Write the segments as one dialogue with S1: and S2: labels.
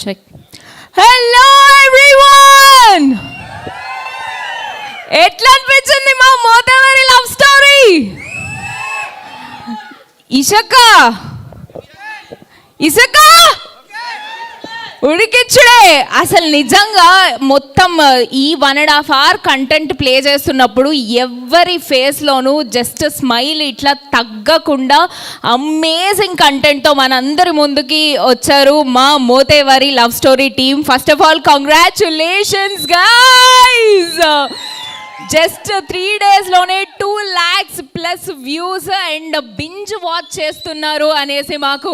S1: Check. Hello everyone, ఎట్లా అనిపించింది మా మోతేవరి లవ్ స్టోరీ? ఇషక ఇసక ఉడికిచ్చుడే. అసలు నిజంగా మొత్తం ఈ 1.5 hour కంటెంట్ ప్లే చేస్తున్నప్పుడు ఎవరి ఫేస్లోనూ జస్ట్ స్మైల్ ఇట్లా తగ్గకుండా అమేజింగ్ కంటెంట్తో మనందరి ముందుకి వచ్చారు మా Mothevari love story team. First of all congratulations guys. Just 3 daysలోనే 2 lakhs+ views and binge watch చేస్తున్నారు అనేసి మాకు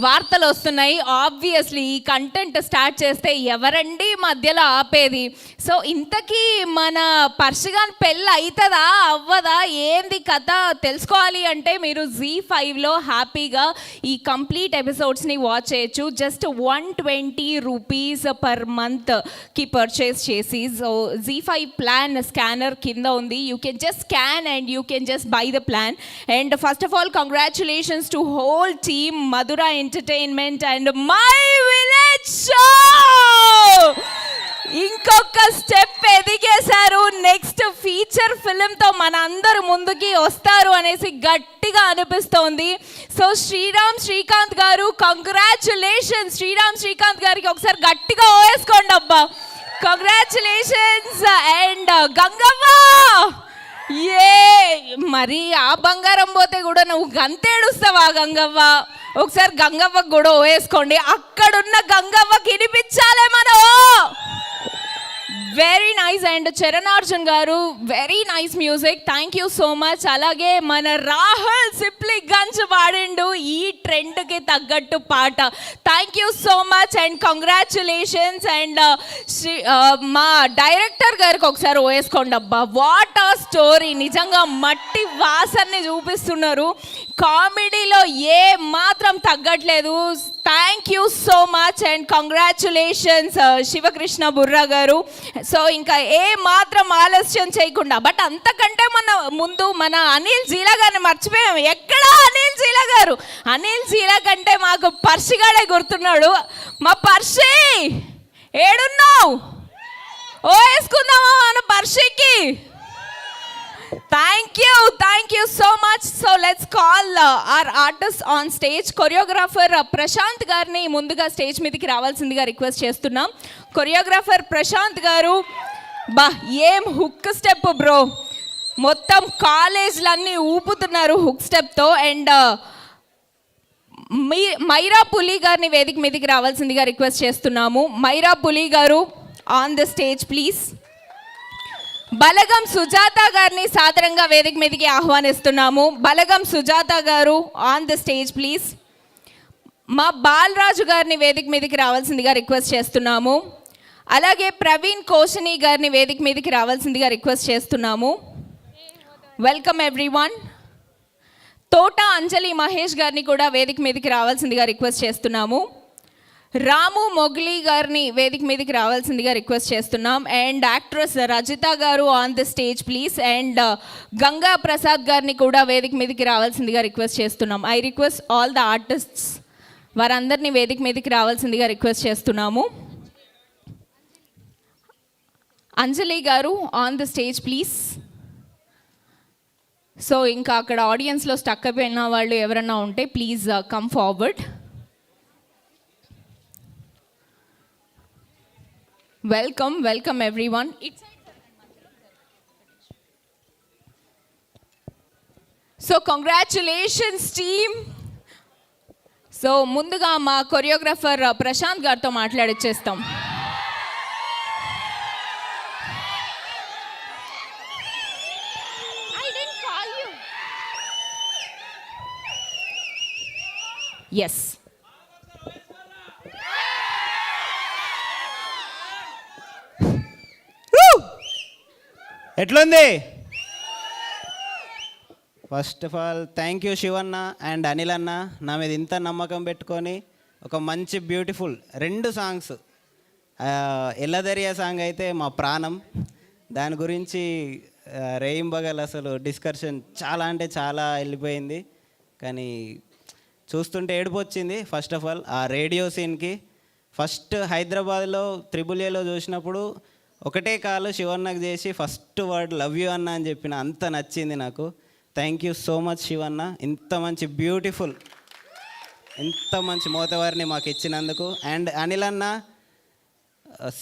S1: వార్తలు వస్తున్నాయి. ఆబ్వియస్లీ ఈ కంటెంట్ స్టార్ట్ చేస్తే ఎవరండి మధ్యలో ఆపేది? సో ఇంతకీ మన పర్షిగాన్ పెళ్ళి అవుతుందా అవ్వదా ఏంది కథ తెలుసుకోవాలి అంటే మీరు ZEE5లో హ్యాపీగా ఈ కంప్లీట్ ఎపిసోడ్స్ని వాచ్ చేయొచ్చు. జస్ట్ 120 రూపీస్ పర్ మంత్కి పర్చేస్ చేసి. సో ZEE5 ప్లాన్ స్కానర్ కింద ఉంది. You can just scan and you can just buy the plan. And first of all congratulations to whole team Madhura entertainment and my village show. ఇంకొక step ఎదిగేశారు. Next feature ఫిల్మ్తో మన అందరు ముందుకి వస్తారు అనేసి గట్టిగా అనిపిస్తోంది. సో శ్రీకాంత్ గారు కంగ్రాచులేషన్స్. శ్రీకాంత్ గారికి ఒకసారి గట్టిగా వేసుకోండి అబ్బా. కంగ్రాచులేషన్స్. అండ్ గంగవ్వ, ఏ మరి ఆ బంగారం పోతే కూడా నువ్వు గంతేడుస్తావా గంగవ్వ? ఒకసారి గంగవ్వకు కూడా వేసుకోండి. అక్కడున్న గంగవ్వకి వినిపించాలే మనం. Very nice. అండ్ చరణార్జున్ గారు very nice music, thank you so much. అలాగే మన రాహుల్ సిప్లిక్ గంజ్ పాడిండు ఈ ట్రెండ్కి తగ్గట్టు పాట. Thank you so much and congratulations. And మా డైరెక్టర్ గారికి ఒకసారి వేసుకోండి అబ్బా. వాట్ ఆ స్టోరీ, నిజంగా మట్టి వాసన్ని చూపిస్తున్నారు. కామెడీలో ఏ మాత్రం తగ్గట్లేదు. Thank you so much and congratulations Shivakrishna Burra గారు. సో ఇంకా ఏ మాత్రం ఆలస్యం చేయకుండా, బట్ అంతకంటే ముందు మన అనిల్ జీలా గారిని మర్చిపోయాం. ఎక్కడా అనిల్ జీలా గారు? అనిల్ జీలా కంటే మాకు పర్షిగాడే గుర్తున్నాడు. మా పర్షి ఏడున్నావు? ఓ వేసుకుందామా మన పర్షికి? Thank you so much. So let's call our artist on stage. Choreographer Prashanth గారిని ముందుగా స్టేజ్ మీదకి రావాల్సిందిగా రిక్వెస్ట్ చేస్తున్నాం. కొరియోగ్రాఫర్ ప్రశాంత్ గారు, బా ఏం హుక్ స్టెప్ బ్రో, మొత్తం కాలేజ్లన్నీ ఊపుతున్నారు హుక్ స్టెప్తో. అండ్ మైరా పులి గారిని వేదిక మీదకి రావాల్సిందిగా రిక్వెస్ట్ చేస్తున్నాము. మైరా పులి గారు ఆన్ ద స్టేజ్ ప్లీజ్. బలగం సుజాత గారిని సాదరంగా వేదిక మీదకి ఆహ్వానిస్తున్నాము. బలగం సుజాత గారు ఆన్ ద స్టేజ్ ప్లీజ్. మా బాలరాజు గారిని వేదిక మీదకి రావాల్సిందిగా రిక్వెస్ట్ చేస్తున్నాము. అలాగే ప్రవీణ్ కోషని గారిని వేదిక మీదకి రావాల్సిందిగా రిక్వెస్ట్ చేస్తున్నాము. Welcome everyone. తోట అంజలి మహేష్ గారిని కూడా వేదిక మీదకి రావాల్సిందిగా రిక్వెస్ట్ చేస్తున్నాము. రాము మొగ్లీ గారిని వేదిక మీదకి రావాల్సిందిగా రిక్వెస్ట్ చేస్తున్నాం. అండ్ యాక్ట్రెస్ రజిత గారు on the stage please. And Ganga Prasad గారిని కూడా వేదిక మీదకి రావాల్సిందిగా రిక్వెస్ట్ చేస్తున్నాం. I request all the artists, వారందరినీ వేదిక మీదకి రావాల్సిందిగా రిక్వెస్ట్ చేస్తున్నాము. అంజలి గారు on the stage please. So ఇంకా అక్కడ ఆడియన్స్లో స్టక్ అయిపోయిన వాళ్ళు ఎవరన్నా ఉంటే please come forward. Welcome everyone. So congratulations team. So ముందుగా మా కొరియోగ్రాఫర్ ప్రశాంత్ గారితో మాట్లాడిచ్చేస్తాం. ఎస్,
S2: ఎట్లుంది? First of all thank you Shivanna and Anil అన్న, నా మీద ఇంత నమ్మకం పెట్టుకొని ఒక మంచి బ్యూటిఫుల్ 2 సాంగ్స్. ఎల్లదరియా సాంగ్ అయితే మా ప్రాణం. దాని గురించి రేయింబగల్ అసలు డిస్కషన్ చాలా అంటే చాలా వెళ్ళిపోయింది. కానీ చూస్తుంటే ఏడుపు వచ్చింది. ఫస్ట్ ఆఫ్ ఆల్ ఆ రేడియో సీన్కి ఫస్ట్ హైదరాబాద్లో త్రిబుల్ ఏలో చూసినప్పుడు ఒకటే కాలు శివన్నకు చేసి ఫస్ట్ వర్డ్ లవ్ యూ అన్న అని చెప్పిన, అంత నచ్చింది నాకు. Thank you so much Shivanna, ఇంత మంచి బ్యూటిఫుల్, ఇంత మంచి మోతవారిని మాకు ఇచ్చినందుకు. అండ్ అనిల్ అన్న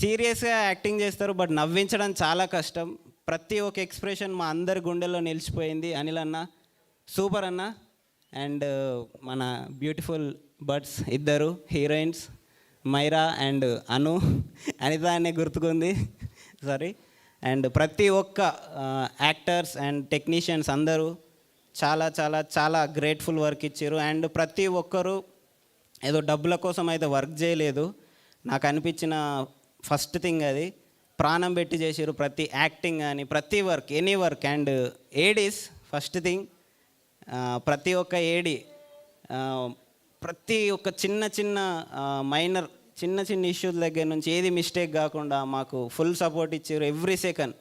S2: సీరియస్గా యాక్టింగ్ చేస్తారు, బట్ నవ్వించడం చాలా కష్టం. ప్రతి ఒక్క ఎక్స్ప్రెషన్ మా అందరి గుండెల్లో నిలిచిపోయింది. అనిల్ అన్న సూపర్ అన్న. అండ్ మన బ్యూటిఫుల్ బర్డ్స్ ఇద్దరు హీరోయిన్స్, మైరా అండ్ అనిత అనే గుర్తుకుంది, సారీ. అండ్ ప్రతి ఒక్క యాక్టర్స్ అండ్ టెక్నీషియన్స్ అందరూ చాలా చాలా చాలా గ్రేట్ఫుల్ వర్క్ ఇచ్చారు. అండ్ ప్రతి ఒక్కరు ఏదో డబ్బుల కోసం అయితే వర్క్ చేయలేదు. నాకు అనిపించిన ఫస్ట్ థింగ్ అది, ప్రాణం పెట్టి చేసారు ప్రతి యాక్టింగ్ కానీ ప్రతి work, any work. And Aedes first thing, ప్రతి ఒక్క ఏడి ప్రతి ఒక్క చిన్న చిన్న మైనర్ చిన్న చిన్న ఇష్యూస్ దగ్గర నుంచి ఏది మిస్టేక్ కాకుండా మాకు ఫుల్ సపోర్ట్ ఇచ్చారు every second.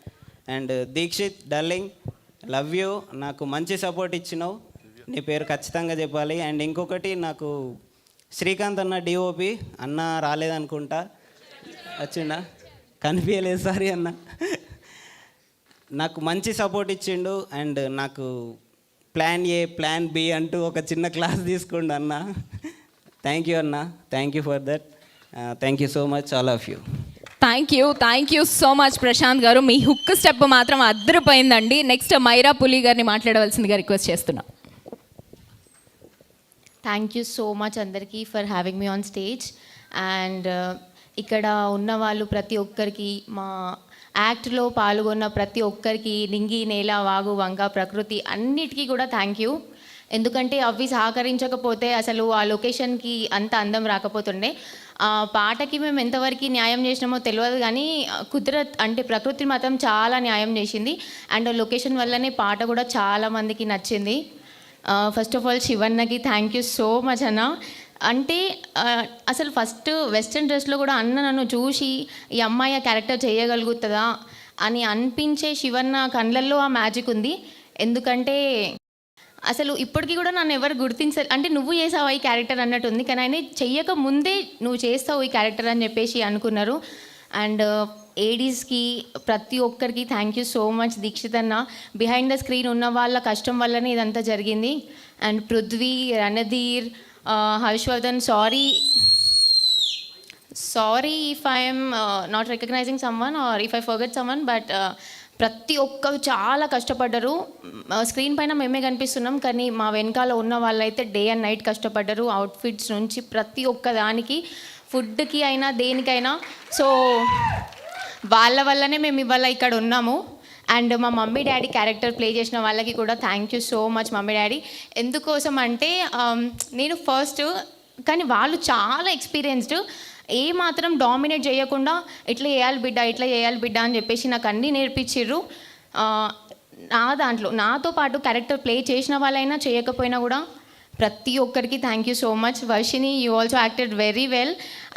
S2: And Deekshith darling, love you, నాకు మంచి సపోర్ట్ ఇచ్చినావు, నీ పేరు ఖచ్చితంగా చెప్పాలి. అండ్ ఇంకొకటి, నాకు శ్రీకాంత్ అన్న డిఓపి అన్న రాలేదనుకుంటా, వచ్చిండా కనిపించలేదు, సారీ అన్న, నాకు మంచి సపోర్ట్ ఇచ్చిండు. అండ్ నాకు ప్లాన్ ఏ ప్లాన్ బి అంటూ ఒక చిన్న క్లాస్ తీసుకోండి అన్న. థ్యాంక్ యూ అన్న, thank you for that, thank you so much all of you.
S1: Thank you so much Prashanth గారు. మీ హుక్ స్టెప్ మాత్రం అద్దరిపోయిందండి. నెక్స్ట్ మైరా పులి గారిని మాట్లాడవలసిందిగా రిక్వెస్ట్ చేస్తున్నా.
S3: థ్యాంక్ యూ సో మచ్ అందరికీ for having me on stage. And ఇక్కడ ఉన్న వాళ్ళు ప్రతి ఒక్కరికి, మా యాక్ట్లో పాల్గొన్న ప్రతి ఒక్కరికి, నింగి నేల వాగు వంగ ప్రకృతి అన్నిటికీ కూడా థ్యాంక్ యూ. ఎందుకంటే అవి సహకరించకపోతే అసలు ఆ లొకేషన్కి అంత అందం రాకపోతుండే. ఆ పాటకి మేము ఎంతవరకు న్యాయం చేసినామో తెలియదు, కానీ కుదరత్ అంటే ప్రకృతి మాత్రం చాలా న్యాయం చేసింది. అండ్ లొకేషన్ వల్లనే పాట కూడా చాలా మందికి నచ్చింది. ఫస్ట్ ఆఫ్ ఆల్ శివన్నకి థ్యాంక్ యూ సో మచ్ అన్న. అంటే అసలు ఫస్ట్ వెస్ట్రన్ డ్రెస్లో కూడా అన్న నన్ను చూసి ఈ అమ్మాయి ఆ క్యారెక్టర్ చేయగలుగుతుందా అని అనిపించే శివన్న కళ్ళల్లో ఆ మ్యాజిక్ ఉంది. ఎందుకంటే అసలు ఇప్పటికీ కూడా నన్ను ఎవరు అంటే నువ్వు చేసావు ఈ క్యారెక్టర్ అన్నట్టు ఉంది, కానీ ఆయన చెయ్యక ముందే నువ్వు చేస్తావు ఈ క్యారెక్టర్ అని చెప్పేసి అనుకున్నారు. అండ్ ఏడీస్కి ప్రతి ఒక్కరికి thank you so much. Deekshith అన్న బిహైండ్ ద స్క్రీన్ ఉన్న వాళ్ళ కష్టం వల్లనే ఇదంతా జరిగింది. And Prithvi, Randhir, Harshavardhan, sorry if I'm not recognising someone or if I forget someone, but ప్రతి ఒక్కరు చాలా కష్టపడ్డారు. స్క్రీన్ పైన మేమే కనిపిస్తున్నాం, కానీ మా వెనకాల ఉన్న వాళ్ళైతే డే అండ్ నైట్ కష్టపడ్డారు. అవుట్ఫిట్స్ నుంచి ప్రతి ఒక్క దానికి, ఫుడ్కి అయినా దేనికైనా. సో వాళ్ళ వల్లనే మేము ఇవాళ ఇక్కడ ఉన్నాము. అండ్ మా మమ్మీ డాడీ క్యారెక్టర్ ప్లే చేసిన వాళ్ళకి కూడా thank you so much mummy daddy. ఎందుకోసం అంటే నేను ఫస్ట్, కానీ వాళ్ళు చాలా ఎక్స్పీరియన్స్డ్, ఏ మాత్రం డామినేట్ చేయకుండా ఇట్లా చేయాలి బిడ్డ అని చెప్పేసి నాకు అన్నీ నేర్పించిర్రు. నా దాంట్లో నాతో పాటు క్యారెక్టర్ ప్లే చేసిన వాళ్ళైనా చేయకపోయినా కూడా ప్రతి ఒక్కరికి thank you so much. Varshini, you also acted very well.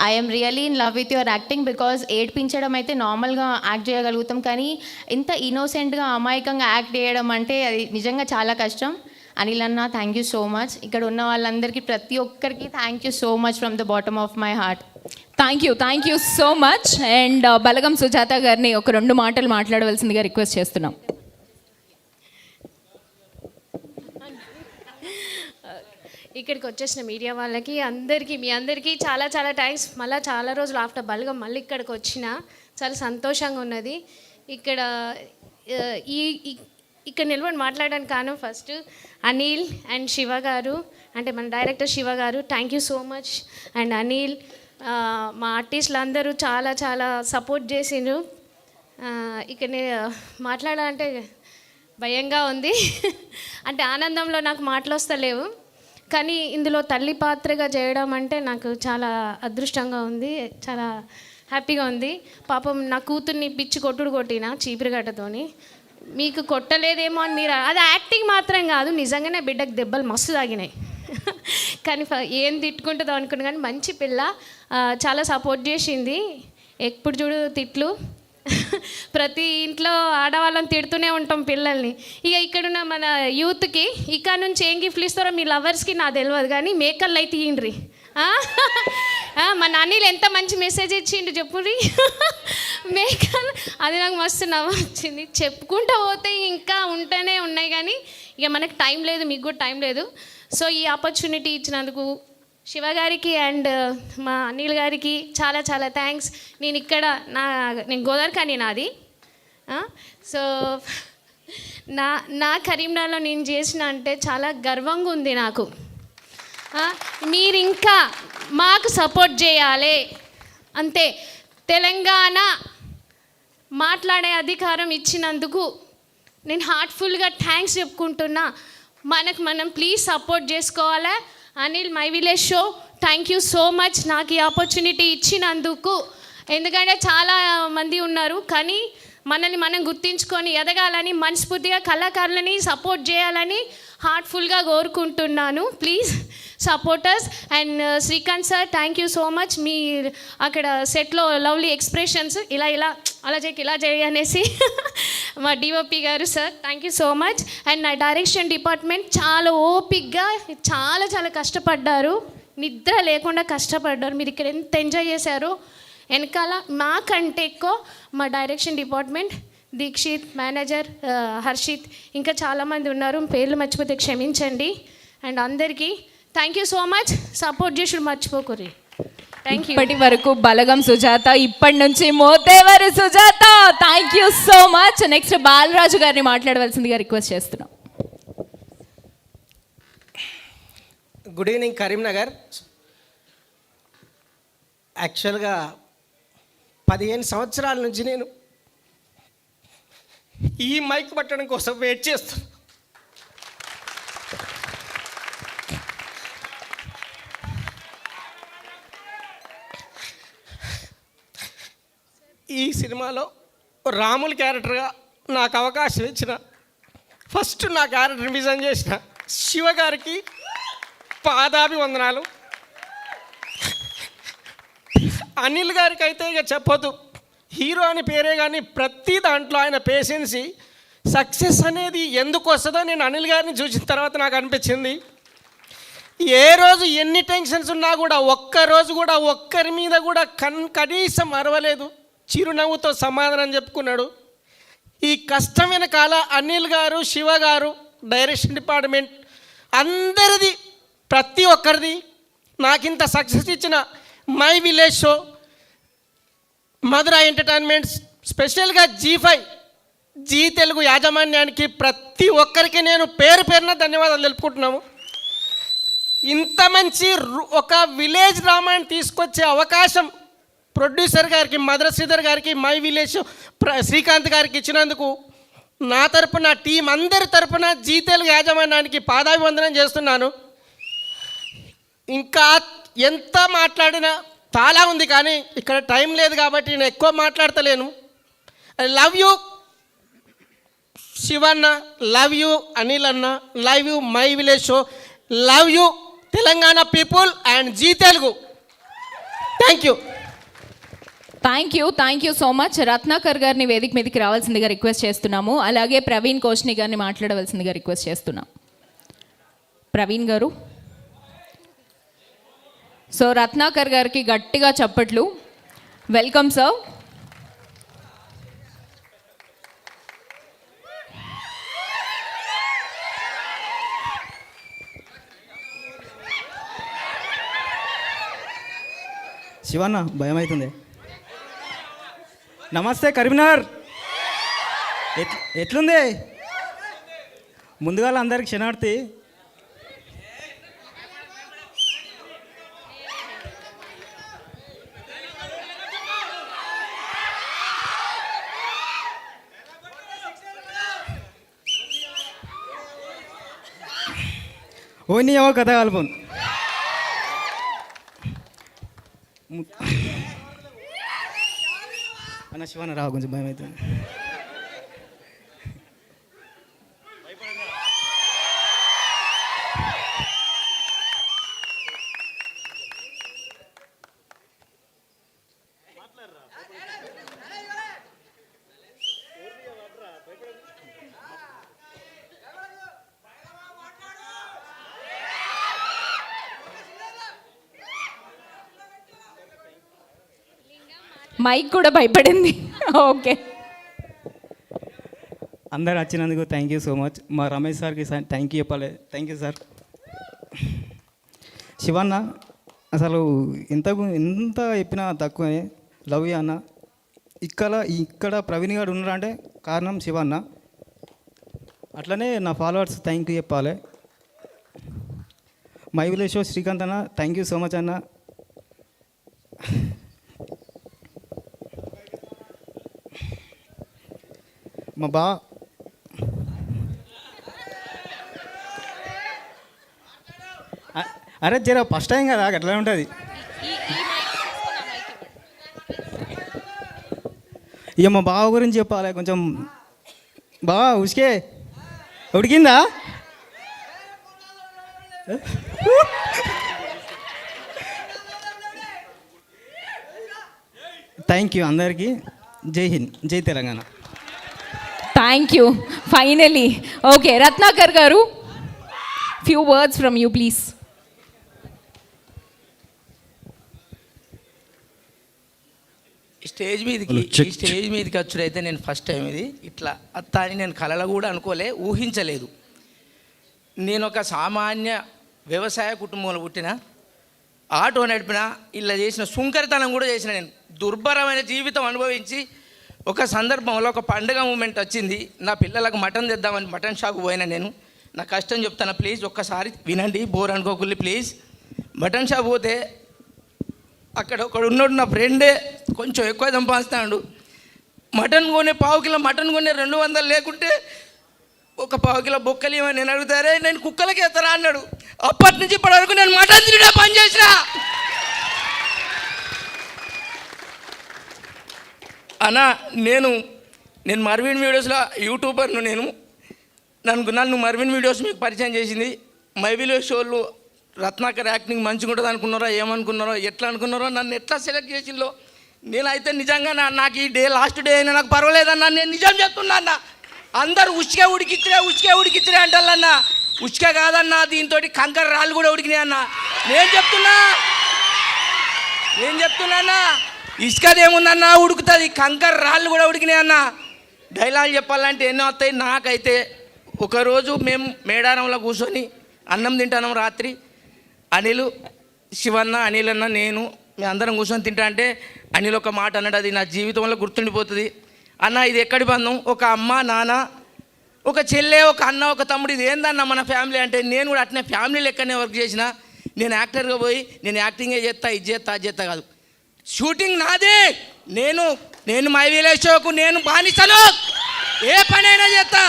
S3: I'm really in love with your acting. Because ఏడ్పించడం అయితే నార్మల్గా యాక్ట్ చేయగలుగుతాం, కానీ ఇంత ఇన్నోసెంట్గా అమాయకంగా యాక్ట్ చేయడం అంటే అది నిజంగా చాలా కష్టం. అనిల్ అన్న థ్యాంక్ యూ సో మచ్. ఇక్కడ ఉన్న వాళ్ళందరికీ ప్రతి ఒక్కరికి thank you so much from the bottom of my heart.
S1: Thank you so much. And Balagam Sujatha గారిని ఒక 2 మాటలు మాట్లాడవలసిందిగా రిక్వెస్ట్ చేస్తున్నాం.
S4: ఇక్కడికి వచ్చేసిన మీడియా వాళ్ళకి మీ అందరికీ చాలా చాలా థ్యాంక్స్. మళ్ళీ చాలా రోజులు ఆఫ్టర్ బలగం మళ్ళీ ఇక్కడికి వచ్చిన చాలా సంతోషంగా ఉన్నది. ఇక్కడ నిలబడి మాట్లాడడానికి కారణం ఫస్ట్ అనిల్ అండ్ శివ గారు, అంటే మన డైరెక్టర్ శివ గారు, thank you so much. And Anil, మా ఆర్టిస్టులు అందరూ చాలా చాలా సపోర్ట్ చేసిండ్రు. ఇక్కడ మాట్లాడాలంటే భయంగా ఉంది, అంటే ఆనందంలో నాకు మాటలు వస్తలేవు. కానీ ఇందులో తల్లి పాత్రగా చేయడం అంటే నాకు చాలా అదృష్టంగా ఉంది, చాలా హ్యాపీగా ఉంది. పాపం నా కూతుర్ని పిచ్చి కొట్టిన చీపురుగడ్డతోని. మీకు కొట్టలేదేమో అని మీరు, అది యాక్టింగ్ మాత్రం కాదు, నిజంగానే బిడ్డకు దెబ్బలు మస్తు తాగినాయి. కానీ ఏం తిట్టుకుంటుందో అనుకున్నా, కానీ మంచి పిల్ల, చాలా సపోర్ట్ చేసింది. ఎప్పుడు చూడు తిట్లు, ప్రతి ఇంట్లో ఆడవాళ్ళని తిడుతూనే ఉంటాం పిల్లల్ని. ఇక ఇక్కడున్న మన యూత్కి ఇక్కడ నుంచి ఏం గిఫ్ట్లు ఇస్తారో మీ లవర్స్కి నాకు తెలియదు, కానీ మేకళ్ళు అయితే ఇయ్యండ్రి. మన అనిల్ ఎంత మంచి మెసేజ్ ఇచ్చిండు చెప్పురి. మేఘాలు అది నాకు మస్తు నవ్వు వచ్చింది. చెప్పుకుంటూ పోతే ఇంకా ఉంటూనే ఉన్నాయి కానీ ఇక మనకు టైం లేదు, మీకు కూడా టైం లేదు. సో ఈ ఆపర్చునిటీ ఇచ్చినందుకు శివ గారికి అండ్ మా అనిల్ గారికి చాలా చాలా థ్యాంక్స్. నేను గోదావరిఖని నాది. సో నా కరీంనగర్లో నేను చేసిన అంటే చాలా గర్వంగా ఉంది నాకు. మీరు ఇంకా మాకు సపోర్ట్ చేయాలి అంతే. తెలంగాణ మాట్లాడే అధికారం ఇచ్చినందుకు నేను హార్ట్ఫుల్గా థ్యాంక్స్ చెప్పుకుంటున్నా. మనం ప్లీజ్ సపోర్ట్ చేసుకోవాలి. Anil my village show thank you so much నాకు ఈ ఆపర్చునిటీ ఇచ్చినందుకు. ఎందుకంటే చాలా మంది ఉన్నారు కానీ మనల్ని మనం గుర్తించుకొని ఎదగాలని మనస్ఫూర్తిగా కళాకారులని సపోర్ట్ చేయాలని హార్ట్ఫుల్గా కోరుకుంటున్నాను. Please supporters. And Srikanth sir thank you so much. మీ అక్కడ సెట్లో లవ్లీ ఎక్స్ప్రెషన్స్ ఇలా ఇలా చేయి అనేసి మా డిఓపి గారు sir thank you so much. And నా డైరెక్షన్ డిపార్ట్మెంట్ చాలా ఓపిక్గా చాలా చాలా కష్టపడ్డారు, నిద్ర లేకుండా కష్టపడ్డారు. మీరు ఇక్కడ ఎంత ఎంజాయ్ చేశారో వెనకాల మాకంటే ఎక్కువ మా direction department Deekshith, manager Harshith, ఇంకా చాలామంది ఉన్నారు, పేర్లు మర్చిపోతే క్షమించండి. అండ్ అందరికీ thank you so much. Support చేసుడు మర్చిపోకుర్రి. Thank you.
S1: ఇప్పటి వరకు బలగం సుజాత, ఇప్పటి నుంచి Mothevari Sujatha. Thank you so much. Next Balaraju గారిని మాట్లాడవలసిందిగా రిక్వెస్ట్ చేస్తున్నాం.
S5: Good evening Karimnagar. యాక్చువల్గా 15 సంవత్సరాల నుంచి నేను ఈ మైక్ పట్టడం కోసం వెయిట్ చేస్తాను. ఈ సినిమాలో రాముల క్యారెక్టర్గా నాకు అవకాశం ఇచ్చిన ఫస్ట్ నా క్యారెక్టర్ డిజైన్ చేసిన శివ గారికి పాదాభివందనాలు. అనిల్ గారికి అయితే ఇక చెప్పొద్దు, హీరో అని పేరే కానీ ప్రతి దాంట్లో ఆయన పేషెన్సీ సక్సెస్ అనేది ఎందుకు వస్తుందో నేను అనిల్ గారిని చూసిన తర్వాత నాకు అనిపించింది. ఏ రోజు ఎన్ని టెన్షన్స్ ఉన్నా కూడా ఒక్కరోజు కూడా ఒక్కరి మీద కూడా కనీసం అరవలేదు, చిరునవ్వుతో సమాధానం చెప్పుకున్నాడు. ఈ కష్టం వెనకాల అనిల్ గారు, శివ గారు, డైరెక్షన్ డిపార్ట్మెంట్ అందరిది, ప్రతి ఒక్కరిది. నాకింత సక్సెస్ ఇచ్చిన my village show, Madhura entertainments, స్పెషల్గా G5 జీ తెలుగు యాజమాన్యానికి ప్రతి ఒక్కరికి నేను పేరు పేరున ధన్యవాదాలు తెలుపుకుంటున్నాము. ఇంత మంచి ఒక విలేజ్ డ్రామాని తీసుకొచ్చే అవకాశం ప్రొడ్యూసర్ గారికి, మధుర శ్రీధర్ గారికి, మై విలేజ్ శ్రీకాంత్ గారికి ఇచ్చినందుకు నా తరపున, టీం అందరి తరపున జీ తెలుగు యాజమాన్యానికి పాదాభివందనం చేస్తున్నాను. ఇంకా ఎంత మాట్లాడినా చాలా ఉంది కానీ ఇక్కడ టైం లేదు కాబట్టి నేను ఎక్కువ మాట్లాడతలేను. I love you Shivanna, love you Anil అన్న, love you my village show, love you Telangana people and Zee Telugu. Thank you.
S1: Thank you so much. Ratnakar గారిని వేదిక మీదకి రావాల్సిందిగా రిక్వెస్ట్ చేస్తున్నాము. అలాగే ప్రవీణ్ కోష్ని గారిని మాట్లాడవలసిందిగా రిక్వెస్ట్ చేస్తున్నాం. ప్రవీణ్ గారు. సో రత్నాకర్ గారికి గట్టిగా చప్పట్లు. Welcome sir.
S6: శివన్న భయం అవుతుంది. నమస్తే కరీంనగర్, ఎట్లుంది? ముందుగా అందరికి క్షణార్థి. ఓని ఏమో కథ కలుపును. అన్న శివన్న రా, కొంచెం భయం అవుతుంది.
S1: మైక్ కూడా భయపడింది. ఓకే,
S6: అందరు వచ్చినందుకు థ్యాంక్ యూ సో మచ్. మా రమేష్ సార్కి థ్యాంక్ యూ చెప్పాలి. Thank you sir. శివన్న అసలు ఎంత చెప్పినా తక్కువే. లవ్ యూ అన్న. ఇక్కడ ప్రవీణ్ గారు ఉన్నారంటే కారణం శివన్న. అట్లనే నా ఫాలోవర్స్ థ్యాంక్ యూ చెప్పాలి. మై విలేజ్ షో శ్రీకాంత్ అన్న థ్యాంక్ యూ సో మచ్ అన్న. మా బా అరే జర ఫస్ట్ టైం కదా అట్లా ఉంటుంది. ఇక మా బావ గురించి చెప్పాలి కొంచెం. బావా ఉసికే ఉడికిందా? థ్యాంక్ యూ అందరికీ. జై హింద్, జై Telangana.
S1: Thank you. Finally okay, Ratnakar గారు, few words from you please.
S7: ఈ స్టేజ్ మీదకి వచ్చుడైతే నేను ఫస్ట్ టైం ఇది ఇట్లా అత్త అని నేను కలలో కూడా అనుకోలే, ఊహించలేదు. నేను ఒక సామాన్య వ్యవసాయ కుటుంబంలో పుట్టిన, ఆటో నడిపిన, ఇలా చేసిన సుంకరితనం కూడా చేసిన. నేను దుర్భరమైన జీవితం అనుభవించి ఒక సందర్భంలో ఒక పండుగ మూమెంట్ వచ్చింది. నా పిల్లలకు మటన్ తెద్దామని మటన్ షాప్కి పోయినా. నేను నా కష్టం చెప్తాను ప్లీజ్, ఒక్కసారి వినండి, బోర్ అనుకోకుల్లి ప్లీజ్. మటన్ షాప్ పోతే అక్కడ ఒకడు ఉన్నాడు, నా ఫ్రెండే, కొంచెం ఎక్కువ సంపాదిస్తాడు. మటన్ కొనే పావు కిలో మటన్ కొనే 200 లేకుంటే ఒక పావు కిలో బొక్కలు ఇవ్వని నేను అడుగుతారే, నేను కుక్కలకి ఎత్తరా అన్నాడు. అప్పటి నుంచి ఇప్పటి వరకు నేను మటన్ తిరిగే పని చేసిన. అన్నా నేను మర్విన్ వీడియోస్లో యూట్యూబర్ను. నన్ను మర్విన్ వీడియోస్ మీకు పరిచయం చేసింది. మై విలేజ్ షోలు రత్నాకర్ యాక్టింగ్ మంచిగా ఉంటుంది అనుకున్నారో, ఏమనుకున్నారో, ఎట్లా అనుకున్నారో, నన్ను ఎట్లా సెలెక్ట్ చేసిందో. నేనైతే నిజంగా నాకు ఈ డే లాస్ట్ డే అయినా నాకు పర్వాలేదన్నా, నేను నిజం చెప్తున్నా అన్న. అందరు ఉచికే ఉడికిచ్చిరే అంటారన్నా. ఉచిక కాదన్నా, దీంతో కంకర రాళ్ళు కూడా ఉడికినాయి అన్న. నేను చెప్తున్నా ఇసుకదేముందన్నా ఉడుకుతుంది, కంకర రాళ్ళు కూడా ఉడికినాయి అన్న. డైలాగ్ చెప్పాలంటే ఎన్నో వస్తాయి. నాకైతే ఒకరోజు మేము మేడారంలో కూర్చొని అన్నం తింటాం రాత్రి. శివన్న, అనిల్ అన్న, నేను మేము అందరం కూర్చొని తింటా అంటే అనిల్ ఒక మాట అన్నాడు, అది నా జీవితంలో గుర్తుండిపోతుంది. అన్న ఇది ఎక్కడి బంధం? ఒక అమ్మ, నాన్న, ఒక చెల్లె, ఒక అన్న, ఒక తమ్ముడు, ఇది ఏందన్న మన ఫ్యామిలీ అంటే. నేను కూడా అట్నే ఫ్యామిలీ లెక్కనే వర్క్ చేసిన. నేను యాక్టర్గా పోయి నేను యాక్టింగే చేస్తా, ఇది చేస్తా, అది చేస్తా కాదు. షూటింగ్ నాదే. నేను మై విలేజ్ షోకు నేను బానిసను. ఏ పనైనా చేస్తా.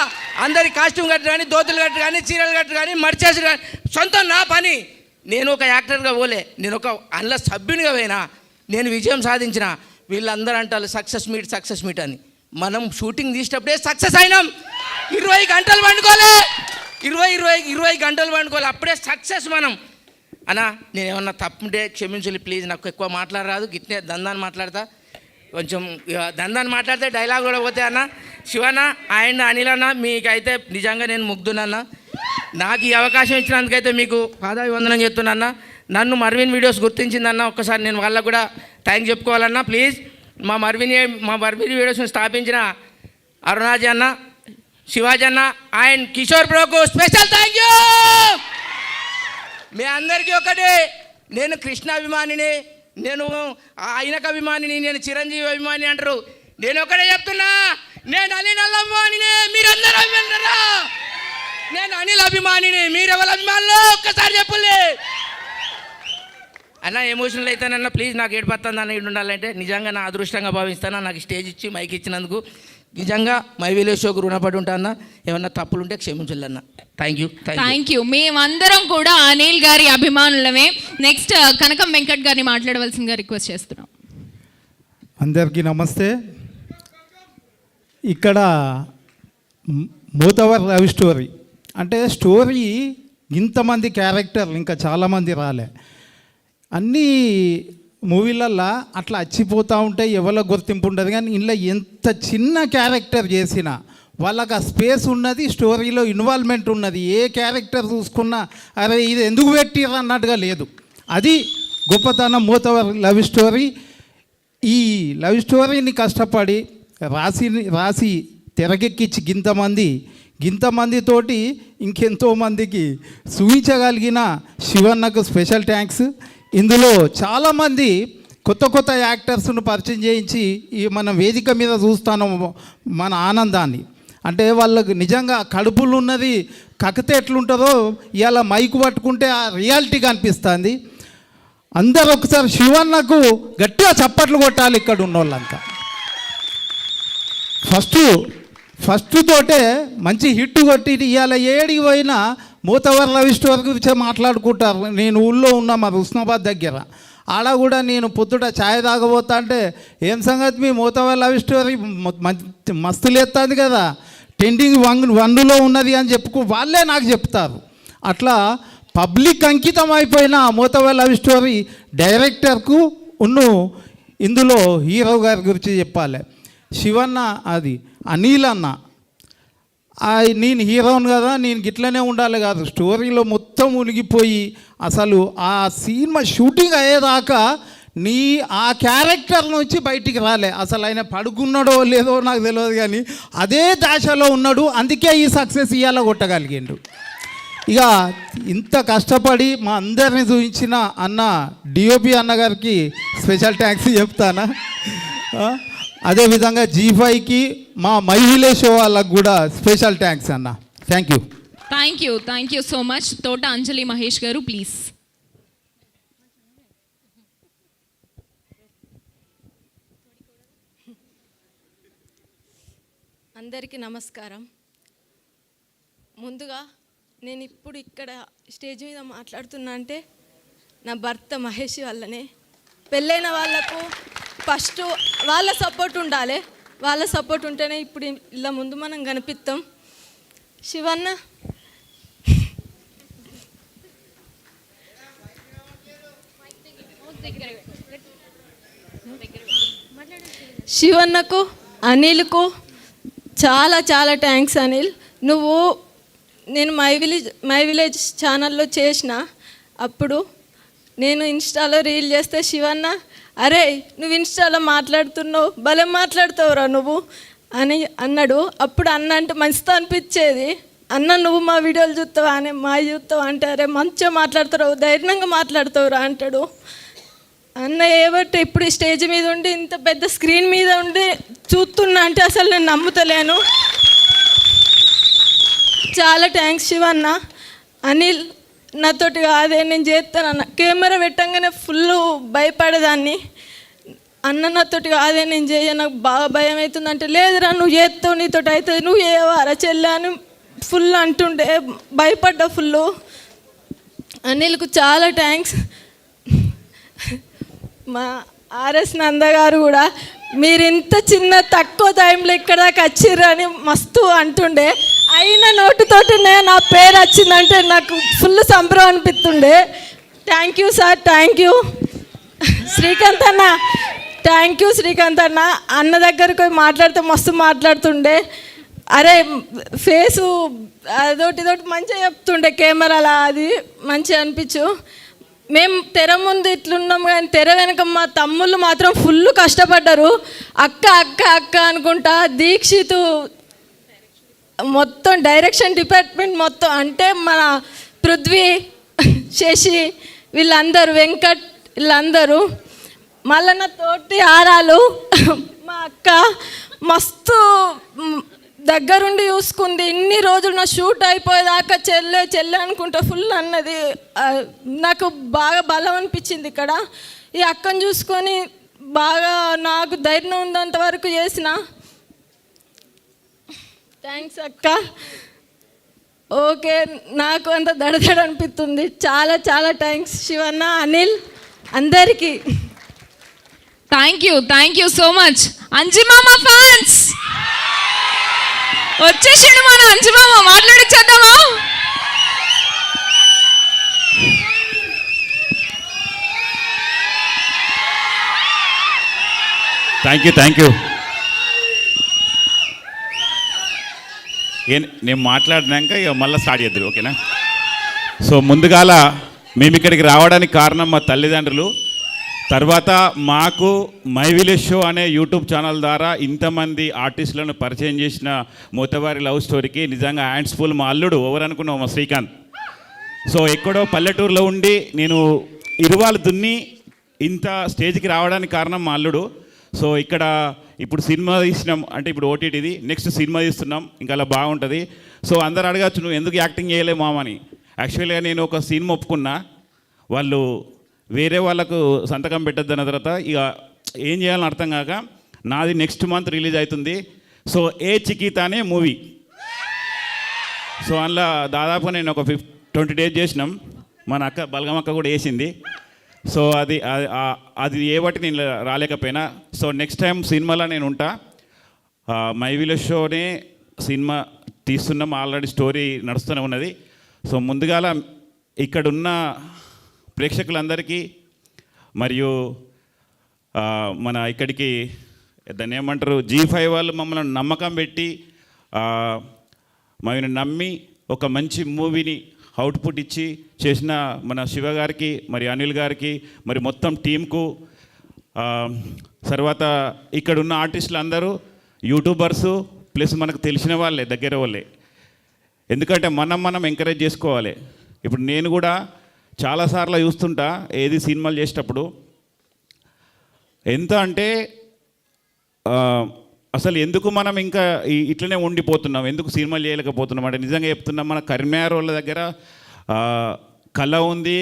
S7: అందరి కాస్ట్యూమ్ కట్టు కానీ, దోతులు కట్టు కానీ, చీరలు కట్టు కానీ, మడిచేసి కానీ సొంతం నా పని. నేను ఒక యాక్టర్గా పోలే, నేను ఒక అందులో సభ్యునిగా పోయినా. నేను విజయం సాధించిన. వీళ్ళందరూ అంటారు సక్సెస్ మీట్ అని. మనం షూటింగ్ తీసేటప్పుడే సక్సెస్ అయినాం. 20 గంటలు పండుకోలే, 20 గంటలు పండుకోలే, అప్పుడే సక్సెస్ మనం. అన్నా నేను ఏమన్నా తప్పుంటే క్షమించాలి ప్లీజ్. నాకు ఎక్కువ మాట్లాడరాదు, గిట్నే దందాన్ని మాట్లాడతా. కొంచెం దందాన్ని మాట్లాడితే డైలాగ్ కూడా పోతే అన్న. శివన్న అండ్ అనిల్ అన్న, మీకైతే నిజంగా నేను ముగ్ధునన్నా. నాకు ఈ అవకాశం ఇచ్చినందుకైతే మీకు పాదాభివందనం చేస్తున్నా. నన్ను మర్విన్ వీడియోస్ గుర్తించిందన్న, ఒక్కసారి నేను వాళ్ళకు కూడా థ్యాంక్ చెప్పుకోవాలన్నా ప్లీజ్. మా మర్విన్ వీడియోస్ని స్థాపించిన అరుణాజీ అన్న, శివాజీ అన్న అండ్ కిషోర్ బ్రోకు స్పెషల్ థ్యాంక్ యూ. మీ అందరికీ ఒకటే, నేను కృష్ణ అభిమానిని, నేను ఆయనకు అభిమానిని, నేను చిరంజీవి అభిమాని అంటారు. నేను ఒకటే చెప్తున్నా, నేను అనిల్ అభిమానిని, మీరందరూ అభిమానురా. నేను అనిల్ అభిమానిని, మీరెవరు అభిమానులు ఒక్కసారి చెప్పులే అన్న. ఎమోషనల్ అవుతానన్నా ప్లీజ్. నాకు ఏడుపడుతుంది అన్న ఇటు ఉండాలంటే. నిజంగా నా అదృష్టంగా భావిస్తాను నాకు స్టేజ్ ఇచ్చి మైక్ ఇచ్చినందుకు. నిజంగా మై విలేజ్ షోకు రుణపడి ఉంటాను. ఏమన్నా తప్పులుంటే క్షమించాలన్న. Thank you.
S1: మేమందరం కూడా అనిల్ గారి అభిమానులమే. నెక్స్ట్ కనకం వెంకట్ గారిని మాట్లాడవలసిందిగా రిక్వెస్ట్ చేస్తున్నాం.
S8: అందరికీ నమస్తే. ఇక్కడ మూతవర్ లవ్ స్టోరీ అంటే స్టోరీ ఇంతమంది క్యారెక్టర్లు ఇంకా చాలామంది రాలే. అన్నీ మూవీలల్లో అట్లా వచ్చిపోతూ ఉంటాయి, ఎవరో గుర్తింపు ఉండదు. కానీ ఇంట్లో ఎంత చిన్న క్యారెక్టర్ చేసినా వాళ్ళకి ఆ స్పేస్ ఉన్నది, స్టోరీలో ఇన్వాల్వ్మెంట్ ఉన్నది. ఏ క్యారెక్టర్ చూసుకున్నా అరే ఇది ఎందుకు పెట్టిర్రు అన్నట్టుగా లేదు. అది గొప్పతనం మూతవర్ లవ్ స్టోరీ. ఈ లవ్ స్టోరీని కష్టపడి రాసి తెరకెక్కించి గింతమందితోటి ఇంకెంతో మందికి చూపించగలిగిన శివన్నకు స్పెషల్ థ్యాంక్స్. ఇందులో చాలామంది కొత్త యాక్టర్స్ను పరిచయం చేయించి ఈ మన వేదిక మీద చూస్తాను మన ఆనందాన్ని. అంటే వాళ్ళకు నిజంగా కడుపులు ఉన్నది కకితే ఎట్లుంటుందో ఇవాళ మైకు పట్టుకుంటే ఆ రియాలిటీగా అనిపిస్తుంది. అందరూ ఒకసారి శివన్నకు గట్టిగా చప్పట్లు కొట్టాలి ఇక్కడ ఉన్న వాళ్ళంతా. ఫస్ట్ తోటే మంచి హిట్ కొట్టి ఇవాళ ఏడికి పోయినా మూతవర్ లవ్ స్టోరీ గురించి మాట్లాడుకుంటారు. నేను ఊళ్ళో ఉన్నా మరి హుస్నాబాద్ దగ్గర, ఆడ కూడా నేను పొద్దుట ఛాయ్ తాగబోతా అంటే ఏం సంగతి మీ మూతవర్ లవ్ స్టోరీ మస్తు లేస్తుంది కదా, ట్రెండింగ్ 1లో ఉన్నది అని వాళ్ళే నాకు చెప్తారు. అట్లా పబ్లిక్ అంకితం అయిపోయిన మూతవర్ లవ్ స్టోరీ డైరెక్టర్కు ఇందులో హీరో గారి గురించి చెప్పాలి. శివన్న అది అనిల్ అన్న, నేను హీరోను కదా నేను గిట్లనే ఉండాలి కాదు, స్టోరీలో మొత్తం మునిగిపోయి అసలు ఆ సినిమా షూటింగ్ అయ్యేదాకా ఆ క్యారెక్టర్ నుంచి బయటికి రాలే. అసలు ఆయన పడుకున్నాడో లేదో నాకు తెలియదు కానీ అదే దశలో ఉన్నాడు. అందుకే ఈ సక్సెస్ ఇవాళ కొట్టగలిగిండు. ఇక ఇంత కష్టపడి మా అందరిని చూపించిన అన్న డిఓపి అన్నగారికి స్పెషల్ థ్యాంక్స్ చెప్తానా. అదేవిధంగా G5కి మా మై విలేజ్ షో వాళ్ళకు కూడా స్పెషల్ థ్యాంక్స్ అన్న. Thank
S1: you so much. తోట అంజలి మహేష్ గారు ప్లీజ్.
S9: అందరికీ నమస్కారం. ముందుగా నేను ఇప్పుడు ఇక్కడ స్టేజ్ మీద మాట్లాడుతున్నా అంటే నా భర్త మహేష్ వల్లనే. పెళ్ళైన వాళ్ళకు ఫస్ట్ వాళ్ళ సపోర్ట్ ఉండాలి, వాళ్ళ సపోర్ట్ ఉంటేనే ఇప్పుడు ఇలా ముందు మనం కనిపిస్తాం. శివన్న శివన్నకు అనిల్కు చాలా చాలా థ్యాంక్స్ అనిల్. నేను మై విలేజ్ ఛానల్లో చేసిన అప్పుడు నేను ఇన్స్టాలో రీల్ చేస్తే శివన్న అరే నువ్వు ఇన్స్టాలో మాట్లాడుతున్నావు, భలే మాట్లాడుతావురా నువ్వు అని అన్నాడు. అప్పుడు అన్న అంటే మంచితో అనిపించేది. అన్న నువ్వు మా వీడియోలు చూస్తావా అని చూస్తావా అంటే అరే మంచిగా మాట్లాడుతావు, ధైర్యంగా మాట్లాడుతావురా అంటాడు. అన్న ఏబట్టి ఇప్పుడు ఈ స్టేజ్ మీద ఉండి ఇంత పెద్ద స్క్రీన్ మీద ఉండి చూస్తున్నా అంటే అసలు నేను నమ్ముతలేను. చాలా థ్యాంక్స్ శివన్న. అనిల్ నాతోటి కాదే నేను చేస్తాను అన్న. కెమెరా పెట్టంగానే ఫుల్ భయపడేదాన్ని. అన్న నాతోటి కాదే నేను చేయ, నాకు బాగా భయం అవుతుంది అంటే లేదురా నువ్వు చేస్తావు, నీతోటి అవుతుంది, నువ్వు చేయవారా చెల్లె అని ఫుల్ అంటుండే, భయపడ్డా ఫుల్. అనిల్కు చాలా థ్యాంక్స్. మా ఆర్ఎస్ నంద గారు కూడా మీరు ఇంత చిన్న తక్కువ టైంలో ఇక్కడ దాకా వచ్చిర్రు అని మస్తు అంటుండే. అయిన నోటితోటినే నా పేరు వచ్చిందంటే నాకు ఫుల్ సంబరం అనిపిస్తుండే. Thank you sir, thank you. Srikanth అన్న థ్యాంక్ యూ. శ్రీకాంత్ అన్న అన్న దగ్గరకు పోయి మాట్లాడితే మస్తు మాట్లాడుతుండే. అరే ఫేసు అదొకటి మంచిగా చెప్తుండే కెమెరాలా, అది మంచిగా అనిపించు. మేము తెర ముందు ఇట్లున్నాం కానీ తెర వెనక మా తమ్ముళ్ళు మాత్రం ఫుల్ కష్టపడ్డారు. అక్క అక్క అక్క అనుకుంటా దీక్షితు మొత్తం డైరెక్షన్ డిపార్ట్మెంట్ మొత్తం అంటే మన పృథ్వీ, శశి వీళ్ళందరూ, వెంకట్ వీళ్ళందరూ, మళ్ళీ నా తోటి ఆరాలు మా అక్క మస్తు దగ్గరుండి చూసుకుంది. ఇన్ని రోజులు నా షూట్ అయిపోయేదాకా చెల్లె చెల్లె అనుకుంటా ఫుల్ అన్నది. నాకు బాగా బలం అనిపించింది ఇక్కడ. ఈ అక్కను చూసుకొని బాగా నాకు ధైర్యం ఉన్నంత వరకు చేసిన. థ్యాంక్స్ అక్క. ఓకే నాకు అంత దడదడ అనిపిస్తుంది. చాలా చాలా థ్యాంక్స్ శివన్న, అనిల్ అందరికీ.
S1: Thank you so much. Anjimama fans వచ్చేసిండు మన అంజిమామ, మాట్లాడిచ్చేద్దామా?
S10: Thank you. నేను మాట్లాడినాక ఇక మళ్ళీ స్టార్ట్ చేద్దరు, ఓకేనా? సో ముందుగాల మేము ఇక్కడికి రావడానికి కారణం మా తల్లిదండ్రులు. తర్వాత మాకు మై విలేజ్ షో అనే యూట్యూబ్ ఛానల్ ద్వారా ఇంతమంది ఆర్టిస్టులను పరిచయం చేసిన మోతవారి లవ్ స్టోరీకి నిజంగా హ్యాండ్స్ ఫుల్. మా అల్లుడు ఎవరు అనుకున్నావు, మా శ్రీకాంత్. సో ఎక్కడో పల్లెటూరులో ఉండి నేను ఇరువాలు దున్ని ఇంత స్టేజ్కి రావడానికి కారణం మా అల్లుడు. సో ఇక్కడ ఇప్పుడు సినిమా తీసినాం అంటే ఇప్పుడు ఓటీటీది, నెక్స్ట్ సినిమా తీస్తున్నాం, ఇంకా అలా బాగుంటుంది. సో అందరు అడగచ్చు నువ్వు ఎందుకు యాక్టింగ్ చేయలేవు మామని. యాక్చువల్గా నేను ఒక సినిమా ఒప్పుకున్నా, వాళ్ళు వేరే వాళ్ళకు సంతకం పెట్టద్దన్న తర్వాత ఇక ఏం చేయాలని అర్థం కాక నాది నెక్స్ట్ మంత్ రిలీజ్ అవుతుంది. సో ఏ చికిత అనే మూవీ. సో అందులో దాదాపు నేను ఒక 20 days చేసినాం. మన అక్క బలగమక్క కూడా వేసింది. సో అది ఏ బట్టి నేను రాలేకపోయినా. సో నెక్స్ట్ టైం సినిమాలో నేను ఉంటా. మై విలేజ్ షోనే సినిమా తీస్తున్నాం, ఆల్రెడీ స్టోరీ నడుస్తూనే ఉన్నది. సో ముందుగాల ఇక్కడున్న ప్రేక్షకులందరికీ మరియు మన ఇక్కడికి దాన్ని ఏమంటారు G5 వాళ్ళు మమ్మల్ని నమ్మకం పెట్టి మమ్మల్ని నమ్మి ఒక మంచి మూవీని అవుట్పుట్ ఇచ్చి చేసిన మన శివ గారికి మరి అనిల్ గారికి మరి మొత్తం టీంకు, తర్వాత ఇక్కడ ఉన్న ఆర్టిస్టులు అందరూ యూట్యూబర్సు ప్లస్ మనకు తెలిసిన వాళ్ళే, దగ్గర వాళ్ళే. ఎందుకంటే మనం ఎంకరేజ్ చేసుకోవాలి. ఇప్పుడు నేను కూడా చాలాసార్లు చూస్తుంటా ఏది సినిమాలు చేసేటప్పుడు ఎంత అంటే అసలు ఎందుకు మనం ఇంకా ఇట్లనే ఉండిపోతున్నాం, ఎందుకు సినిమాలు చేయలేకపోతున్నాం అంటే నిజంగా చెప్తున్నాం. మన కరీంనగర్ వాళ్ళ దగ్గర కళ ఉంది,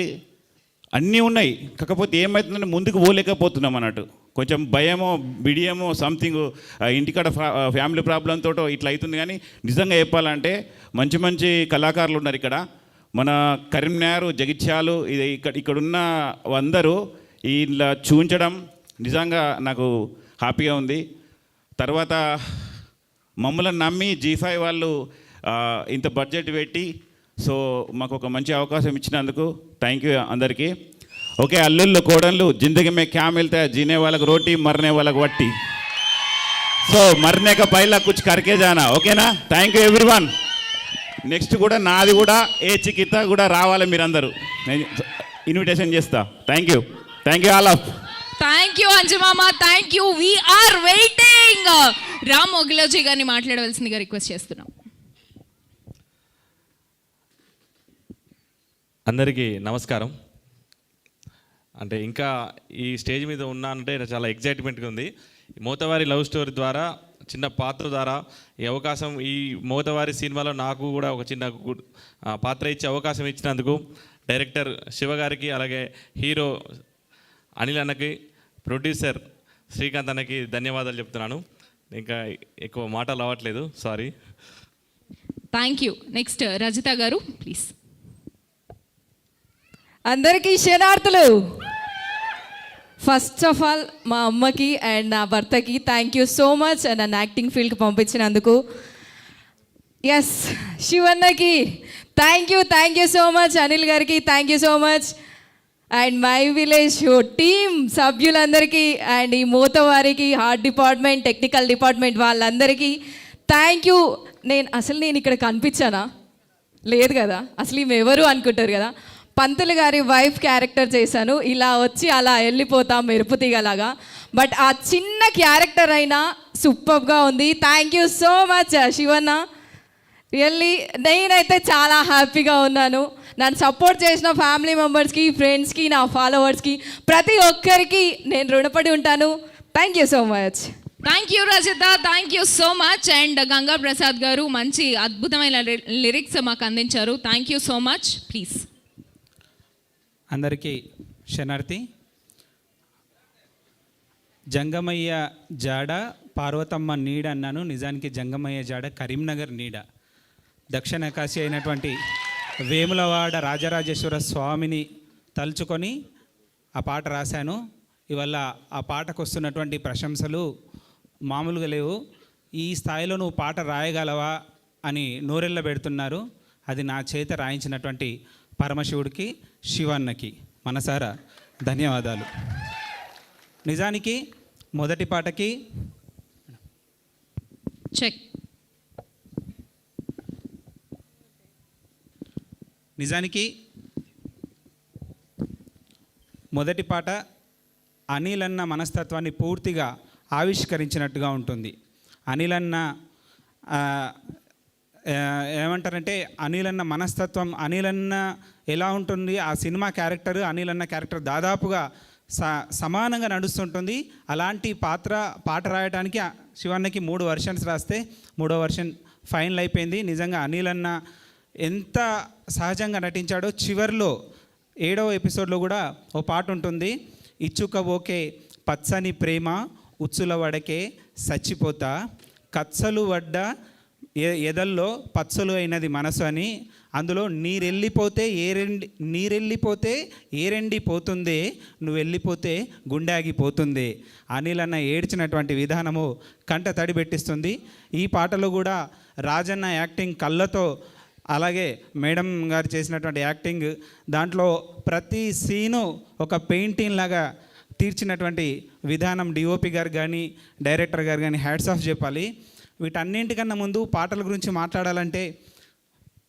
S10: అన్నీ ఉన్నాయి, కాకపోతే ఏమవుతుందంటే ముందుకు పోలేకపోతున్నాం అన్నట్టు. కొంచెం భయమో బిడియమో సంథింగ్ ఇంటికాడ ఫ్యామిలీ ప్రాబ్లంతో ఇట్లా అవుతుంది. కానీ నిజంగా చెప్పాలంటే మంచి మంచి కళాకారులు ఉన్నారు ఇక్కడ. మన కరీంనగర్ జగిత్యాలు ఇక్కడున్న అందరూ ఇలా చూపించడం నిజంగా నాకు హ్యాపీగా ఉంది. తర్వాత మమ్మల్ని నమ్మి G5 వాళ్ళు ఇంత బడ్జెట్ పెట్టి సో మాకు ఒక మంచి అవకాశం ఇచ్చినందుకు థ్యాంక్ యూ అందరికీ. ఓకే, అల్లుళ్ళు కోడళ్ళు జిందగీ మే క్యా మిల్తా హై, జీనే వాళ్ళకు రోటీ మరనే వాళ్ళకు వట్టి. సో మరనే కా పైలా కుచ్ కర్కే జానా. ఓకేనా? Thank you everyone. నెక్స్ట్ కూడా నాది కూడా ఏ చికిత్స కూడా రావాలి మీరందరూ, నేను ఇన్విటేషన్ చేస్తా. Thank you all of.
S1: Thank you Anjamama, thank you. We are waiting. Ram Mogiloji గారిని మాట్లాడవలసిందిగా రిక్వెస్ట్ చేస్తున్నాం.
S11: అందరికీ నమస్కారం. అంటే ఇంకా ఈ స్టేజ్ మీద ఉన్నానంటే చాలా ఎగ్జైట్మెంట్గా ఉంది. మోతవారి లవ్ స్టోరీ ద్వారా చిన్న పాత్ర ద్వారా ఈ అవకాశం, ఈ మోతవారి సినిమాలో నాకు కూడా ఒక చిన్న పాత్ర ఇచ్చే అవకాశం ఇచ్చినందుకు డైరెక్టర్ శివ గారికి, అలాగే హీరో అనిల్ అన్నకి, ప్రొడ్యూసర్ శ్రీకాంత్ అన్నకి ధన్యవాదాలు చెప్తున్నాను. ఇంకా ఎక్కువ మాటలు అవ్వట్లేదు, sorry.
S1: Thank you. Next Rajitha గారు ప్లీజ్.
S9: అందరికీ శనార్థులు. ఫస్ట్ ఆఫ్ ఆల్ మా అమ్మకి అండ్ నా భర్తకి థ్యాంక్ యూ సో మచ్ నన్ను యాక్టింగ్ ఫీల్డ్కి పంపించినందుకు. ఎస్, శివన్నకి thank you so much. Anil గారికి thank you so much. And my village show team సభ్యులందరికీ అండ్ ఈ మోతవారికి ఆర్ట్ డిపార్ట్మెంట్, టెక్నికల్ డిపార్ట్మెంట్ వాళ్ళందరికీ థ్యాంక్ యూ. నేను ఇక్కడ కనిపించానా? లేదు కదా, అసలు ఈమె ఎవరు అనుకుంటారు కదా. పంతులు గారి వైఫ్ క్యారెక్టర్ చేశాను. ఇలా వచ్చి అలా వెళ్ళిపోతాం మెరుపు తీగలాగా. బట్ ఆ చిన్న క్యారెక్టర్ అయినా సూపర్గా ఉంది. Thank you so much Shivanna. Really నేనైతే చాలా హ్యాపీగా ఉన్నాను. నన్ను సపోర్ట్ చేసిన ఫ్యామిలీ మెంబర్స్కి, ఫ్రెండ్స్కి, నా ఫాలోవర్స్కి ప్రతి ఒక్కరికి నేను రుణపడి ఉంటాను. Thank you so much.
S1: Thank you Rajitha, thank you so much. And Ganga Prasad గారు మంచి అద్భుతమైన లిరిక్స్ మాకు అందించారు. Thank you so much. Please.
S12: అందరికీ శనార్థి. జంగమయ్య జాడ పార్వతమ్మ నీడ అన్నాను, నిజానికి జంగమయ్య జాడ కరీంనగర్ నీడ. దక్షిణ కాశీ అయినటువంటి వేములవాడ రాజరాజేశ్వర స్వామిని తలుచుకొని ఆ పాట రాశాను. ఇవల్ల ఆ పాటకు వస్తున్నటువంటి ప్రశంసలు మామూలుగా లేవు. ఈ స్థాయిలో నువ్వు పాట రాయగలవా అని నోరెళ్ళ పెడుతున్నారు. అది నా చేత రాయించినటువంటి పరమశివుడికి, శివన్నకి మనసారా ధన్యవాదాలు. నిజానికి మొదటి పాటకి
S1: చెక్.
S12: నిజానికి మొదటి పాట అనిల్ అన్న మనస్తత్వాన్ని పూర్తిగా ఆవిష్కరించినట్టుగా ఉంటుంది. అనిల్ అన్న ఏమంటారంటే అనిల్ అన్న మనస్తత్వం, అనిల్ అన్న ఎలా ఉంటుంది, ఆ సినిమా క్యారెక్టర్, అనిల్ అన్న క్యారెక్టర్ దాదాపుగా సమానంగా నడుస్తుంటుంది. అలాంటి పాట రాయడానికి శివన్నకి 3 వర్షన్స్ రాస్తే 3వ వర్షన్ ఫైనల్ అయిపోయింది. నిజంగా అనిల్ అన్న ఎంత సహజంగా నటించాడో. చివరిలో 7వ ఎపిసోడ్లో కూడా ఓ పాట ఉంటుంది, ఇచ్చుక ఓకే పచ్చని ప్రేమ ఉచ్చుల వడకే చచ్చిపోతా, కచ్చలు వడ్డ ఎదల్లో పచ్చలు అయినది మనసు అని. అందులో నీరెళ్ళిపోతే ఏరెండిపోతుందే, నువ్వు వెళ్ళిపోతే గుండె ఆగిపోతుంది. అనిల్ అన్న ఏడ్చినటువంటి విధానము కంట తడి పెట్టిస్తుంది. ఈ పాటలో కూడా రాజన్న యాక్టింగ్ కళ్ళతో, అలాగే మేడం గారు చేసినటువంటి యాక్టింగ్, దాంట్లో ప్రతి సీను ఒక పెయింటింగ్ లాగా తీర్చినటువంటి విధానం డిఓపి గారు కానీ డైరెక్టర్ గారు కానీ హ్యాట్స్ ఆఫ్ చెప్పాలి. వీటన్నింటికన్నా ముందు పాటల గురించి మాట్లాడాలంటే,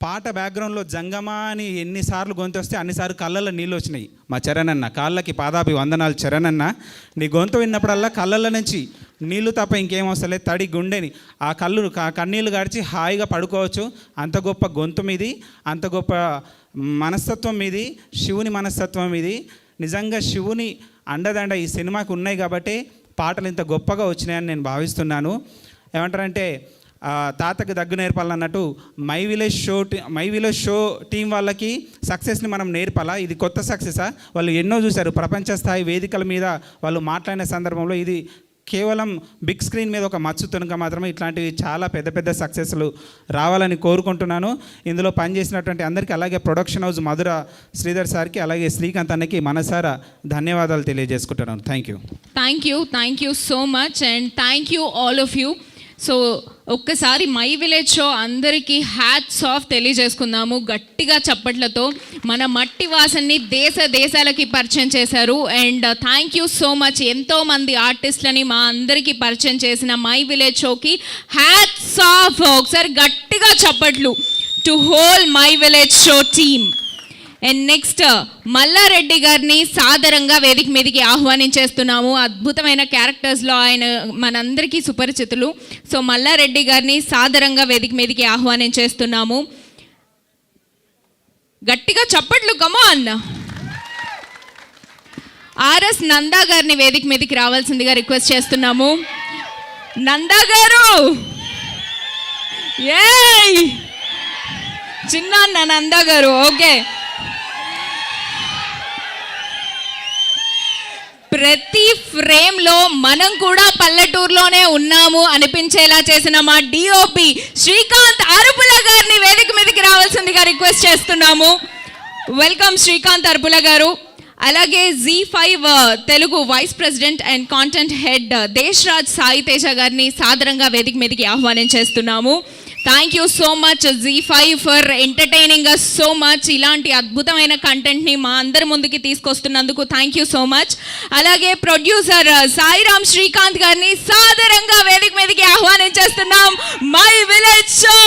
S12: పాట బ్యాక్గ్రౌండ్లో జంగమా అని ఎన్నిసార్లు గొంతు వస్తే అన్నిసార్లు కళ్ళల్లో నీళ్ళు వచ్చినాయి. మా చరణన్న కాళ్ళకి పాదాభి వందనాలు. చరణన్న నీ గొంతు విన్నప్పుడల్లా కళ్ళల్లో నుంచి నీళ్ళు తప్ప ఇంకేం వస్తలే, తడి గుండెని ఆ కన్నీళ్ళు గార్చి హాయిగా పడుకోవచ్చు. అంత గొప్ప గొంతు మీది, అంత గొప్ప మనస్తత్వం మీది, శివుని మనస్తత్వం మీది. నిజంగా శివుని అండదండ ఈ సినిమాకి ఉన్నాయి కాబట్టి పాటలు ఇంత గొప్పగా వచ్చినాయని నేను భావిస్తున్నాను. ఏమంటారంటే తాతకు దగ్గు నేర్పాలన్నట్టు మై విలేజ్ షో టీం వాళ్ళకి సక్సెస్ని మనం నేర్పాలా? ఇది కొత్త సక్సెసా? వాళ్ళు ఎన్నో చూశారు ప్రపంచ స్థాయి వేదికల మీద వాళ్ళు మాట్లాడిన సందర్భంలో. ఇది కేవలం బిగ్ స్క్రీన్ మీద ఒక మచ్చు తునక మాత్రమే. ఇట్లాంటివి చాలా పెద్ద పెద్ద సక్సెస్లు రావాలని కోరుకుంటున్నాను. ఇందులో పనిచేసినటువంటి అందరికీ, అలాగే ప్రొడక్షన్ హౌస్ మధుర శ్రీధర్ సార్కి, అలాగే శ్రీకాంత్ అన్నకి మనసారా ధన్యవాదాలు తెలియజేసుకుంటున్నాను.
S1: Thank you so much and thank you all of you. So ఒక్కసారి మై విలేజ్ షో అందరికీ హ్యాట్స్ ఆఫ్ తెలియజేసుకుందాము గట్టిగా చప్పట్లతో. మన మట్టి వాసనని దేశాలకి పరిచయం చేశారు. And thank you so much. ఎంతోమంది ఆర్టిస్టులని మా అందరికీ పరిచయం చేసిన మై విలేజ్ షోకి హ్యాట్స్ ఆఫ్. ఒకసారి గట్టిగా చప్పట్లు to whole my village show team. And next Mallareddy గారిని సాదరంగా వేదిక మీదకి ఆహ్వానించేస్తున్నాము. అద్భుతమైన క్యారెక్టర్స్లో ఆయన మనందరికీ సుపరిచితులు. సో మల్లారెడ్డి గారిని సాదరంగా వేదిక మీదకి ఆహ్వానించేస్తున్నాము. గట్టిగా చప్పట్లు, కమాన్. ఆర్ఎస్ నందా గారిని వేదిక మీదకి రావాల్సిందిగా రిక్వెస్ట్ చేస్తున్నాము. నందా గారు, ఏయ్ చిన్న నందా గారు, ఓకే. ప్రతి ఫ్రేమ్లో మనం కూడా పల్లెటూరులోనే ఉన్నాము అనిపించేలా చేసిన మా డిఓపి శ్రీకాంత్ అరుపుల గారిని వేదిక మీదకి రావాల్సిందిగా రిక్వెస్ట్ చేస్తున్నాము. వెల్కమ్ శ్రీకాంత్ అరుపుల గారు. అలాగే Z5 Telugu vice president and content head Deshraj Sai Teja గారిని సాదరంగా వేదిక మీదకి ఆహ్వానించేస్తున్నాము. Thank you so much Z5 for entertaining us so much. ఇలాంటి అద్భుతమైన కంటెంట్ని మా అందరి ముందుకి తీసుకొస్తున్నందుకు థ్యాంక్ యూ సో మచ్. అలాగే ప్రొడ్యూసర్ సాయిరామ్ శ్రీకాంత్ గారిని సాదరంగా వేదిక మీదకి ఆహ్వానించేస్తున్నాం. My village show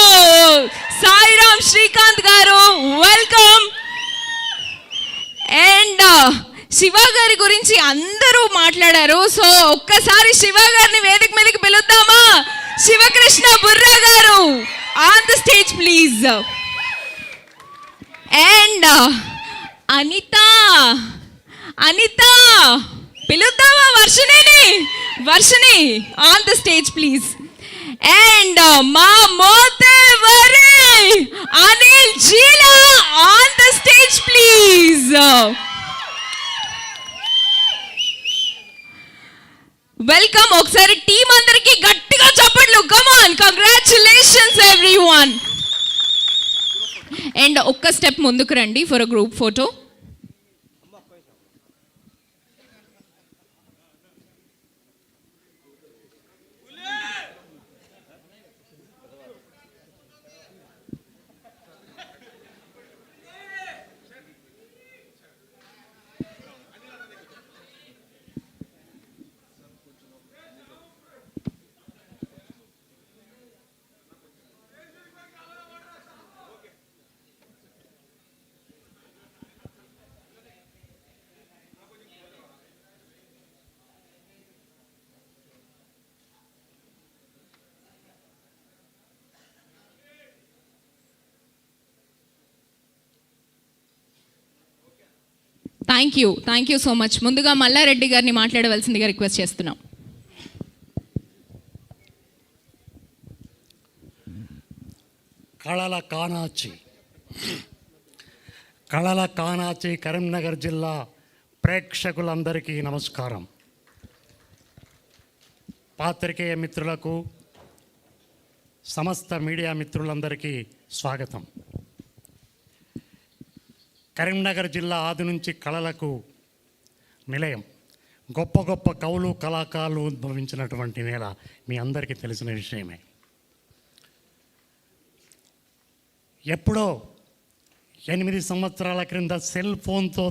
S1: Sairam Srikanth గారు, వెల్కమ్. అండ్ శివ గారి గురించి అందరూ మాట్లాడారు. సో ఒక్కసారి శివ గారిని వేదిక మీదకి పిలుద్దామా? శివకృష్ణ బుర్రా గారు on the stage please. And Anitha పిలుద్దామా? Varshini on the stage please. And మా మోతేవరి అనిల్ జీలా on the stage please. Welcome. ఒకసారి టీం అందరికి గట్టిగా చప్పట్లు, come on. Congratulations everyone. And ఒక్క స్టెప్ ముందుకు రండి for a group photo. Thank you so much. ముందుగా మల్లారెడ్డి గారిని మాట్లాడవలసిందిగా రిక్వెస్ట్ చేస్తున్నాం.
S13: కళల కానాచి కరీంనగర్ జిల్లా ప్రేక్షకులందరికీ నమస్కారం. పాత్రికేయ మిత్రులకు, సమస్త మీడియా మిత్రులందరికీ స్వాగతం. కరీంనగర్ జిల్లా ఆది నుంచి కళలకు నిలయం. గొప్ప గొప్ప కవులు, కళాకారులు ఉద్భవించినటువంటి నేల మీ అందరికీ తెలిసిన విషయమే. ఎప్పుడో 8 సంవత్సరాల క్రింద సెల్ ఫోన్తో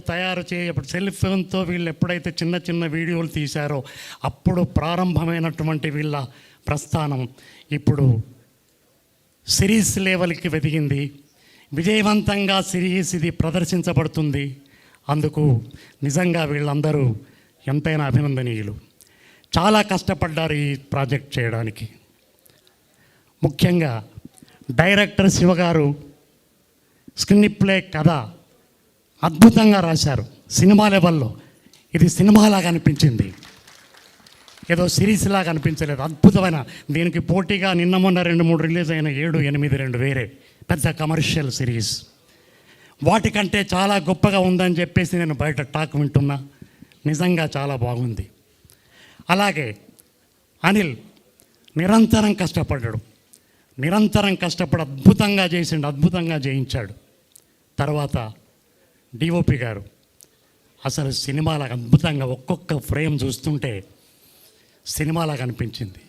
S13: సెల్ ఫోన్తో వీళ్ళు ఎప్పుడైతే చిన్న చిన్న వీడియోలు తీశారో అప్పుడు ప్రారంభమైనటువంటి వీళ్ళ ప్రస్థానం ఇప్పుడు సిరీస్ లెవెల్కి వెదిగింది. విజయవంతంగా సిరీస్ ఇది ప్రదర్శించబడుతుంది. అందుకు నిజంగా వీళ్ళందరూ ఎంతైనా అభినందనీయులు. చాలా కష్టపడ్డారు ఈ ప్రాజెక్ట్ చేయడానికి. ముఖ్యంగా డైరెక్టర్ శివగారు స్క్రీన్ ప్లే కథ అద్భుతంగా రాశారు. సినిమా లెవెల్లో ఇది సినిమాలాగా అనిపించింది, ఏదో సిరీస్ లాగా అనిపించలేదు. అద్భుతమైన, దీనికి పోటీగా నిన్న మొన్న 2-3 రిలీజ్ అయిన 7, 8 2 వేరే పెద్ద కమర్షియల్ సిరీస్. వాటికంటే చాలా గొప్పగా ఉందని చెప్పేసి నేను బయట టాక్ వింటున్నా. నిజంగా చాలా బాగుంది. అలాగే అనిల్ నిరంతరం కష్టపడ్డాడు, నిరంతరం కష్టపడి అద్భుతంగా చేసిండు, అద్భుతంగా చేయించాడు. తర్వాత డిఓపి గారు అసలు సినిమాలకు అద్భుతంగా ఒక్కొక్క ఫ్రేమ్ చూస్తుంటే సినిమాలాగా అనిపించింది.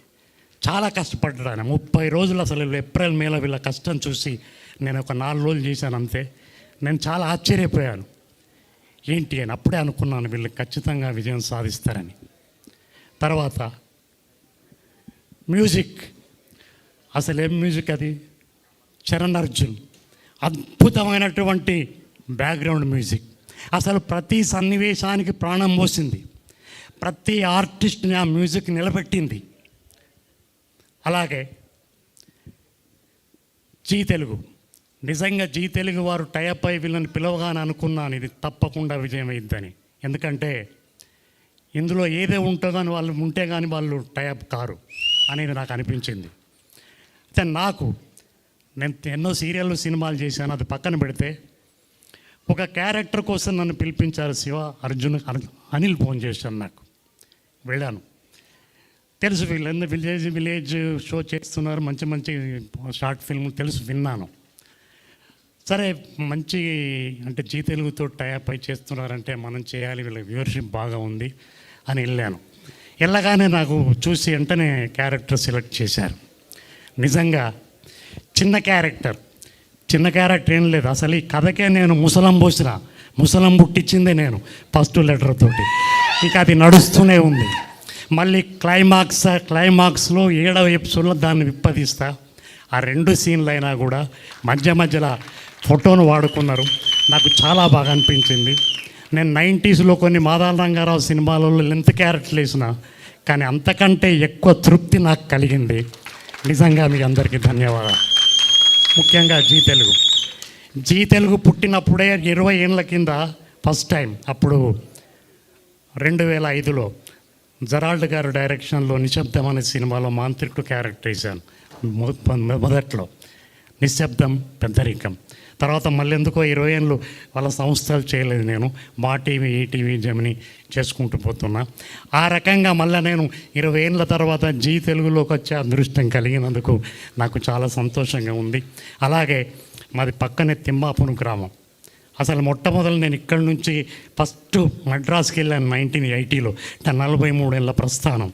S13: చాలా కష్టపడ్డాడు ఆయన. 30 రోజులు అసలు ఏప్రిల్ మేలో వీళ్ళ కష్టం చూసి నేను ఒక 4 రోజులు చేశాను అంతే. నేను చాలా ఆశ్చర్యపోయాను. ఏంటి అని అప్పుడే అనుకున్నాను వీళ్ళు ఖచ్చితంగా విజయం సాధిస్తారని. తర్వాత మ్యూజిక్, అసలు ఏం మ్యూజిక్ అది, చరణ్ అర్జున్ అద్భుతమైనటువంటి బ్యాక్గ్రౌండ్ మ్యూజిక్. అసలు ప్రతి సన్నివేశానికి ప్రాణం పోసింది, ప్రతి ఆర్టిస్ట్ని ఆ మ్యూజిక్ నిలబెట్టింది. అలాగే జీ తెలుగు, నిజంగా జీ తెలుగు వారు టైప్ అయి వీళ్ళని పిలవగానే అనుకున్నాను ఇది తప్పకుండా విజయం అయ్యిద్దని. ఎందుకంటే ఇందులో ఏదే ఉంటుందో అని వాళ్ళు ఉంటే కానీ వాళ్ళు టైప్ కారు అనేది నాకు అనిపించింది. అయితే నేను ఎన్నో సీరియళ్ళు, సినిమాలు చేశాను, అది పక్కన పెడితే ఒక క్యారెక్టర్ కోసం నన్ను పిలిపించారు అనిల్ ఫోన్ చేశాను. నాకు వెళ్ళాను. తెలుసు వీళ్ళు విలేజ్ షో చేస్తున్నారు, మంచి మంచి షార్ట్ ఫిల్మ్ తెలుసు, విన్నాను. సరే మంచి అంటే జీ తెలుగుతో టైప్ అయి చేస్తున్నారంటే మనం చేయాలి, వీళ్ళ వ్యూవర్షిప్ బాగా ఉంది అని వెళ్ళాను. వెళ్ళగానే నాకు చూసి వెంటనే క్యారెక్టర్ సెలెక్ట్ చేశారు. నిజంగా చిన్న క్యారెక్టర్ ఏం లేదు. అసలు ఈ కథకే నేను ముసలం పుట్టించిందే నేను ఫస్ట్ లెటర్ తోటి. ఇక అది నడుస్తూనే ఉంది. మళ్ళీ క్లైమాక్స్లో 7వ ఎపిసోడ్లో దాన్ని విప్పదీస్తా. ఆ 2 సీన్లు అయినా కూడా మధ్యలో ఫోటోను వాడుకున్నారు. నాకు చాలా బాగా అనిపించింది. నేను 90s కొన్ని మాదాల రంగారావు సినిమాలలో లెంత్ క్యారెక్టర్లు వేసిన, కానీ అంతకంటే ఎక్కువ తృప్తి నాకు కలిగింది. నిజంగా మీ అందరికీ ధన్యవాదాలు. ముఖ్యంగా జీ తెలుగు పుట్టినప్పుడే 20 ఏళ్ళ కింద ఫస్ట్ టైం, అప్పుడు 2005లో జరాల్డ్ గారు డైరెక్షన్లో నిశ్శబ్దం అనే సినిమాలో మాంత్రికుడు క్యారెక్టర్ వేశాను. మొదట్లో నిశ్శబ్దం, పెద్దరికం. తర్వాత మళ్ళీ ఎందుకో 20 ఏళ్ళు వాళ్ళ సంస్థలు చేయలేదు. నేను మా టీవీ, ఈటీవీ, జమిని చేసుకుంటూ పోతున్నా. ఆ రకంగా మళ్ళీ నేను 20 ఏళ్ళ తర్వాత జీ తెలుగులోకి వచ్చే అదృష్టం కలిగినందుకు నాకు చాలా సంతోషంగా ఉంది. అలాగే మాది పక్కనే తిమ్మాపురం గ్రామం. అసలు మొట్టమొదలు నేను ఇక్కడి నుంచి ఫస్ట్ మద్రాస్కి వెళ్ళాను 1980లో. 43 ఏళ్ళ ప్రస్థానం.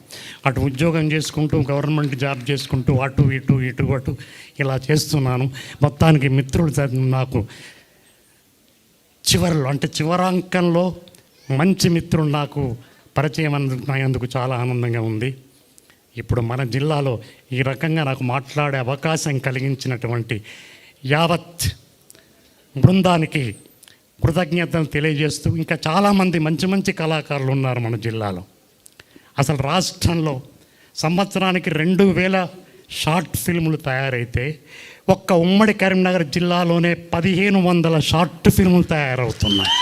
S13: అటు ఉద్యోగం చేసుకుంటూ, గవర్నమెంట్ జాబ్ చేసుకుంటూ, అటు ఇటు ఇలా చేస్తున్నాను. మొత్తానికి మిత్రుడు నాకు చివరాంకంలో మంచి మిత్రుడు నాకు పరిచయం అయినందుకు చాలా ఆనందంగా ఉంది. ఇప్పుడు మన జిల్లాలో ఈ రకంగా నాకు మాట్లాడే అవకాశం కలిగించినటువంటి యావత్ బృందానికి కృతజ్ఞతలు తెలియజేస్తూ, ఇంకా చాలామంది మంచి మంచి కళాకారులు ఉన్నారు మన జిల్లాలో. అసలు రాష్ట్రంలో సంవత్సరానికి 2000 షార్ట్ ఫిల్ములు తయారైతే ఒక్క ఉమ్మడి కరీంనగర్ జిల్లాలోనే 1500 షార్ట్ ఫిల్ములు తయారవుతున్నాయి.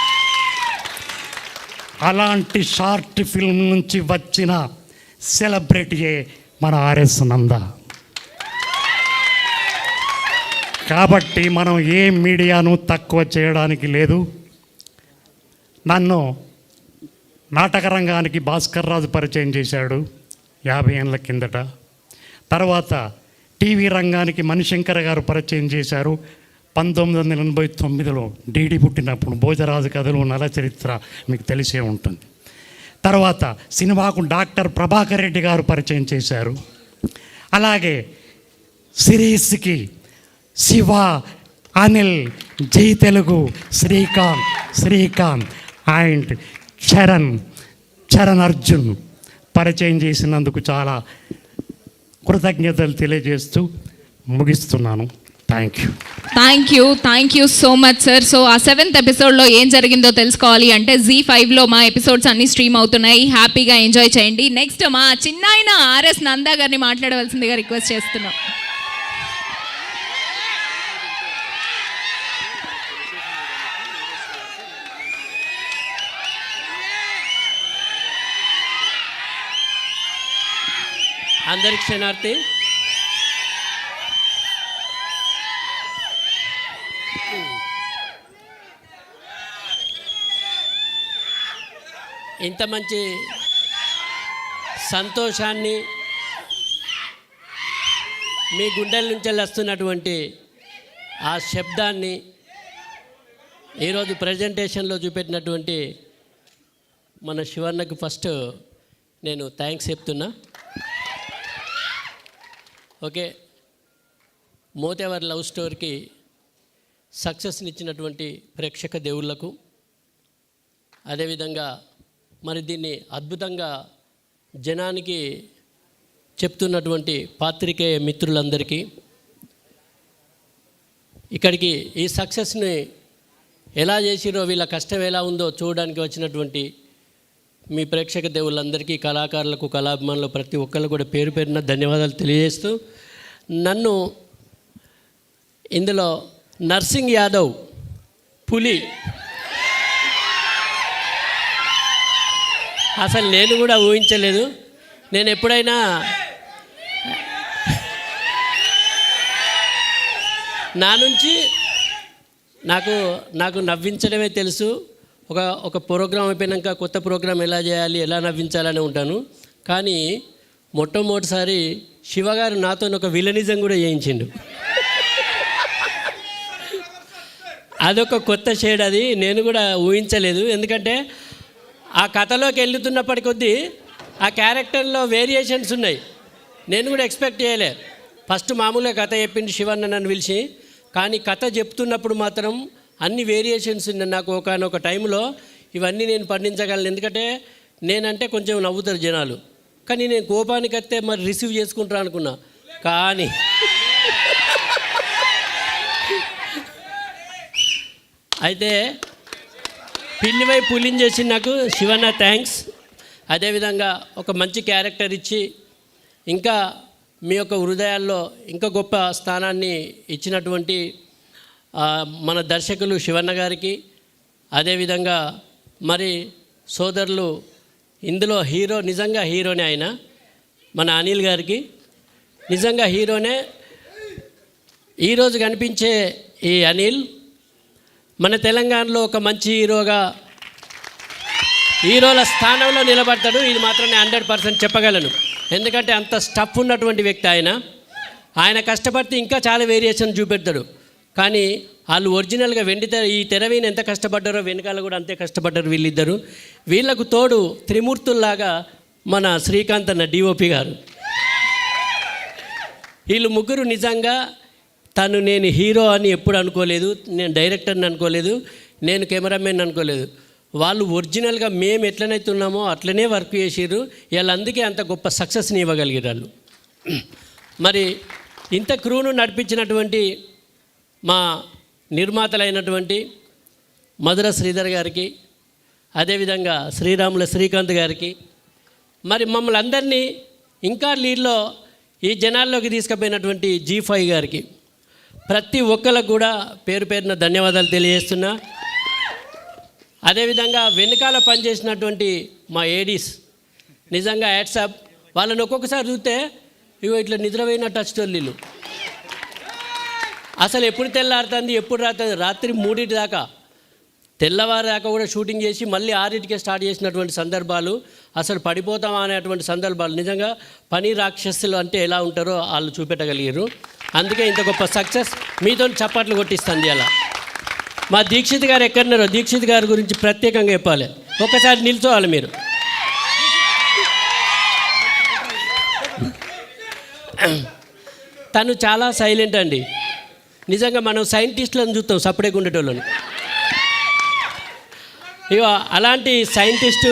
S13: అలాంటి షార్ట్ ఫిల్మ్ నుంచి వచ్చిన సెలబ్రిటీయే మన ఆర్ఎస్ నంద. కాబట్టి మనం ఏ మీడియాను తక్కువ చేయడానికి లేదు. నన్ను నాటక రంగానికి భాస్కర్ రాజు పరిచయం చేశాడు 50 ఏళ్ళ కిందట. తర్వాత టీవీ రంగానికి మణిశంకర్ గారు పరిచయం చేశారు 1989లో డీడీ పుట్టినప్పుడు. భోజరాజు కథలు, నల చరిత్ర మీకు తెలిసే ఉంటుంది. తర్వాత సినిమాకు డాక్టర్ ప్రభాకర్ రెడ్డి గారు పరిచయం చేశారు. అలాగే సిరీస్కి శివ, అనిల్, జై తెలుగు, శ్రీకాంత్ అండ్ చరణ్ అర్జున్ పరిచయం చేసినందుకు చాలా కృతజ్ఞతలు తెలియజేస్తూ ముగిస్తున్నాను.
S1: Thank you so much sir. So ఆ 7th ఎపిసోడ్లో ఏం జరిగిందో తెలుసుకోవాలి అంటే ZEE5లో మా ఎపిసోడ్స్ అన్నీ స్ట్రీమ్ అవుతున్నాయి. హ్యాపీగా ఎంజాయ్ చేయండి. నెక్స్ట్ మా చిన్నాయన ఆర్ఎస్ నందా గారిని మాట్లాడవలసిందిగా రిక్వెస్ట్ చేస్తున్నాం.
S14: అందరికి క్షణార్థి. ఇంత మంచి సంతోషాన్ని మీ గుండెల నుంచి వస్తున్నటువంటి ఆ శబ్దాన్ని ఈరోజు ప్రజెంటేషన్లో చూపెట్టినటువంటి మన శివన్నకు ఫస్ట్ నేను థ్యాంక్స్ చెప్తున్నా. ఓకే, మోతేవారి లవ్ స్టోరీకి సక్సెస్నిచ్చినటువంటి ప్రేక్షక దేవుళ్లకు, అదేవిధంగా మరి దీన్ని అద్భుతంగా జనానికి చెప్తున్నటువంటి పాత్రికేయ మిత్రులందరికీ, ఇక్కడికి ఈ సక్సెస్ని ఎలా చేసిరో, వీళ్ళ కష్టం ఎలా ఉందో చూడడానికి వచ్చినటువంటి మీ ప్రేక్షక దేవుళ్ళందరికీ, కళాకారులకు, కళాభిమానులు ప్రతి ఒక్కళ్ళు కూడా పేరు పేరున ధన్యవాదాలు తెలియజేస్తూ, నన్ను ఇందులో నర్సింగ్ యాదవ్ పులి అసలు నేను కూడా ఊహించలేదు. నేను ఎప్పుడైనా నా నుంచి నాకు నవ్వించడమే తెలుసు. ఒక ప్రోగ్రాం అయిపోయినాక కొత్త ప్రోగ్రాం ఎలా చేయాలి, ఎలా నవ్వించాలని ఉంటాను. కానీ మొట్టమొదటిసారి శివగారు నాతో ఒక విలనిజం కూడా చేయించిండు. అదొక కొత్త షేడ్, అది నేను కూడా ఊహించలేదు. ఎందుకంటే ఆ కథలోకి వెళ్తున్నప్పటి కొద్దీ ఆ క్యారెక్టర్లో వేరియేషన్స్ ఉన్నాయి. నేను కూడా ఎక్స్పెక్ట్ చేయలే. ఫస్ట్ మామూలుగా కథ చెప్పింది శివన్న నన్ను పిలిచి, కానీ కథ చెప్తున్నప్పుడు మాత్రం అన్ని వేరియేషన్స్ ఉన్నాయి. నాకు ఒకనొక టైంలో ఇవన్నీ నేను పండించగలను. ఎందుకంటే నేనంటే కొంచెం నవ్వుతారు జనాలు, కానీ నేను కోపానికి వస్తే మరి రిసీవ్ చేసుకుంటారు అనుకున్నా. కానీ అయితే పిల్లివై పులిని చేసి నాకు శివన్న థ్యాంక్స్. అదేవిధంగా ఒక మంచి క్యారెక్టర్ ఇచ్చి ఇంకా మీ యొక్క హృదయాల్లో ఇంకా గొప్ప స్థానాన్ని ఇచ్చినటువంటి మన దర్శకులు శివన్న గారికి, అదేవిధంగా మరి సోదరులు, ఇందులో హీరో నిజంగా హీరోనే ఆయన, మన అనిల్ గారికి నిజంగా హీరోనే. ఈరోజు కనిపించే ఈ అనిల్ మన తెలంగాణలో ఒక మంచి హీరోల స్థానంలో నిలబడతాడు. ఇది మాత్రం నేను 100% చెప్పగలను. ఎందుకంటే అంత స్టఫ్ ఉన్నటువంటి వ్యక్తి ఆయన కష్టపడితే ఇంకా చాలా వేరియేషన్ చూపెడతాడు. కానీ వాళ్ళు ఒరిజినల్గా ఈ తెరవీని ఎంత కష్టపడ్డారో వెనకాల కూడా అంతే కష్టపడ్డారు వీళ్ళిద్దరు. వీళ్ళకు తోడు త్రిమూర్తుల్లాగా మన శ్రీకాంత్ అన్న డిఓపి గారు. వీళ్ళు ముగ్గురు నిజంగా నేను హీరో అని ఎప్పుడు అనుకోలేదు, నేను డైరెక్టర్ని అనుకోలేదు, నేను కెమెరామెన్ అనుకోలేదు. వాళ్ళు ఒరిజినల్గా మేము ఎట్లనైతే ఉన్నామో అట్లనే వర్క్ చేసిర్రు. వీళ్ళందుకే అంత గొప్ప సక్సెస్ని ఇవ్వగలిగారు వాళ్ళు. మరి ఇంత క్రూను నడిపించినటువంటి మా నిర్మాతలైనటువంటి మధుర శ్రీధర్ గారికి, అదేవిధంగా శ్రీరాముల శ్రీకాంత్ గారికి, మరి మమ్మల్ని అందరినీ ఇంకా లీడ్లో ఈ జనాల్లోకి తీసుకుపోయినటువంటి ZEE5 గారికి, ప్రతి ఒక్కరికి కూడా పేరు పేరున ధన్యవాదాలు తెలియజేస్తున్నా. అదేవిధంగా వెనకాల పనిచేసినటువంటి మా ఏడీస్ నిజంగా యాట్సాప్. వాళ్ళని ఒక్కొక్కసారి చూస్తే ఇగో ఇట్లా నిద్రపోయినట్టు వచ్చేటోళ్ళు. అసలు ఎప్పుడు తెల్లారుతుంది, ఎప్పుడు రాత్రి 3 దాకా, తెల్లవారు దాకా కూడా షూటింగ్ చేసి మళ్ళీ 6కే స్టార్ట్ చేసినటువంటి సందర్భాలు, అసలు పడిపోతామా అనేటువంటి సందర్భాలు. నిజంగా పని రాక్షసులు అంటే ఎలా ఉంటారో వాళ్ళు చూపెట్టగలిగారు. అందుకే ఇంత గొప్ప సక్సెస్. మీతో చప్పట్లు కొట్టిస్తుంది అలా. మా దీక్షిత్ గారు ఎక్కడున్నారో దీక్షిత్ గారి గురించి ప్రత్యేకంగా చెప్పాలి. ఒక్కసారి నిల్చోవాలి మీరు. తను చాలా సైలెంట్ అండి. నిజంగా మనం సైంటిస్టులను చూస్తాం సపరేట్గా ఉండేటోళ్ళని. ఇక అలాంటి సైంటిస్టు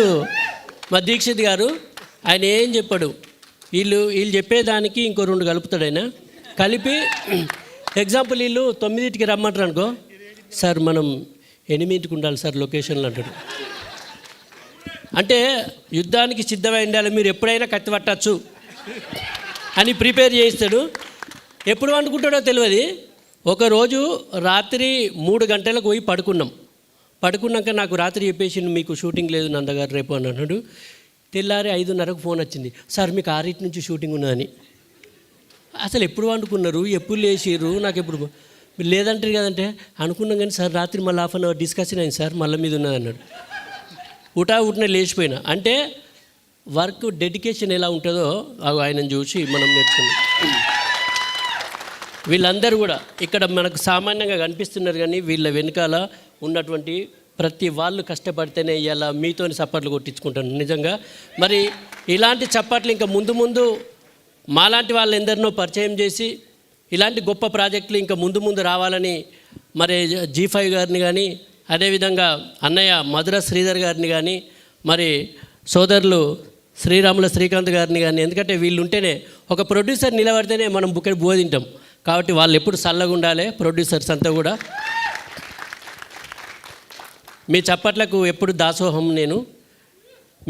S14: మా దీక్షిత్ గారు. ఆయన ఏం చెప్పాడు, వీళ్ళు చెప్పేదానికి ఇంకో 2 కలుపుతాడు ఆయన. కలిపి ఎగ్జాంపుల్ వీళ్ళు 9కి రమ్మంటారు అనుకో, సార్ మనం 8కి ఉండాలి సార్ లొకేషన్లో అంటాడు. అంటే యుద్ధానికి సిద్ధమై ఉండాలి, మీరు ఎప్పుడైనా కత్తి పట్టచ్చు అని ప్రిపేర్ చేయిస్తాడు. ఎప్పుడు వండుకుంటాడో తెలియదు. ఒకరోజు రాత్రి 3 గంటలకు పోయి పడుకున్నాక నాకు రాత్రి చెప్పేసి మీకు షూటింగ్ లేదు నందగారు రేపు అని అన్నాడు. తెల్లారి 5:30కు ఫోన్ వచ్చింది, సార్ మీకు 6 నుంచి షూటింగ్ ఉన్నదని. అసలు ఎప్పుడు వండుకున్నారు, ఎప్పుడు లేచిర్రు, నాకు ఎప్పుడు లేదంటారు కదంటే అనుకున్నాం. కానీ సార్ రాత్రి మళ్ళీ హాఫ్ అన్ అవర్ డిస్కషన్ అయింది సార్, మళ్ళీ మీద ఉన్నది అన్నాడు. ఉటానే లేచిపోయినా. అంటే వర్క్ డెడికేషన్ ఎలా ఉంటుందో ఆయనను చూసి మనం నేర్చుకున్నాం. వీళ్ళందరూ కూడా ఇక్కడ మనకు సామాన్యంగా కనిపిస్తున్నారు, కానీ వీళ్ళ వెనకాల ఉన్నటువంటి ప్రతి వాళ్ళు కష్టపడితేనే ఇలా మీతోని చప్పట్లు కొట్టించుకుంటాను నిజంగా. మరి ఇలాంటి చప్పట్లు ఇంకా ముందు మాలాంటి వాళ్ళు ఎందరినో పరిచయం చేసి ఇలాంటి గొప్ప ప్రాజెక్టులు ఇంకా ముందు రావాలని మరి G5 గారిని కానీ, అదేవిధంగా అన్నయ్య మధుర శ్రీధర్ గారిని కానీ, మరి సోదరులు శ్రీరాముల శ్రీకాంత్ గారిని కానీ, ఎందుకంటే వీళ్ళు ఉంటేనే ఒక ప్రొడ్యూసర్ నిలబడితేనే మనం బుక్కడి బోధింటాం. కాబట్టి వాళ్ళు ఎప్పుడు చల్లగా ఉండాలి ప్రొడ్యూసర్స్ అంతా కూడా. మీ చప్పట్లకు ఎప్పుడు దాసోహం నేను.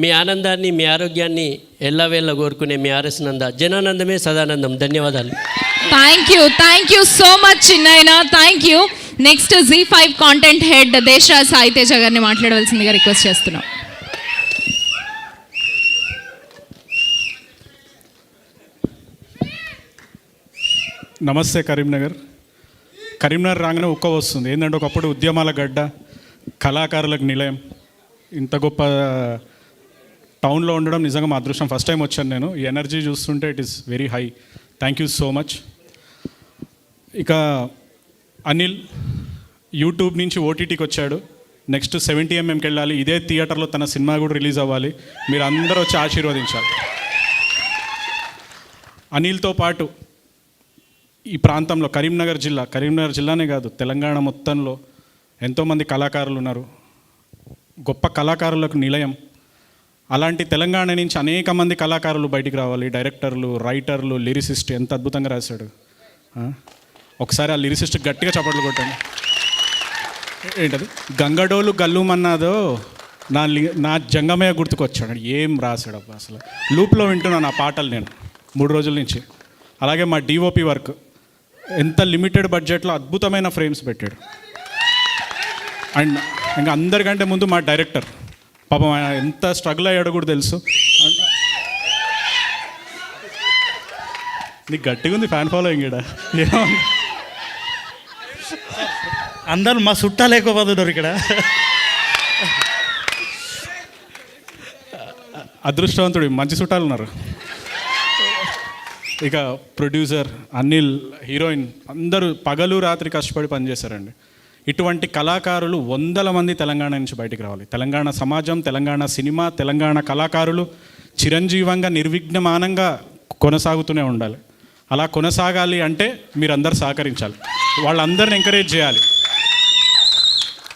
S14: మీ ఆనందాన్ని మీ ఆరోగ్యాన్ని ఎల్లవేళ్ళ కోరుకునే మీ ఆర్ఎస్ నంద. జనానందమే సదానందం. ధన్యవాదాలు.
S1: థ్యాంక్ యూ సో మచ్ చిన్నైనా. Thank you. Next Z5 content head Desharaj Sai Teja గారిని మాట్లాడవలసిందిగా రిక్వెస్ట్ చేస్తున్నాం.
S15: నమస్తే కరీంనగర్ రాగానే ఉక్క వస్తుంది. ఏంటంటే ఒకప్పుడు ఉద్యమాల గడ్డ, కళాకారులకు నిలయం. ఇంత గొప్ప టౌన్లో ఉండడం నిజంగా మా అదృష్టం. ఫస్ట్ టైం వచ్చాను నేను. ఈ ఎనర్జీ చూస్తుంటే it is very high. Thank you so much. ఇక అనిల్ యూట్యూబ్ నుంచి OTTకి వచ్చాడు. నెక్స్ట్ 70mm వెళ్ళాలి. ఇదే థియేటర్లో తన సినిమా కూడా రిలీజ్ అవ్వాలి. మీరు అందరూ వచ్చి ఆశీర్వదించాలి. అనిల్తో పాటు ఈ ప్రాంతంలో కరీంనగర్ జిల్లానే కాదు, తెలంగాణ మొత్తంలో ఎంతోమంది కళాకారులు ఉన్నారు. గొప్ప కళాకారులకు నిలయం. అలాంటి తెలంగాణ నుంచి అనేక మంది కళాకారులు బయటికి రావాలి. డైరెక్టర్లు, రైటర్లు, లిరిసిస్ట్. ఎంత అద్భుతంగా రాశాడు. ఒకసారి ఆ లిరిసిస్ట్ గట్టిగా చప్పట్లు కొట్టాను. ఏంటది, గంగడోలు గల్లుమన్నాదో నా జంగమయ్య గుర్తుకొచ్చాడు. ఏం రాశాడు అబ్బా. అసలు లూప్లో వింటున్నాను ఆ పాటలు నేను 3 రోజుల నుంచి. అలాగే మా DOP వర్క్ ఎంత లిమిటెడ్ బడ్జెట్లో అద్భుతమైన ఫ్రేమ్స్ పెట్టాడు. అండ్ ఇంకా అందరికంటే ముందు మా డైరెక్టర్ పాపం ఆయన ఎంత స్ట్రగుల్ అయ్యాడో కూడా తెలుసు. నీకు గట్టిగా ఉంది ఫ్యాన్ ఫాలోయింగ్ ఇక్కడ.
S13: అందరూ మా చుట్టాలు ఎక్కువ పదున్నారు ఇక్కడ.
S15: అదృష్టవంతుడు, మంచి చుట్టాలు ఉన్నారు. ఇక ప్రొడ్యూసర్ అనిల్, హీరోయిన్ అందరూ పగలు రాత్రి కష్టపడి పనిచేశారండి. ఇటువంటి కళాకారులు 100 మంది తెలంగాణ నుంచి బయటికి రావాలి. తెలంగాణ సమాజం, తెలంగాణ సినిమా, తెలంగాణ కళాకారులు చిరంజీవంగా నిర్విఘ్నమానంగా కొనసాగుతూనే ఉండాలి. అలా కొనసాగాలి అంటే మీరందరూ సహకరించాలి, వాళ్ళందరిని ఎంకరేజ్ చేయాలి.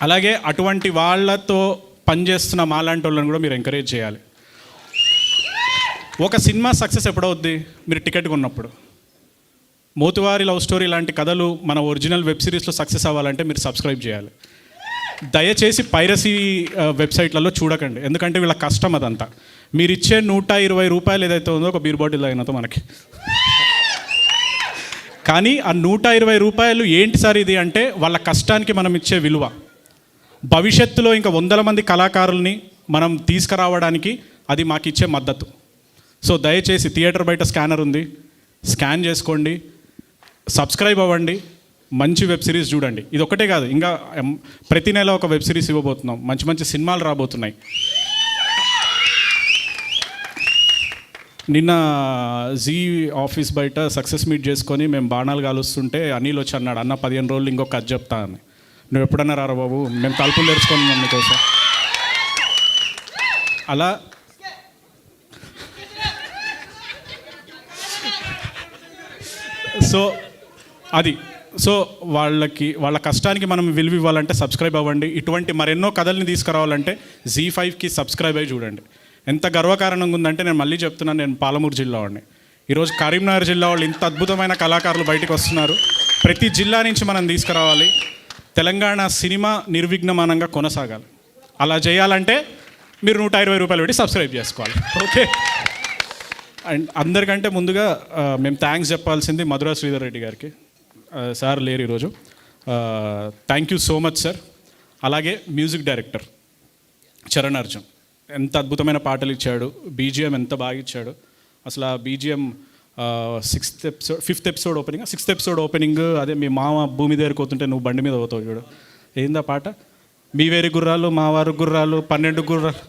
S15: అలాగే అటువంటి వాళ్ళతో పనిచేస్తున్న మాలాంటి వాళ్ళని కూడా మీరు ఎంకరేజ్ చేయాలి. ఒక సినిమా సక్సెస్ ఎప్పుడవుద్ది? మీరు టికెట్ కొన్నప్పుడు. మోతువారి లవ్ స్టోరీ లాంటి కథలు మన ఒరిజినల్ వెబ్ సిరీస్లో సక్సెస్ అవ్వాలంటే మీరు సబ్స్క్రైబ్ చేయాలి. దయచేసి పైరసీ వెబ్సైట్లలో చూడకండి, ఎందుకంటే వీళ్ళ కష్టం అదంతా. మీరు ఇచ్చే 120 రూపాయలు ఏదైతే ఉందో ఒక బీర్ బాటిల్ అయినతో మనకి. కానీ ఆ 120 రూపాయలు ఏంటి సార్ ఇది అంటే వాళ్ళ కష్టానికి మనం ఇచ్చే విలువ. భవిష్యత్తులో ఇంకా వందల మంది కళాకారుల్ని మనం తీసుకురావడానికి అది మాకు ఇచ్చే మద్దతు. సో దయచేసి థియేటర్ బయట స్కానర్ ఉంది, స్కాన్ చేసుకోండి, సబ్స్క్రైబ్ అవ్వండి, మంచి వెబ్ సిరీస్ చూడండి. ఇది ఒకటే కాదు, ఇంకా ప్రతి నెల ఒక వెబ్ సిరీస్ ఇవ్వబోతున్నాం, మంచి మంచి సినిమాలు రాబోతున్నాయి. నిన్న జీ ఆఫీస్ బయట సక్సెస్ మీట్ చేసుకొని మేము బాణాలు కాలుస్తుంటే అనిల్ వచ్చి అన్నాడు, అన్న 15 రోజులు ఇంకొక కథ చెప్తా అని. నువ్వు ఎప్పుడన్నా రారా బాబు, మేము తలుపులు తెరుచుకున్నాం మీకోసం. అలా సో వాళ్ళ కష్టానికి మనం విలువ ఇవ్వాలంటే సబ్స్క్రైబ్ అవ్వండి. ఇటువంటి మరెన్నో కథల్ని తీసుకురావాలంటే Z5కి సబ్స్క్రైబ్ అయ్యి చూడండి. ఎంత గర్వకారణంగా ఉందంటే, నేను మళ్ళీ చెప్తున్నాను, నేను పాలమూరు జిల్లా వాడిని. ఈరోజు కరీంనగర్ జిల్లా వాళ్ళు ఇంత అద్భుతమైన కళాకారులు బయటకు వస్తున్నారు. ప్రతి జిల్లా నుంచి మనం తీసుకురావాలి. తెలంగాణ సినిమా నిర్విఘ్నమానంగా కొనసాగాలి. అలా చేయాలంటే మీరు 120 రూపాయలు పెట్టి సబ్స్క్రైబ్ చేసుకోవాలి. ఓకే. అండ్ అందరికంటే ముందుగా మేము థ్యాంక్స్ చెప్పాల్సింది మధురా శ్రీధర్ రెడ్డి గారికి. సార్ లేరు ఈరోజు. Thank you so much sir. అలాగే మ్యూజిక్ డైరెక్టర్ చరణ్ అర్జున్ ఎంత అద్భుతమైన పాటలు ఇచ్చాడు, బీజిఎం ఎంత బాగా ఇచ్చాడు. అసలు ఆ బీజిఎం 5th ఎపిసోడ్ ఓపెనింగ్ అదే మీ మామ భూమి దగ్గరికి పోతుంటే నువ్వు బండి మీద పోతావు చూడు, ఏందా పాట, మీ వేరి గుర్రాలు మా వారు గుర్రాలు 12 గుర్రాలు,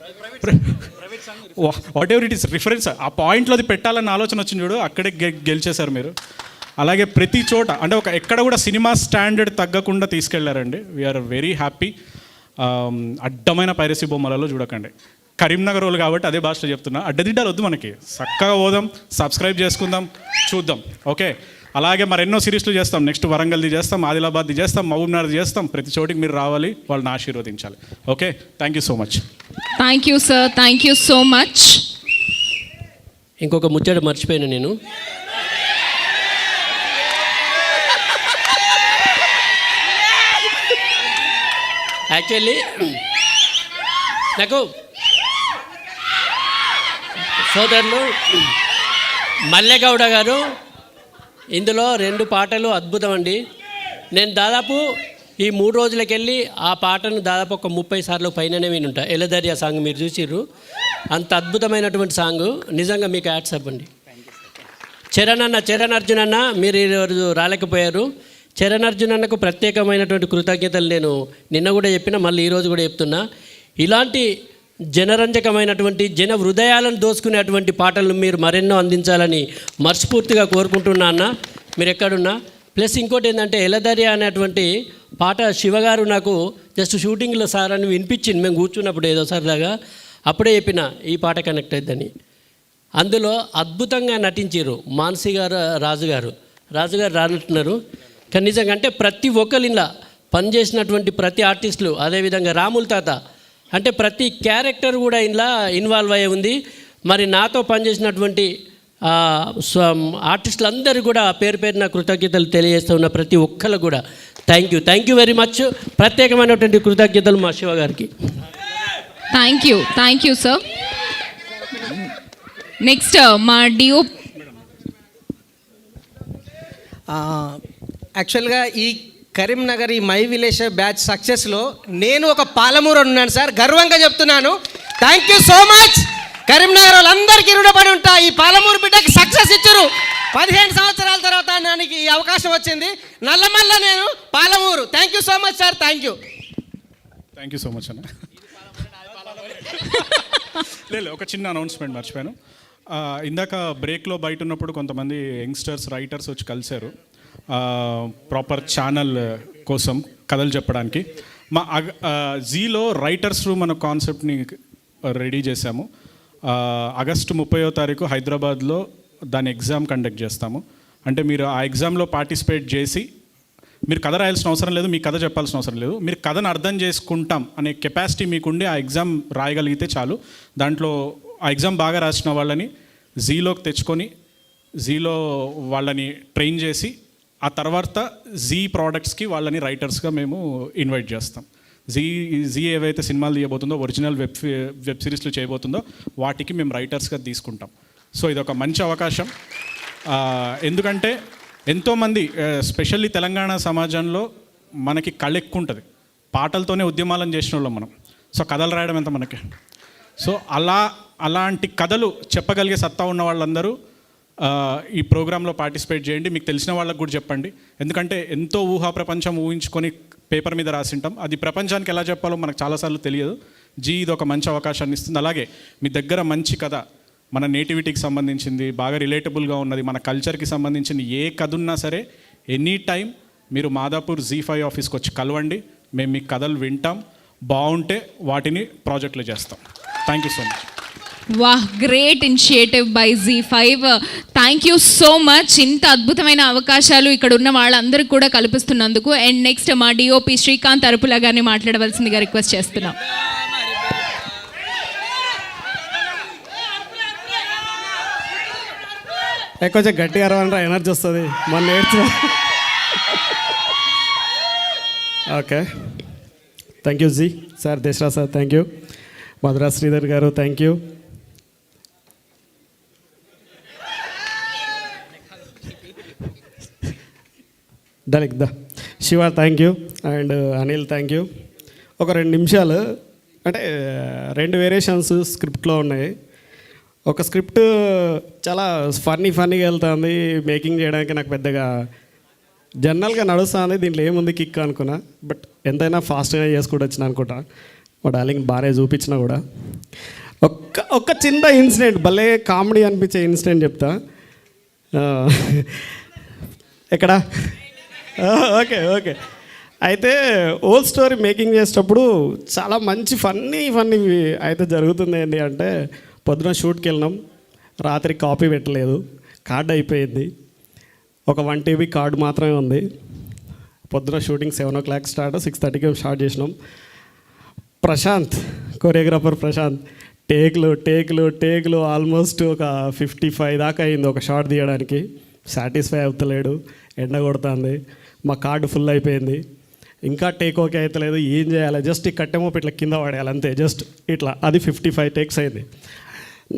S15: what ever it is reference, ఆ పాయింట్లో అది పెట్టాలన్న ఆలోచన వచ్చింది చూడు, అక్కడే గెలిచేశారు మీరు. అలాగే ప్రతి చోట అంటే ఎక్కడ కూడా సినిమా స్టాండర్డ్ తగ్గకుండా తీసుకెళ్లారండి. We are very happy. అడ్డమైన పైరసీ బొమ్మలలో చూడకండి. కరీంనగర్ వాళ్ళు కాబట్టి అదే భాషలో చెప్తున్నా, అడ్డదిడ్డాలు వద్దు మనకి, చక్కగా పోదాం, సబ్స్క్రైబ్ చేసుకుందాం, చూద్దాం. ఓకే. అలాగే మరెన్నో సిరీస్లు చేస్తాం. నెక్స్ట్ వరంగల్ది చేస్తాం, ఆదిలాబాద్ది చేస్తాం, మహబూబ్నగర్ది చేస్తాం. ప్రతి చోటికి మీరు రావాలి, వాళ్ళని ఆశీర్వదించాలి. Okay. Thank you so much.
S1: Thank you sir, thank you so much.
S14: ఇంకొక ముచ్చట మర్చిపోయాను నేను. యాక్చువల్లీ నాకు సోదరులు మల్లెగౌడ గారు ఇందులో 2 పాటలు అద్భుతం అండి. నేను దాదాపు ఈ 3 రోజులకెళ్ళి ఆ పాటను దాదాపు ఒక 30 సార్లు పైననే వినుంటా. ఎలదరియా సాంగ్ మీరు చూసిర్రు, అంత అద్భుతమైనటువంటి సాంగ్. నిజంగా మీకు యాడ్స్ అవ్వండి. చరణ్ అర్జున్ అన్న మీరు ఈరోజు రాలేకపోయారు. చరణ్ అర్జున్ అన్నకు ప్రత్యేకమైనటువంటి కృతజ్ఞతలు నేను నిన్న కూడా చెప్పిన, మళ్ళీ ఈరోజు కూడా చెప్తున్నా. ఇలాంటి జనరంజకమైనటువంటి జన హృదయాలను దోసుకునేటువంటి పాటలను మీరు మరెన్నో అందించాలని మనస్ఫూర్తిగా కోరుకుంటున్నా అన్న, మీరు ఎక్కడున్నా. ప్లస్ ఇంకోటి ఏంటంటే, ఎలదరియా అనేటువంటి పాట శివగారు నాకు జస్ట్ షూటింగ్లో సార్ అని వినిపించింది, మేము కూర్చున్నప్పుడు ఏదో సరదాగా, అప్పుడే చెప్పిన ఈ పాట కనెక్ట్ అవుతుందని. అందులో అద్భుతంగా నటించారు మానసి గారు, రాజుగారు రానట్టున్నారు. కానీ నిజంగా అంటే ప్రతి ఒక్కరు ఇలా పనిచేసినటువంటి ప్రతి ఆర్టిస్టులు, అదేవిధంగా రాముల తాత అంటే ప్రతి క్యారెక్టర్ కూడా ఇలా ఇన్వాల్వ్ అయ్యి ఉంది. మరి నాతో పనిచేసినటువంటి ఆర్టిస్టులందరూ కూడా పేరు పేరున కృతజ్ఞతలు తెలియజేస్తూ ఉన్న ప్రతి ఒక్కరు కూడా థ్యాంక్ యూ వెరీ మచ్. ప్రత్యేకమైనటువంటి కృతజ్ఞతలు మా శివ గారికి.
S1: Thank you sir. నెక్స్ట్ మా డిఓ.
S5: యాక్చువల్గా ఈ కరీంనగర్ ఈ మై విలేజ్ బ్యాచ్ సక్సెస్లో నేను ఒక పాలమూరు ఉన్నాను సార్, గర్వంగా చెప్తున్నాను. Thank you so much. Karimnagar వాళ్ళందరికీ రుణపడి ఉంటా. ఈ పాలమూరు బిడ్డకి సక్సెస్ ఇచ్చారు. 15 సంవత్సరాల తర్వాత నాకు ఈ అవకాశం వచ్చింది. నల్లమల్ల నేను Palamuru. Thank you so much sir. Thank you
S15: so much అన్న. లేదు, ఒక చిన్న అనౌన్స్మెంట్ మర్చిపోయాను. ఇందాక బ్రేక్లో బయట ఉన్నప్పుడు కొంతమంది యంగ్స్టర్స్ రైటర్స్ వచ్చి కలిశారు ప్రాపర్ ఛానల్ కోసం కథలు చెప్పడానికి. మా జీలో రైటర్స్ రూమ్ అనే కాన్సెప్ట్ని రెడీ చేశాము. ఆగస్టు 30వ తారీఖు హైదరాబాద్లో దాని ఎగ్జామ్ కండక్ట్ చేస్తాము. అంటే మీరు ఆ ఎగ్జామ్లో పార్టిసిపేట్ చేసి మీరు కథ రాయాల్సిన అవసరం లేదు, మీ కథ చెప్పాల్సిన అవసరం లేదు, మీరు కథను అర్థం చేసుకుంటాం అనే కెపాసిటీ మీకుండి ఆ ఎగ్జామ్ రాయగలిగితే చాలు. దాంట్లో ఆ ఎగ్జామ్ బాగా రాసిన వాళ్ళని జీలోకి తెచ్చుకొని జీలో వాళ్ళని ట్రైన్ చేసి ఆ తర్వాత జీ ప్రోడక్ట్స్కి వాళ్ళని రైటర్స్గా మేము ఇన్వైట్ చేస్తాం. జీ ఏవైతే సినిమాలు తీయబోతుందో, ఒరిజినల్ వెబ్ సిరీస్లు చేయబోతుందో వాటికి మేము రైటర్స్గా తీసుకుంటాం. సో ఇది ఒక మంచి అవకాశం. ఎందుకంటే ఎంతోమంది స్పెషల్లీ తెలంగాణ సమాజంలో మనకి కళ ఎక్కువ ఉంటుంది, పాటలతోనే ఉద్యమాలను చేసిన వాళ్ళం మనం. సో కథలు రాయడం ఎంత మనకి. సో అలాంటి కథలు చెప్పగలిగే సత్తా ఉన్న వాళ్ళందరూ ఈ ప్రోగ్రాంలో పార్టిసిపేట్ చేయండి. మీకు తెలిసిన వాళ్ళకు కూడా చెప్పండి. ఎందుకంటే ఎంతో ఊహా ప్రపంచం ఊహించుకొని పేపర్ మీద రాసింటాం. అది ప్రపంచానికి ఎలా చెప్పాలో మనకు చాలాసార్లు తెలియదు. ఇది ఒక మంచి అవకాశాన్ని ఇస్తుంది. అలాగే మీ దగ్గర మంచి కథ, మన నేటివిటీకి సంబంధించింది, బాగా రిలేటబుల్గా ఉన్నది, మన కల్చర్కి సంబంధించిన ఏ కథ ఉన్నా సరే ఎనీ టైం మీరు మాదాపూర్ Z5 ఆఫీస్కి వచ్చి కలవండి. మేము మీ కథలు వింటాం. బాగుంటే వాటిని ప్రాజెక్టులు చేస్తాం. Thank you so much.
S1: వాహ్, great initiative by Z5. Thank you so much. ఇంత అద్భుతమైన అవకాశాలు ఇక్కడ ఉన్న వాళ్ళందరికీ కూడా కల్పిస్తున్నందుకు. అండ్ నెక్స్ట్ మా డిఓపి శ్రీకాంత్ అరుపుల గారిని మాట్లాడవలసిందిగా రిక్వెస్ట్ చేస్తున్నాం.
S5: కొంచెం గట్టిగా అరవనరా, ఎనర్జీ వస్తుంది. మొన్న ఏడ్చు. Okay, thank you Zee sir, Desharaj sir thank you, Madhura Sridhar గారు థ్యాంక్ యూ, డలిక్ దా Shiva thank you, and Anil thank you. ఒక 2 నిమిషాలు, అంటే 2 వేరియేషన్స్ స్క్రిప్ట్లో ఉన్నాయి. ఒక స్క్రిప్ట్ చాలా ఫన్నీగా వెళ్తుంది, మేకింగ్ చేయడానికి నాకు పెద్దగా జనరల్గా నడుస్తుంది, దీంట్లో ఏముంది కిక్ అనుకున్నా. బట్ ఎంతైనా ఫాస్ట్గా చేసుకుంటూ వచ్చిన అనుకుంటా. మా డార్లింగ్ బాగానే చూపించినా కూడా ఒక్క చిన్న ఇన్సిడెంట్, భలే కామెడీ అనిపించే ఇన్సిడెంట్ చెప్తా. ఎక్కడ? ఓకే. అయితే ఓల్డ్ స్టోరీ మేకింగ్ చేసేటప్పుడు చాలా మంచి ఫన్నీ అయితే జరుగుతుంది. ఏంటి అంటే, పొద్దున షూట్కి వెళ్ళినాం, రాత్రి కాపీ పెట్టలేదు, కార్డు అయిపోయింది, ఒక 1 TB కార్డు మాత్రమే ఉంది. పొద్దున షూటింగ్ 7 o'clock స్టార్ట్, 6:30కి స్టార్ట్ చేసినాం. ప్రశాంత్, కొరియోగ్రాఫర్ ప్రశాంత్, టేకులు ఆల్మోస్ట్ ఒక 55 దాకా అయింది ఒక షాట్ తీయడానికి. సాటిస్ఫై అవుతలేడు, ఎండ కొడుతుంది, మా కార్డు ఫుల్ అయిపోయింది, ఇంకా టేక్ ఓకే అవుతలేదు. ఏం చేయాలి? జస్ట్ ఈ కట్టెమోపు ఇట్లా కింద పడేయాలి అంతే, జస్ట్ ఇట్లా. అది 55 takes అయింది.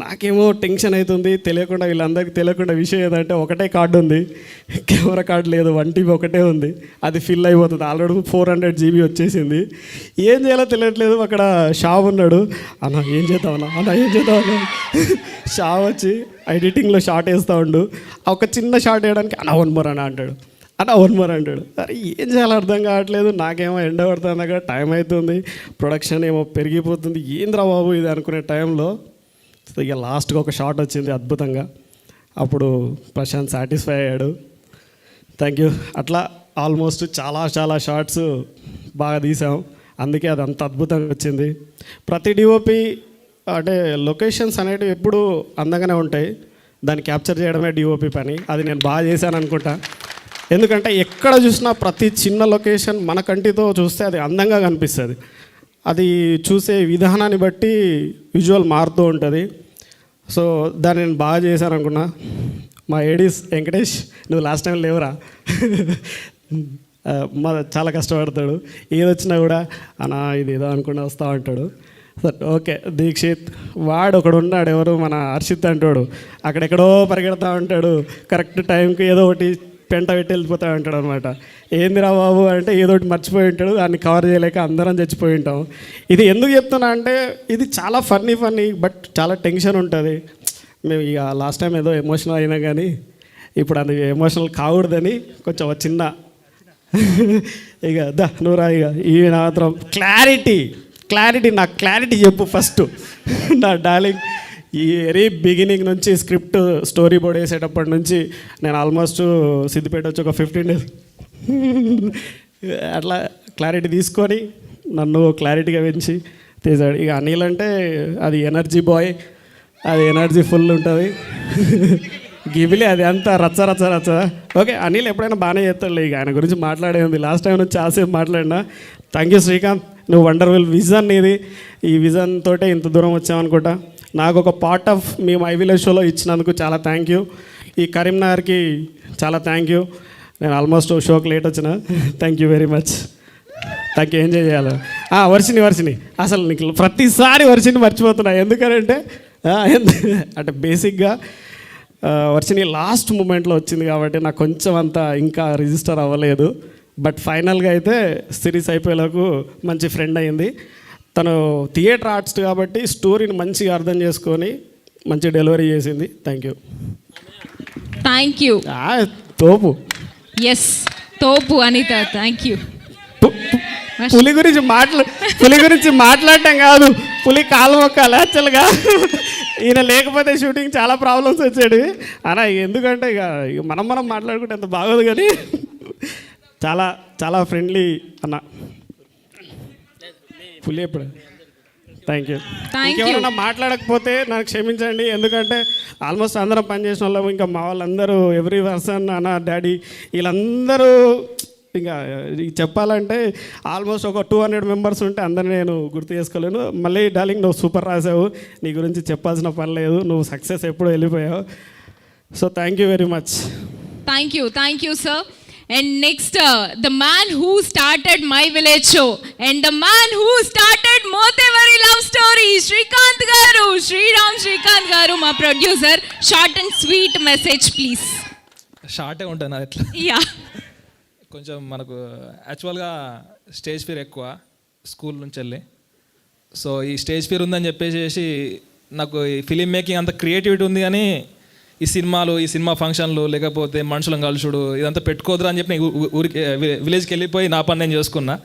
S5: నాకేమో టెన్షన్ అవుతుంది. తెలియకుండా, వీళ్ళందరికీ తెలియకుండా విషయం ఏదంటే, ఒకటే కార్డు ఉంది, కెమెరా కార్డు లేదు, 1 TB ఒకటే ఉంది, అది ఫిల్ అయిపోతుంది. ఆల్రెడీ 400 GB వచ్చేసింది. ఏం చేయాలో తెలియట్లేదు. అక్కడ షావ్ ఉన్నాడు, అన్న ఏం చేద్దామన్నా షావ్ వచ్చి ఎడిటింగ్లో షార్ట్ వేస్తూ ఉండు, ఒక చిన్న షార్ట్ వేయడానికి అన్న 1 more అన్న అంటాడు. అరే ఏం చేయాలో అర్థం కావట్లేదు. నాకేమో ఎండ పడుతుంది, అక్కడ టైం అవుతుంది, ప్రొడక్షన్ ఏమో పెరిగిపోతుంది, ఏంద్రా బాబు ఇది అనుకునే టైంలో ఇక లాస్ట్గా ఒక షాట్ వచ్చింది అద్భుతంగా. అప్పుడు ప్రశాంత్ సాటిస్ఫై అయ్యాడు. Thank you. అట్లా ఆల్మోస్ట్ చాలా షార్ట్స్ బాగా తీసాం, అందుకే అది అంత అద్భుతంగా వచ్చింది. ప్రతి డిఓపి అంటే లొకేషన్స్ అనేటివి ఎప్పుడు అందంగానే ఉంటాయి, దాన్ని క్యాప్చర్ చేయడమే డిఓపి పని. అది నేను బాగా చేశాను అనుకుంటా. ఎందుకంటే ఎక్కడ చూసినా ప్రతి చిన్న లొకేషన్ మన కంటితో చూస్తే అది అందంగా కనిపిస్తుంది. అది చూసే విధానాన్ని బట్టి విజువల్ మారుతూ ఉంటుంది. సో దాన్ని నేను బాగా చేశాను అనుకున్నా. మా ఏడీస్ వెంకటేష్, నువ్వు లాస్ట్ టైం లేవురా, చాలా కష్టపడతాడు. ఏదొచ్చినా కూడా అన్న ఇది ఏదో అనుకుని వస్తూ ఉంటాడు. సరే ఓకే. దీక్షిత్, వాడు ఒకడు ఉన్నాడు, ఎవరు మన హర్షిత్ అంటాడు, అక్కడెక్కడో పరిగెడతా ఉంటాడు, కరెక్ట్ టైంకి ఏదో ఒకటి పెంట పెట్టి వెళ్ళిపోతా ఉంటాడు అనమాట. ఏందిరా బాబు అంటే ఏదో ఒకటి మర్చిపోయి ఉంటాడు, దాన్ని కవర్ చేయలేక అందరం చచ్చిపోయి ఉంటాం. ఇది ఎందుకు చెప్తున్నా అంటే, ఇది చాలా ఫన్నీ బట్ చాలా టెన్షన్ ఉంటుంది. మేము ఇక లాస్ట్ టైం ఏదో ఎమోషనల్ అయినా కానీ ఇప్పుడు అది ఎమోషనల్ కాకూడదని కొంచెం చిన్న ఇక నువ్వురా ఇక ఈ మాత్రం క్లారిటీ నాకు క్లారిటీ చెప్పు ఫస్ట్ నా డార్లింగ్. ఈ వెరీ బిగినింగ్ నుంచి స్క్రిప్ట్ స్టోరీ బోర్డ్ వేసేటప్పటి నుంచి నేను ఆల్మోస్ట్ సిద్దిపేట వచ్చి ఒక 15 days అట్లా క్లారిటీ తీసుకొని నన్ను క్లారిటీగా పెంచి తీసాడు. ఇక అనిల్ అంటే అది ఎనర్జీ బాయ్, అది ఎనర్జీ ఫుల్ ఉంటుంది. గిబిలి అది అంతా రచ్చ. ఓకే, అనిల్ ఎప్పుడైనా బాగానే చేస్తాడు. ఇక ఆయన గురించి మాట్లాడేది లాస్ట్ టైం నుంచి చాలాసేపు మాట్లాడినా. థ్యాంక్ యూ శ్రీకాంత్, నువ్వు వండర్ఫుల్ విజన్ ఇది. ఈ విజన్ తోటే ఇంత దూరం వచ్చామనుకుంటా. నాకు ఒక part of me my village షోలో ఇచ్చినందుకు చాలా థ్యాంక్ యూ. ఈ కరీంనగర్కి చాలా థ్యాంక్ యూ. నేను ఆల్మోస్ట్ షోకి లేట్ వచ్చిన. Thank you very much. Thank you. Enjoy చేయాలి. వర్షిని అసలు నీకు ప్రతిసారి వర్షిని మర్చిపోతున్నా. ఎందుకంటే అంటే బేసిక్గా వర్షిని లాస్ట్ మూమెంట్లో వచ్చింది కాబట్టి నాకు కొంచెం అంతా ఇంకా రిజిస్టర్ అవ్వలేదు. బట్ ఫైనల్గా అయితే సిరీస్ అయిపోయేలకు మంచి ఫ్రెండ్ అయింది. తను థియేటర్ ఆర్టిస్ట్ కాబట్టి స్టోరీని మంచిగా అర్థం చేసుకొని మంచి డెలివరీ చేసింది. Thank you.
S1: Thank you.
S5: తోపు.
S1: ఎస్, తోపు అనిత. Thank you.
S5: పులి గురించి మాట్లాడటం కాదు, పులి కాలు మొక్కాలి యాక్చువల్గా. ఈయన లేకపోతే షూటింగ్ చాలా ప్రాబ్లమ్స్ వచ్చాడు అలా, ఎందుకంటే ఇక మనం మాట్లాడుకుంటే ఎంత బాగోదు, కానీ చాలా చాలా ఫ్రెండ్లీ అన్న పులి. ఎప్పుడు థ్యాంక్ యూ. ఇంకెవరన్నా మాట్లాడకపోతే నాకు క్షమించండి, ఎందుకంటే ఆల్మోస్ట్ అందరం పనిచేసిన వాళ్ళం. ఇంకా మా వాళ్ళందరూ ఎవ్రీ పర్సన్ అన్న, డాడీ, వీళ్ళందరూ ఇంకా చెప్పాలంటే ఆల్మోస్ట్ ఒక 200 మెంబర్స్ ఉంటే అందరినీ నేను గుర్తు చేసుకోలేను. మళ్ళీ డార్లింగ్, నువ్వు సూపర్ రాసావు, నీ గురించి చెప్పాల్సిన పని లేదు, నువ్వు సక్సెస్ ఎప్పుడు వెళ్ళిపోయావు. So thank you very much.
S1: Thank you sir. And next, the man who started My Village Show and the man who started Motevari Love Story, Srikanth garu, Srikanth garu, మా producer. Short and sweet message please.
S16: షార్టే ఉంటుంది అది ఎట్లా.
S1: Yeah,
S16: కొంచెం మనకు యాక్చువల్గా stage fear ఎక్కువ school నుంచి వెళ్ళి. సో ఈ స్టేజ్ ఫియర్ ఉందని చెప్పేసి నాకు ఈ ఫిలిం మేకింగ్ అంత క్రియేటివిటీ ఉంది, కానీ ఈ సినిమా ఫంక్షన్లు లేకపోతే మనుషులను కలుసుడు ఇదంతా పెట్టుకోదురా అని చెప్పి నేను ఊరికి విలేజ్కి వెళ్ళిపోయి నా పని నేను చేసుకున్నా.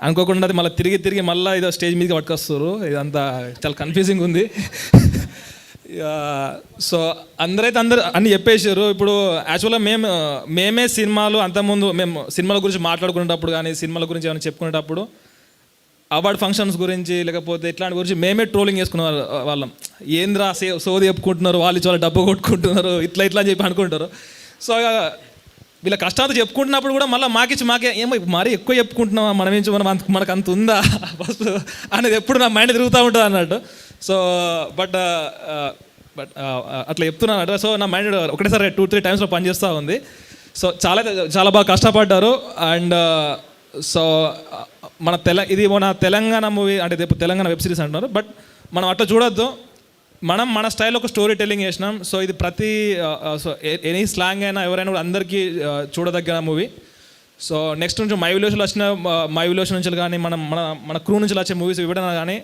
S16: అనుకోకుండా అది మళ్ళీ తిరిగి మళ్ళీ ఇదో స్టేజ్ మీదకి పట్టుకొస్తారు. ఇదంతా చాలా కన్ఫ్యూజింగ్ ఉంది. సో అందరూ అన్నీ చెప్పేసారు. ఇప్పుడు యాక్చువల్గా మేమే సినిమాలు అంతకుముందు మేము సినిమాల గురించి మాట్లాడుకునేటప్పుడు కానీ సినిమాల గురించి ఏమైనా చెప్పుకునేటప్పుడు అవార్డ్ ఫంక్షన్స్ గురించి లేకపోతే ఇట్లాంటి గురించి మేమే ట్రోలింగ్ చేసుకునే వాళ్ళం. ఏంద్రా సోది చెప్పుకుంటున్నారు, వాళ్ళు చాలా డబ్బు కొట్టుకుంటున్నారు, ఇట్లా అని చెప్పి అనుకుంటారు. సో వీళ్ళ కష్టాలు చెప్పుకుంటున్నప్పుడు కూడా మళ్ళీ మాకే ఏమో మరీ ఎక్కువ చెప్పుకుంటున్నామా, మనకు అంత ఉందా ఫస్ట్ అనేది ఎప్పుడు నా మైండ్ తిరుగుతూ ఉంటుంది అన్నట్టు. సో బట్ అట్లా చెప్తున్నాను అన్నట్టు. సో నా మైండ్ ఒకటేసారి 2-3 టైమ్స్లో పనిచేస్తూ ఉంది. సో చాలా బాగా కష్టపడ్డారు. అండ్ సో ఇది మన తెలంగాణ మూవీ అంటే తెలంగాణ వెబ్ సిరీస్ అంటున్నారు, బట్ మనం అట్లా చూడొద్దు. మన స్టైల్లో ఒక స్టోరీ టెల్లింగ్ చేసినాం. సో ఇది ప్రతి సో ఎనీ స్లాంగ్ అయినా ఎవరైనా కూడా అందరికీ చూడదగ్గ మూవీ. సో నెక్స్ట్ నుంచి మై విలేజ్ నుంచి కానీ మన క్రూ నుంచి వచ్చే మూవీస్ ఇవ్వడం కానీ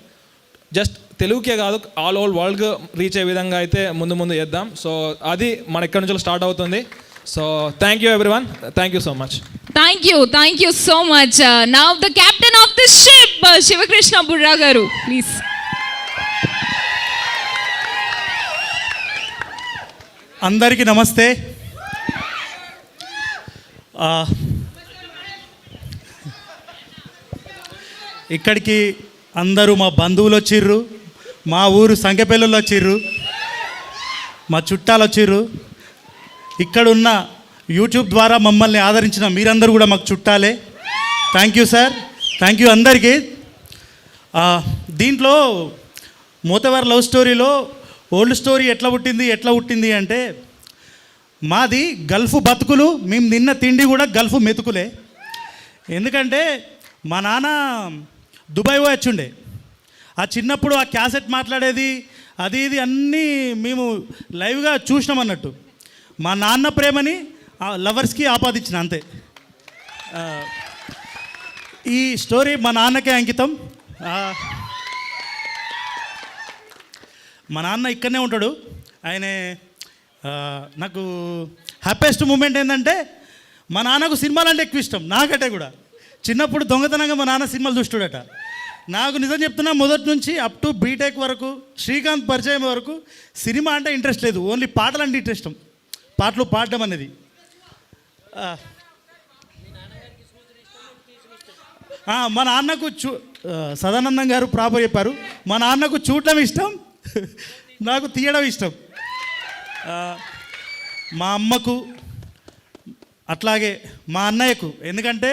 S16: జస్ట్ తెలుగుకే కాదు ఆల్ ఓవర్ వరల్డ్కి రీచ్ అయ్యే విధంగా అయితే ముందు చేద్దాం. సో అది మన ఎక్కడి నుంచి స్టార్ట్ అవుతుంది. So thank you everyone. Thank you so much.
S1: Thank you so much. Now the captain of the ship, Shivakrishna Burra garu, please.
S17: అందరికీ నమస్తే. ఇక్కడికి అందరూ మా బంధువులు వచ్చిర్రు, మా ఊరు సంఖ్యపల్లిలో వచ్చిర్రు, మా చుట్టాలు వచ్చిర్రు. ఇక్కడున్న యూట్యూబ్ ద్వారా మమ్మల్ని ఆదరించిన మీరందరూ కూడా మాకు చుట్టాలే. Thank you sir, thank you అందరికీ. దీంట్లో మోతవారి లవ్ స్టోరీలో ఓల్డ్ స్టోరీ ఎట్లా పుట్టింది అంటే, మాది గల్ఫ్ బతుకులు, మేము తిన్న తిండి కూడా గల్ఫ్ మెతుకులే. ఎందుకంటే మా నాన్న దుబాయ్ వచ్చిండే, ఆ చిన్నప్పుడు ఆ క్యాసెట్ మాట్లాడేది అది ఇది అన్నీ మేము లైవ్గా చూసినాం అన్నట్టు. మా నాన్న ప్రేమని లవర్స్కి ఆపాదించిన అంతే. ఈ స్టోరీ మా నాన్నకే అంకితం. మా నాన్న ఇక్కడనే ఉంటాడు. ఆయనే నాకు హ్యాపీయెస్ట్ మూమెంట్ ఏంటంటే, మా నాన్నకు సినిమాలు అంటే ఎక్కువ ఇష్టం, నాకంటే కూడా. చిన్నప్పుడు దొంగతనంగా మా నాన్న సినిమాలు చూస్తాడట. నాకు నిజం చెప్తున్నా, మొదటి నుంచి అప్ టు బీటెక్ వరకు, శ్రీకాంత్ పరిచయం వరకు సినిమా అంటే ఇంట్రెస్ట్ లేదు, ఓన్లీ పాటలు అంటే ఇంట్రెస్ట్, పాటలు పాడడం అనేది. మా నాన్నకు సదానందం గారు ప్రాపర్ చెప్పారు, మా నాన్నకు చూడటం ఇష్టం, నాకు తీయడం ఇష్టం. మా అమ్మకు అట్లాగే మా అన్నయ్యకు. ఎందుకంటే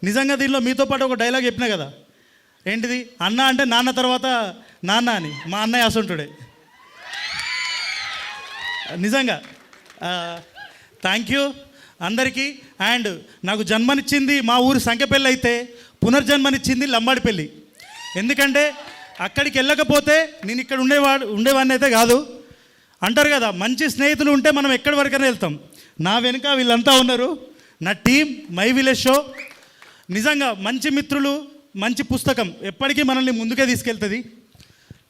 S17: నిజంగా దీనిలో మీతో పాటు ఒక డైలాగ్ చెప్పినా కదా, ఏంటిది, అన్న అంటే నాన్న తర్వాత నాన్న అని. మా అన్నయ్య అసంటుడే నిజంగా. థ్యాంక్ యూ అందరికీ. అండ్ నాకు జన్మనిచ్చింది మా ఊరు సంఖ్యపల్లి అయితే, పునర్జన్మనిచ్చింది లంబాడిపల్లి. ఎందుకంటే అక్కడికి వెళ్ళకపోతే నేను ఇక్కడ ఉండేవాడిని అయితే కాదు. అంటారు కదా, మంచి స్నేహితులు ఉంటే మనం ఎక్కడి వరకైనా వెళ్తాం. నా వెనుక వీళ్ళంతా ఉన్నారు, నా టీం మై విలేజ్ షో. నిజంగా మంచి మిత్రులు, మంచి పుస్తకం ఎప్పటికీ మనల్ని ముందుకే తీసుకెళ్తుంది.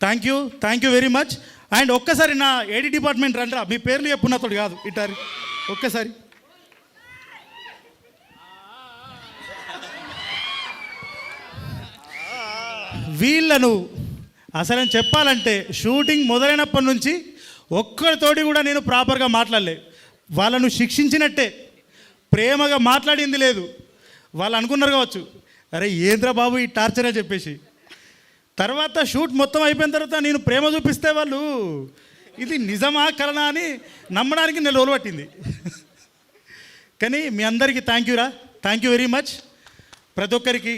S17: Thank you very much. And ఒక్కసారి నా ఏడీ డిపార్ట్మెంట్ రండ్రా, మీ పేర్లు చెప్పున్నతోడు కాదు ఇటారి ఒక్కసారి. వీళ్ళను అసలు చెప్పాలంటే షూటింగ్ మొదలైనప్పటి నుంచి ఒక్కరితోటి కూడా నేను ప్రాపర్గా మాట్లాడలే. వాళ్ళను శిక్షించినట్టే, ప్రేమగా మాట్లాడింది లేదు. వాళ్ళు అనుకున్నారు కావచ్చు, అరే ఏంద్రా బాబు ఈ టార్చర్ అని చెప్పేసి. తర్వాత షూట్ మొత్తం అయిపోయిన తర్వాత నేను ప్రేమ చూపిస్తే వాళ్ళు ఇది నిజమా కలనా అని నమ్మడానికి నేను రోజులు పట్టింది. కానీ మీ అందరికీ థ్యాంక్ యూ వెరీ మచ్. ప్రతి ఒక్కరికి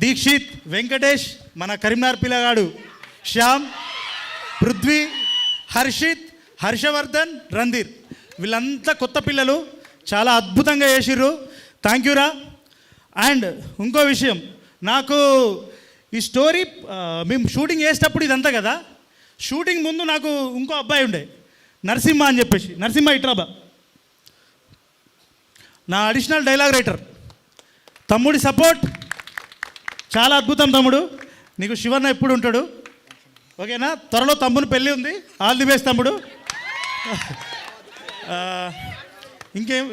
S17: దీక్షిత్, వెంకటేష్, మన కరీంనగర్ పిల్లగాడు శ్యామ్, పృథ్వీ, హర్షిత్, హర్షవర్ధన్, రణధీర్, వీళ్ళంతా కొత్త పిల్లలు, చాలా అద్భుతంగా చేసిర్రు. థ్యాంక్ యూరా. అండ్ ఇంకో విషయం, నాకు ఈ స్టోరీ మేము షూటింగ్ చేసేటప్పుడు ఇదంతా కదా, షూటింగ్ ముందు నాకు ఇంకో అబ్బాయి ఉండే నరసింహ అని చెప్పేసి, నరసింహ ఇట్రాబా, నా అడిషనల్ డైలాగ్ రైటర్. తమ్ముడి సపోర్ట్ చాలా అద్భుతం తమ్ముడు, నీకు శివన్న ఎప్పుడు ఉంటాడు, ఓకేనా? త్వరలో తమ్ముని పెళ్ళి ఉంది, ఆల్ ది బెస్ట్ తమ్ముడు.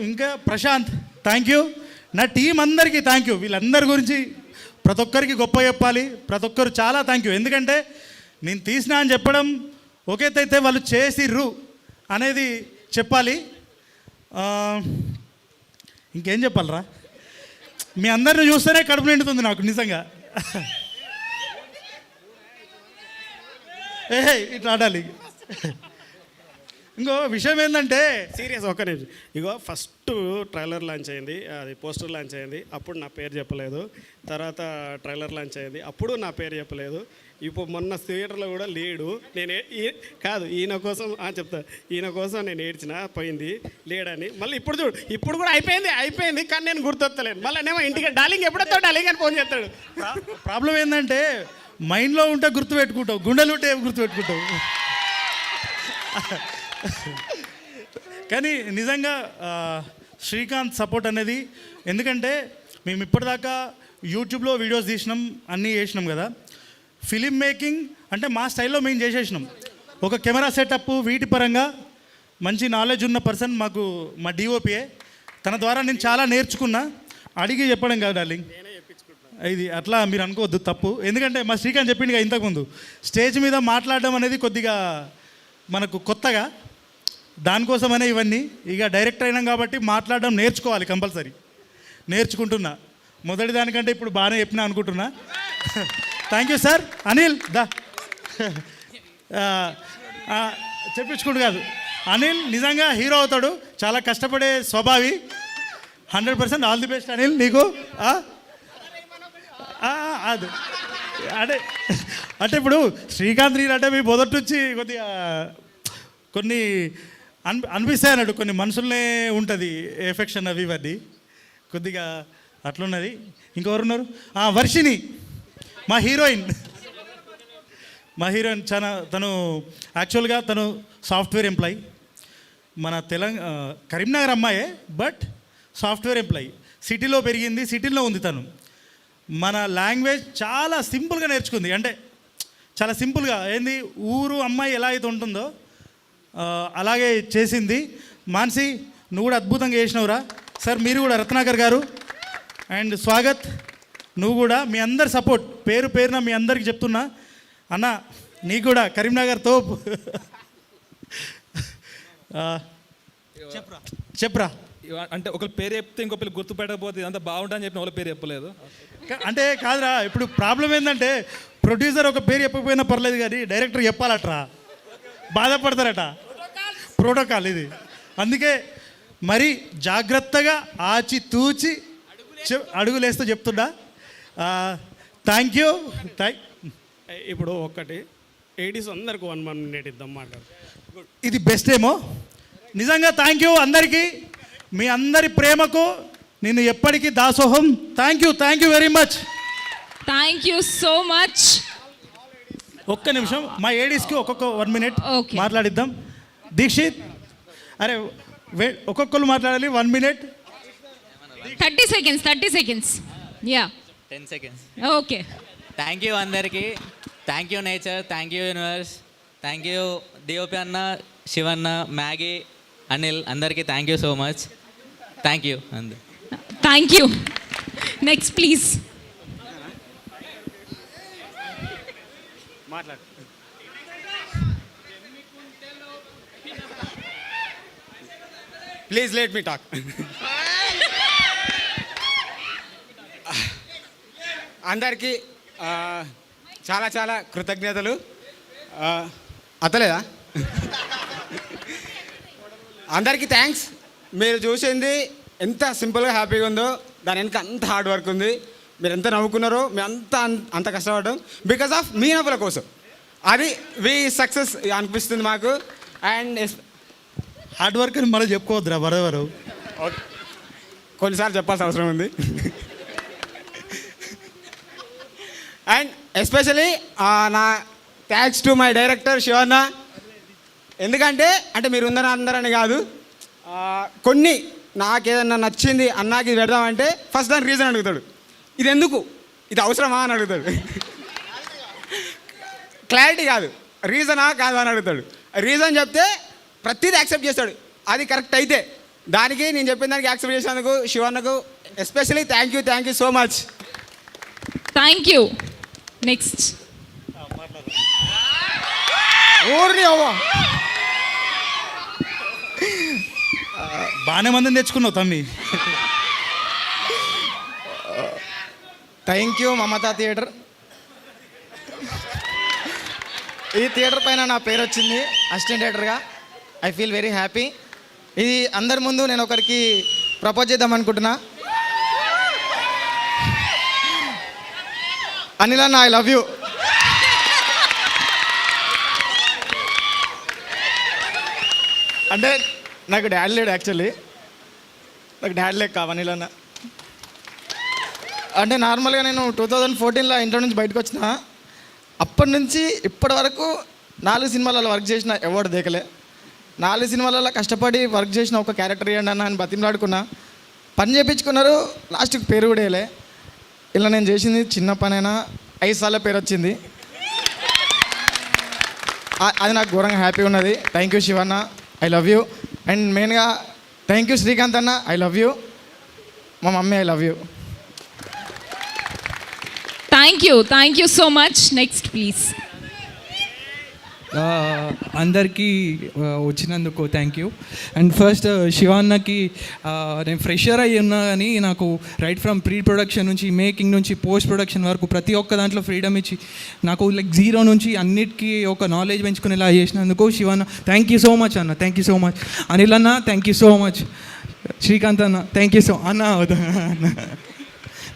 S17: ఇంకా ప్రశాంత్, థ్యాంక్ యూ. నా టీం అందరికీ థ్యాంక్ యూ. వీళ్ళందరి గురించి ప్రతి ఒక్కరికి గొప్ప చెప్పాలి, ప్రతి ఒక్కరు చాలా థ్యాంక్ యూ. ఎందుకంటే నేను తీసినా అని చెప్పడం ఒకేతైతే వాళ్ళు చేసిర్రు అనేది చెప్పాలి. ఇంకేం చెప్పాలరా, మీ అందరిని చూస్తేనే కడుపు నిండుతుంది నాకు నిజంగా. ఇట్లా ఆడాలి. ఇంకో విషయం ఏంటంటే
S18: సీరియస్ ఒక్క నిమిషం. ఇగో ఫస్ట్ ట్రైలర్ లాంచ్ అయింది, అది పోస్టర్ లాంచ్ అయింది, అప్పుడు నా పేరు చెప్పలేదు. తర్వాత ట్రైలర్ లాంచ్ అయింది, అప్పుడు నా పేరు చెప్పలేదు. ఇప్పుడు మొన్న థియేటర్లో కూడా లేడు. కాదు ఈయన కోసం ఈయన కోసం నేను ఏడ్చిన, పోయింది లేడని. మళ్ళీ ఇప్పుడు చూడు, ఇప్పుడు కూడా అయిపోయింది కానీ నేను గుర్తొత్తలేను. మళ్ళీ నేమో ఇంటికి డార్లింగ్ ఎప్పుడొస్తావు డార్లింగ్ అని ఫోన్ చేస్తాడు.
S17: ప్రాబ్లం ఏంటంటే మైండ్లో ఉంటే గుర్తుపెట్టుకుంటావు, గుండెలు ఉంటే ఏం గుర్తుపెట్టుకుంటావు. కానీ నిజంగా శ్రీకాంత్ సపోర్ట్ అనేది, ఎందుకంటే మేము ఇప్పటిదాకా యూట్యూబ్లో వీడియోస్ తీసినాం, అన్నీ చేసినాం కదా. ఫిలిం మేకింగ్ అంటే మా స్టైల్లో మేము చేసేసినాం. ఒక కెమెరా సెటప్ వీటి పరంగా మంచి నాలెడ్జ్ ఉన్న పర్సన్ మాకు మా డిఓపిఏ. తన ద్వారా నేను చాలా నేర్చుకున్నా. అడిగి చెప్పడం కాదు డార్లింగ్, ఇది అట్లా మీరు అనుకోవద్దు, తప్పు. ఎందుకంటే మా శ్రీకాంత్ చెప్పిండుగా ఇంతకుముందు, స్టేజ్ మీద మాట్లాడడం అనేది కొద్దిగా మనకు కొత్తగా, దానికోసమనే ఇవన్నీ. ఇక డైరెక్టర్ అయినాం కాబట్టి మాట్లాడడం నేర్చుకోవాలి, కంపల్సరీ నేర్చుకుంటున్నా. మొదటి దానికంటే ఇప్పుడు బాగానే చెప్పినా అనుకుంటున్నా. Thank you sir. అనిల్ దా చెప్పించుకుంటు కాదు, అనిల్ నిజంగా హీరో అవుతాడు, చాలా కష్టపడే స్వభావి. 100% ఆల్ ది బెస్ట్ అనిల్ నీకు. అది అంటే ఇప్పుడు శ్రీకాంత్ నీళ్ళు అంటే మీ మొదటి నుంచి కొద్దిగా కొన్ని అనిపిస్తాయి అన్నట్టు, కొన్ని మనుషులనే ఉంటుంది ఎఫెక్షన్ అవి ఇవన్నీ, కొద్దిగా అట్లున్నది. ఇంకెవరున్నారు? వర్షిని మా హీరోయిన్ చాలా, తను యాక్చువల్గా తను సాఫ్ట్వేర్ ఎంప్లాయీ, మన కరీంనగర్ అమ్మాయే, బట్ సాఫ్ట్వేర్ ఎంప్లాయీ. సిటీలో పెరిగింది, సిటీలో ఉంది తను. మన లాంగ్వేజ్ చాలా సింపుల్గా నేర్చుకుంది, అంటే చాలా సింపుల్గా ఏంది, ఊరు అమ్మాయి ఎలా అయితే ఉంటుందో అలాగే చేసింది. మాన్సి నువ్వు కూడా అద్భుతంగా చేసినవురా సార్. మీరు కూడా, రత్నాకర్ గారు అండ్ స్వాగత్, నువ్వు కూడా, మీ అందరి సపోర్ట్ పేరు పేరున మీ అందరికి చెప్తున్నా అన్న. నీకు కూడా కరీంనగర్ తోపు. చెప్పరా.
S16: అంటే ఒక పేరు చెప్తే ఇంకో పిల్లలు గుర్తుపెట్టకపోతే అంత బాగుంటుందని చెప్పిన వాళ్ళ పేరు చెప్పలేదు.
S17: అంటే కాదురా, ఇప్పుడు ప్రాబ్లం ఏంటంటే ప్రొడ్యూసర్ ఒక పేరు చెప్పకపోయినా పర్లేదు కానీ డైరెక్టర్ చెప్పాలట్రా, బాధపడతారట. ప్రోటోకాల్ ఇది. అందుకే మరి జాగ్రత్తగా ఆచితూచి అడుగులేస్తూ చెప్తున్నా. Thank you.
S18: ఇప్పుడు ఒక్కటి 80s అందరికి 1 minute ఇద్దాం మాట.
S17: ఇది బెస్ట్ ఏమో నిజంగా. థ్యాంక్ యూ అందరికీ, మీ అందరి ప్రేమకు నేను ఎప్పటికీ దాసోహం. Thank you very much.
S1: Thank you so much.
S17: ఒక్క నిమిషం, మా ఏడీస్కి ఒక్కొక్క 1 minute మాట్లాడిద్దాం. దీక్షిత్, అరే ఒక్కొక్కరు మాట్లాడాలి 1 minute.
S1: 30 seconds. Yeah
S19: 10 seconds.
S1: Okay.
S19: Thank you అందరికీ. Thank you nature, thank you universe, thank you DOP అన్న, శివన్న, మ్యాగీ, అనిల్, అందరికీ thank you so much. Thank you అందరు.
S1: Thank you. Next please.
S18: మాట్లాడు. Please let me talk. అందరికీ చాలా చాలా కృతజ్ఞతలు. అతలేదా? అందరికీ థ్యాంక్స్. మీరు చూసింది ఎంత సింపుల్గా హ్యాపీగా ఉందో దాని వెనక అంత హార్డ్ వర్క్ ఉంది. మీరు ఎంత నవ్వుకున్నారో మేము అంత కష్టపడ్డాం బికాస్ ఆఫ్ మీ నవ్వుల కోసం. అది వి సక్సెస్ అనిపిస్తుంది మాకు. అండ్
S17: హార్డ్ వర్క్ అని మళ్ళీ చెప్పుకోవద్దురా బరవరు.
S18: కొన్నిసార్లు చెప్పాల్సిన అవసరం ఉంది. అండ్ ఎస్పెషలీ నా thanks to my director Shivanna. ఎందుకంటే మీరు అందరని కాదు, కొన్ని నాకేదన్నా నచ్చింది అన్నాకి ఇది పెడదామంటే ఫస్ట్ దాని రీజన్ అడుగుతాడు. ఇది ఎందుకు, ఇది అవసరమా అని అడుగుతాడు. క్లారిటీ కాదు, రీజనా కాదు అని అడుగుతాడు. రీజన్ చెప్తే ప్రతిదీ యాక్సెప్ట్ చేస్తాడు. అది కరెక్ట్ అయితే దానికి నేను చెప్పిన దానికి యాక్సెప్ట్ చేసినందుకు శివన్నకు especially thank you so much.
S1: Thank you. Next.
S18: ఊరిని అవ్వ
S17: బాగానే మందిని తెచ్చుకున్నావు తమ్మి.
S6: Thank you Mamata theatre. ఈ థియేటర్ పైన నా పేరు వచ్చింది అసిస్టెంట్ డైరెక్టర్గా. I feel very happy. ఇది అందరి ముందు నేను ఒకరికి ప్రపోజ్ చేద్దాం అనుకుంటున్నా. అనిల్ అన్న, ఐ లవ్ యూ. అంటే నాకు డాడీ లేడు, యాక్చువల్లీ నాకు డాడీ లేక కావాలి అనిల్ అన్న. అంటే నార్మల్గా నేను 2014లో ఇంట్లో నుంచి బయటకు వచ్చిన. అప్పటి నుంచి ఇప్పటి వరకు 4 సినిమాలలో వర్క్ చేసిన, ఎవడు దేకలే. 4 సినిమాలలో కష్టపడి వర్క్ చేసిన ఒక క్యారెక్టర్ ఇవ్వండి అన్న అని బతిమలాడుకున్నా. పని చేయించుకున్నారు, లాస్ట్కి పేరు కూడా వేయలే. ఇలా నేను చేసింది చిన్న పనైనా 5 సార్లు పేరు వచ్చింది. అది నాకు ఘోరంగా హ్యాపీగా ఉన్నది. Thank you Shivanna, I love you. And మెయిన్గా థ్యాంక్ యూ శ్రీకాంత్ అన్న, ఐ లవ్ యూ. మా mummy, I love you.
S1: Thank you so much. Next please.
S20: అందరికీ వచ్చినందుకు థ్యాంక్ యూ. అండ్ ఫస్ట్ శివాన్నకి, నేను ఫ్రెషర్ అయ్యి ఉన్నా కానీ నాకు రైట్ ఫ్రమ్ ప్రీ ప్రొడక్షన్ నుంచి, మేకింగ్ నుంచి, పోస్ట్ ప్రొడక్షన్ వరకు ప్రతి ఒక్క దాంట్లో ఫ్రీడమ్ ఇచ్చి నాకు లైక్ జీరో నుంచి అన్నిటికీ ఒక నాలెడ్జ్ పెంచుకునేలా చేసినందుకు Shivanna thank you so much అన్న. Thank you so much. Anil అన్న thank you so much. Srikanth అన్న థ్యాంక్ యూ సో అన్న.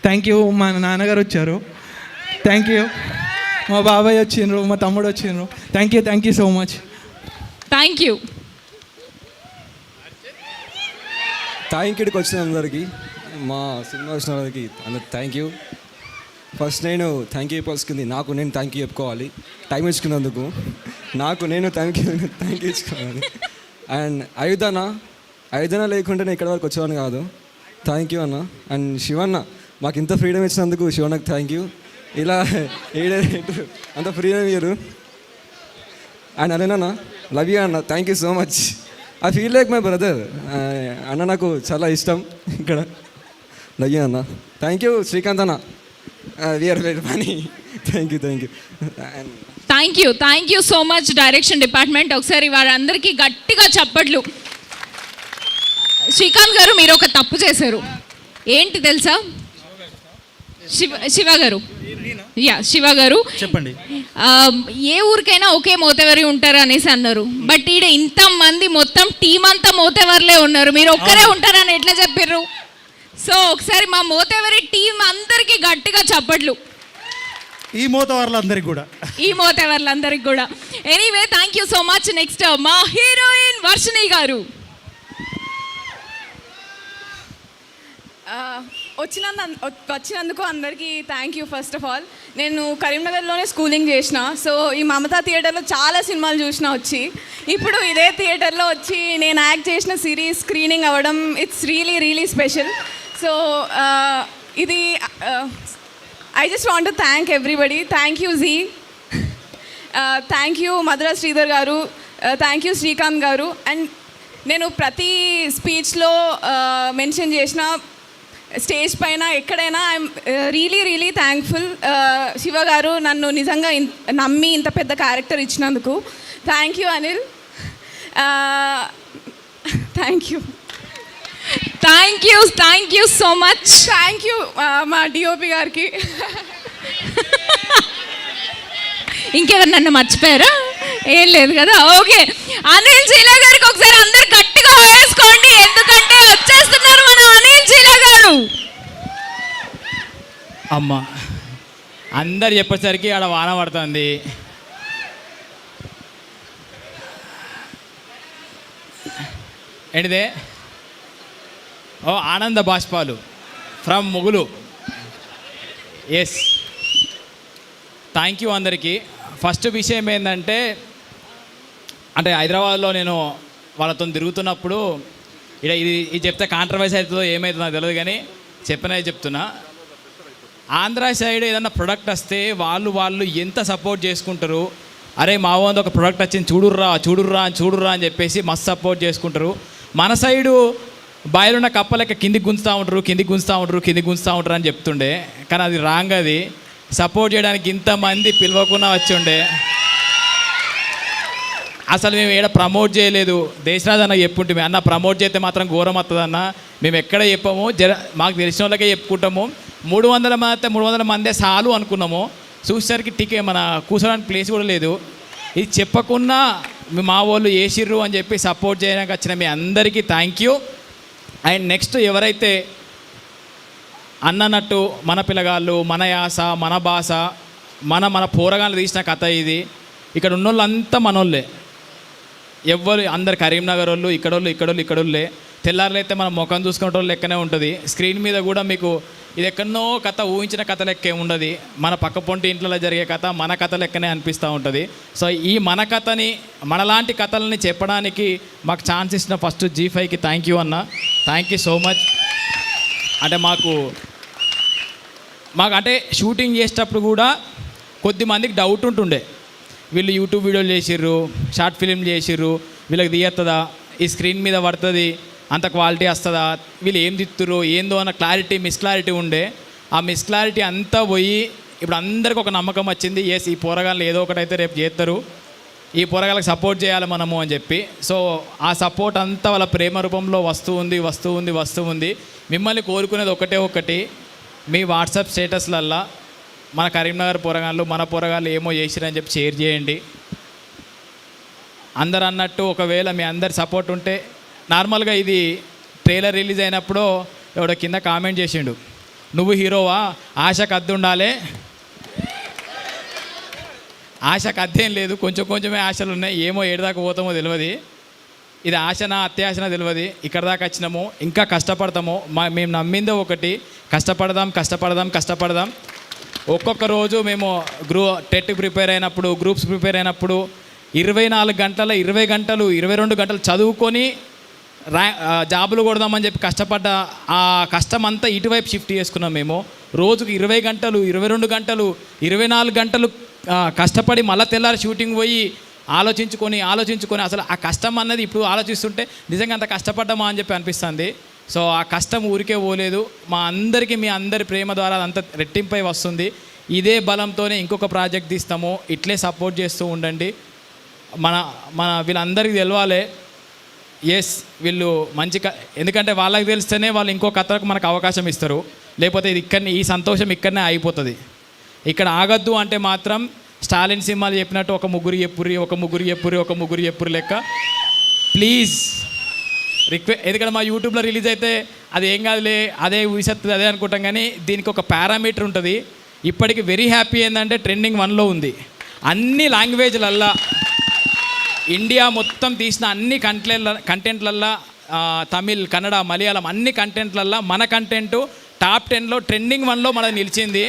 S20: Thank you. మా నాన్నగారు వచ్చారు, థ్యాంక్ యూ. మా బాబాయ్ వచ్చిండ్రు, మా తమ్ముడు వచ్చిండ్రు, thank you so much.
S1: Thank you.
S6: ఇక్కడికి వచ్చిన అందరికీ, మా సినిమా వచ్చిన వాళ్ళకి అందరికి థ్యాంక్ యూ. ఫస్ట్ నేను థ్యాంక్ యూ చెప్పాల్సింది నాకు నేను థ్యాంక్ యూ చెప్పుకోవాలి. టైం ఇచ్చుకున్నందుకు నాకు నేను థ్యాంక్ యూ ఇచ్చుకోవాలి. అండ్ ఐదన లేకుంటే నేను ఇక్కడ వరకు వచ్చేవాడిని కాదు. థ్యాంక్ యూ అన్న. అండ్ శివన్న, మాకు ఇంత ఫ్రీడమ్ ఇచ్చినందుకు శివన్నకు థ్యాంక్ యూ. ఇలా అంత ఫ్రీడమ్ ఇయ్యరు. అండ్ అదేనా, లవ్ యూ అన్న, thank you so much. I feel like my brother. అన్న నాకు చాలా ఇష్టం. ఇక్కడ లవ్ యూ అన్న. థ్యాంక్ యూ శ్రీకాంత్ అన్న, we are very funny. Thank you.
S1: Thank you so much direction department. ఒకసారి వారందరికీ గట్టిగా చప్పట్లు. శ్రీకాంత్ గారు, మీరు ఒక తప్పు చేశారు. ఏంటి తెలుసా? శివ గారు
S17: చెప్పండి.
S1: ఏ ఊరికైనా ఒకే మోతేవరి ఉంటారు అనేసి అన్నారు. బట్ ఈడ ఇంతమంది మొత్తం టీం అంతా మోతేవర్లే ఉన్నారు, మీరు ఒక్కరే ఉంటారని ఎట్లా చెప్పారు? సో ఒకసారి మా మోతేవరి టీం అందరికీ గట్టిగా చప్పట్లు.
S17: ఈ మోతవర్లందరికీ కూడా.
S1: Anyway thank you so much. Next మా హీరోయిన్ వర్షిణి గారు.
S9: వచ్చినందుకు అందరికీ thank you. First of all నేను కరీంనగర్లోనే స్కూలింగ్ చేసిన. సో ఈ మమతా థియేటర్లో చాలా సినిమాలు చూసిన వచ్చి, ఇప్పుడు ఇదే థియేటర్లో వచ్చి నేను యాక్ట్ చేసిన సిరీస్ స్క్రీనింగ్ అవ్వడం, ఇట్స్ రియలీ స్పెషల్. సో ఇది I just want to thank everybody. Thank you Zee, thank you Madhura Sridhar గారు, థ్యాంక్ యూ శ్రీకాంత్ గారు. అండ్ నేను ప్రతి స్పీచ్లో మెన్షన్ చేసిన స్టేజ్ పైన ఎక్కడైనా ఐఎమ్ రియలీ థ్యాంక్ఫుల్. శివ గారు నన్ను నిజంగా నమ్మి ఇంత పెద్ద క్యారెక్టర్ ఇచ్చినందుకు thank you Anil. Thank you so much. Thank you మా డిఓపి గారికి.
S1: ఇంకెవరు నన్ను మర్చిపోయారా? ఏం లేదు కదా. ఓకే, అనిల్ చీలా గారికి ఒకసారి అందరు గట్టిగా వేసుకోండి, ఎందుకంటే వచ్చేస్తున్నారు మన అనిల్ చీలా గారు.
S21: అమ్మ అందరు చెప్పేసరికి ఆడ వాన పడుతుంది. ఏంటిదే? ఓ ఆనంద బాష్పాలు ఫ్రమ్ ముగులు. ఎస్, థ్యాంక్ యూ అందరికీ. ఫస్ట్ విషయం ఏంటంటే, అంటే హైదరాబాద్లో నేను వాళ్ళతో తిరుగుతున్నప్పుడు ఇది చెప్తే కాంట్రవర్సీ అవుతుందో ఏమవుతుందో నాకు తెలియదు, కానీ చెప్పినది చెప్తున్నా. ఆంధ్ర సైడ్ ఏదన్నా ప్రొడక్ట్ వస్తే వాళ్ళు ఎంత సపోర్ట్ చేసుకుంటారు. అరే మా వంద ఒక ప్రొడక్ట్ వచ్చింది చూడుర్రా అని చెప్పేసి మస్తు సపోర్ట్ చేసుకుంటారు. మన సైడు బాయిలున్న కప్పలెక్క కిందికి గుంజుతూ ఉంటారు అని చెప్తుండే, కానీ అది రాంగ్. అది సపోర్ట్ చేయడానికి ఇంతమంది పిలవకుండా వచ్చి ఉండే. అసలు మేము ఏడ ప్రమోట్ చేయలేదు. దేశరాజ్ అన్న చెప్పుంటే అన్న ప్రమోట్ చేస్తే మాత్రం ఘోరం వస్తుందన్న, మేము ఎక్కడ చెప్పాము, మాకు తెలిసిన వాళ్ళకే చెప్పుకుంటాము. 300 మందే చాలు అనుకున్నాము. చూసేసరికి మన కూర్చోడానికి ప్లేస్ కూడా లేదు. ఇది చెప్పకుండా మా వాళ్ళు వేసిర్రు అని చెప్పి సపోర్ట్ చేయడానికి వచ్చిన మీ అందరికీ థ్యాంక్ యూ. అండ్ నెక్స్ట్ ఎవరైతే అన్నట్టు మన పిల్లగాళ్ళు, మన యాస, మన భాష, మన పోరగాళ్ళు తీసిన కథ ఇది. ఇక్కడ ఉన్న వాళ్ళంతా మనోళ్ళే. ఎవ్వరు అందరు కరీంనగర్ వాళ్ళు, ఇక్కడోళ్ళే. తెల్లారులైతే మనం ముఖం చూసుకునే వాళ్ళు లెక్కనే ఉంటుంది. స్క్రీన్ మీద కూడా మీకు ఇది ఎక్కడనో కథ, ఊహించిన కథ లెక్కే ఉండదు. మన పక్క పొంటి ఇంట్లో జరిగే కథ మన కథ లెక్కనే అనిపిస్తూ ఉంటుంది. సో ఈ మన కథని, మనలాంటి కథలని చెప్పడానికి మాకు ఛాన్స్ ఇచ్చిన ఫస్ట్ G5కి థ్యాంక్ యూ అన్న. Thank you so much. అంటే మాకు అంటే షూటింగ్ చేసేటప్పుడు కూడా కొద్దిమందికి డౌట్ ఉంటుండే, వీళ్ళు యూట్యూబ్ వీడియోలు చేసిర్రు, షార్ట్ ఫిలిం చేసిర్రు, వీళ్ళకి తీయత్తదా, ఈ స్క్రీన్ మీద పడుతుంది, అంత క్వాలిటీ వస్తుందా, వీళ్ళు ఏం తిత్తురు ఏందో అన్న మిస్క్లారిటీ ఉండే. ఆ మిస్క్లారిటీ అంతా పోయి ఇప్పుడు అందరికి ఒక నమ్మకం వచ్చింది. ఎస్, ఈ పోరగాళ్ళు ఏదో ఒకటైతే రేపు చేస్తారు, ఈ పోరగాళ్ళకి సపోర్ట్ చేయాలి మనము అని చెప్పి. సో ఆ సపోర్ట్ అంతా వాళ్ళ ప్రేమ రూపంలో వస్తూ ఉంది. మిమ్మల్ని కోరుకునేది ఒకటి, మీ వాట్సాప్ స్టేటస్లల్లా మన కరీంనగర్ పోరగాళ్ళు, మన పోరగాళ్ళు ఏమో చేసిరని చెప్పి షేర్ చేయండి. అందరు అన్నట్టు ఒకవేళ మీ అందరి సపోర్ట్ ఉంటే, నార్మల్గా ఇది ట్రైలర్ రిలీజ్ అయినప్పుడు ఎవడో కింద కామెంట్ చేసిండు, నువ్వు హీరోవా, ఆశకు అద్దె ఉండాలి. ఆశకు అద్దెం లేదు, కొంచెమే ఆశలు ఉన్నాయి. ఏమో ఏడుదాకా పోతామో తెలియదు. ఇది ఆశనా అత్యాశనా తెలియదు. ఇక్కడ దాకా వచ్చినాము, ఇంకా కష్టపడతాము. మేము నమ్మిందో ఒకటి, కష్టపడదాం. ఒక్కొక్క రోజు మేము టెట్ ప్రిపేర్ అయినప్పుడు, గ్రూప్స్ ప్రిపేర్ అయినప్పుడు 24 గంటలు 20 గంటలు 22 గంటలు చదువుకొని జాబులు కొడదామని చెప్పి కష్టపడ్డ ఆ కష్టం అంతా ఇటువైపు షిఫ్ట్ చేసుకున్నాం. మేము రోజుకు 20 గంటలు 22 గంటలు 24 గంటలు కష్టపడి మళ్ళీ తెల్లారి షూటింగ్ పోయి ఆలోచించుకొని అసలు ఆ కష్టం అన్నది ఇప్పుడు ఆలోచిస్తుంటే నిజంగా అంత కష్టపడ్డామా అని చెప్పి అనిపిస్తుంది. సో ఆ కష్టం ఊరికే పోలేదు. మీ అందరి ప్రేమ ద్వారా అదంతా రెట్టింపై వస్తుంది. ఇదే బలంతోనే ఇంకొక ప్రాజెక్ట్ తీస్తాము. ఇట్లే సపోర్ట్ చేస్తూ ఉండండి. మన వీళ్ళందరికీ తెలవాలి, ఎస్ వీళ్ళు ఎందుకంటే వాళ్ళకి తెలిస్తేనే వాళ్ళు ఇంకో కథకు మనకు అవకాశం ఇస్తారు. లేకపోతే ఈ సంతోషం ఇక్కడనే అయిపోతుంది. ఇక్కడ ఆగద్దు అంటే మాత్రం స్టాలిన్ సినిమాలు చెప్పినట్టు ఒక ముగ్గురు చెప్పురి లెక్క ప్లీజ్ ఎందుకంటే మా యూట్యూబ్లో రిలీజ్ అయితే అది ఏం కాదులే, అదే ఊసెత్తుంది అదే అనుకుంటాం. కానీ దీనికి ఒక పారామీటర్ ఉంటుంది. ఇప్పటికి వెరీ హ్యాపీ ఏంటంటే ట్రెండింగ్ 1లో ఉంది. అన్ని లాంగ్వేజ్లల్లా, ఇండియా మొత్తం తీసిన అన్ని కంటెంట్లల్లా, తమిళ్, కన్నడ, మలయాళం అన్ని కంటెంట్లల్లా మన కంటెంట్ టాప్ 10లో ట్రెండింగ్ 1లో మనది నిలిచింది.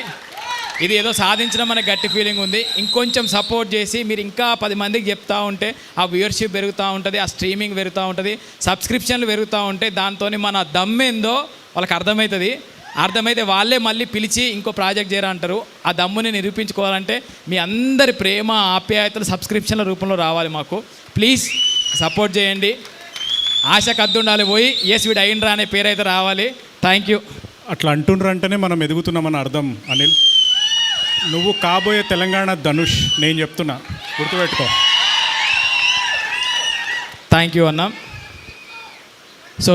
S21: ఇది ఏదో సాధించడం అనే గట్టి ఫీలింగ్ ఉంది. ఇంకొంచెం సపోర్ట్ చేసి మీరు ఇంకా 10 మందికి చెప్తూ ఉంటే ఆ వ్యూవర్షిప్ పెరుగుతూ ఉంటుంది, ఆ స్ట్రీమింగ్ పెరుగుతూ ఉంటుంది, సబ్స్క్రిప్షన్లు పెరుగుతూ ఉంటాయి. దాంతో మన దమ్మేందో వాళ్ళకి అర్థమవుతుంది. అర్థమైతే వాళ్ళే మళ్ళీ పిలిచి ఇంకో ప్రాజెక్ట్ చేయరా అంటారు. ఆ దమ్ముని నిరూపించుకోవాలంటే మీ అందరి ప్రేమ ఆప్యాయతలు సబ్స్క్రిప్షన్ల రూపంలో రావాలి. మాకు ప్లీజ్ సపోర్ట్ చేయండి. ఆశకు అద్దుండాలి పోయి ఎస్ వీడు అయిండ్రా అనే పేరు అయితే రావాలి. Thank you.
S15: అట్లా అంటుండ్రంటేనే మనం ఎదుగుతున్నామని అర్థం. అనిల్, నువ్వు కాబోయే తెలంగాణ ధనుష్, నేను చెప్తున్నా, గుర్తుపెట్టుకో.
S21: థ్యాంక్ యూ అన్న. సో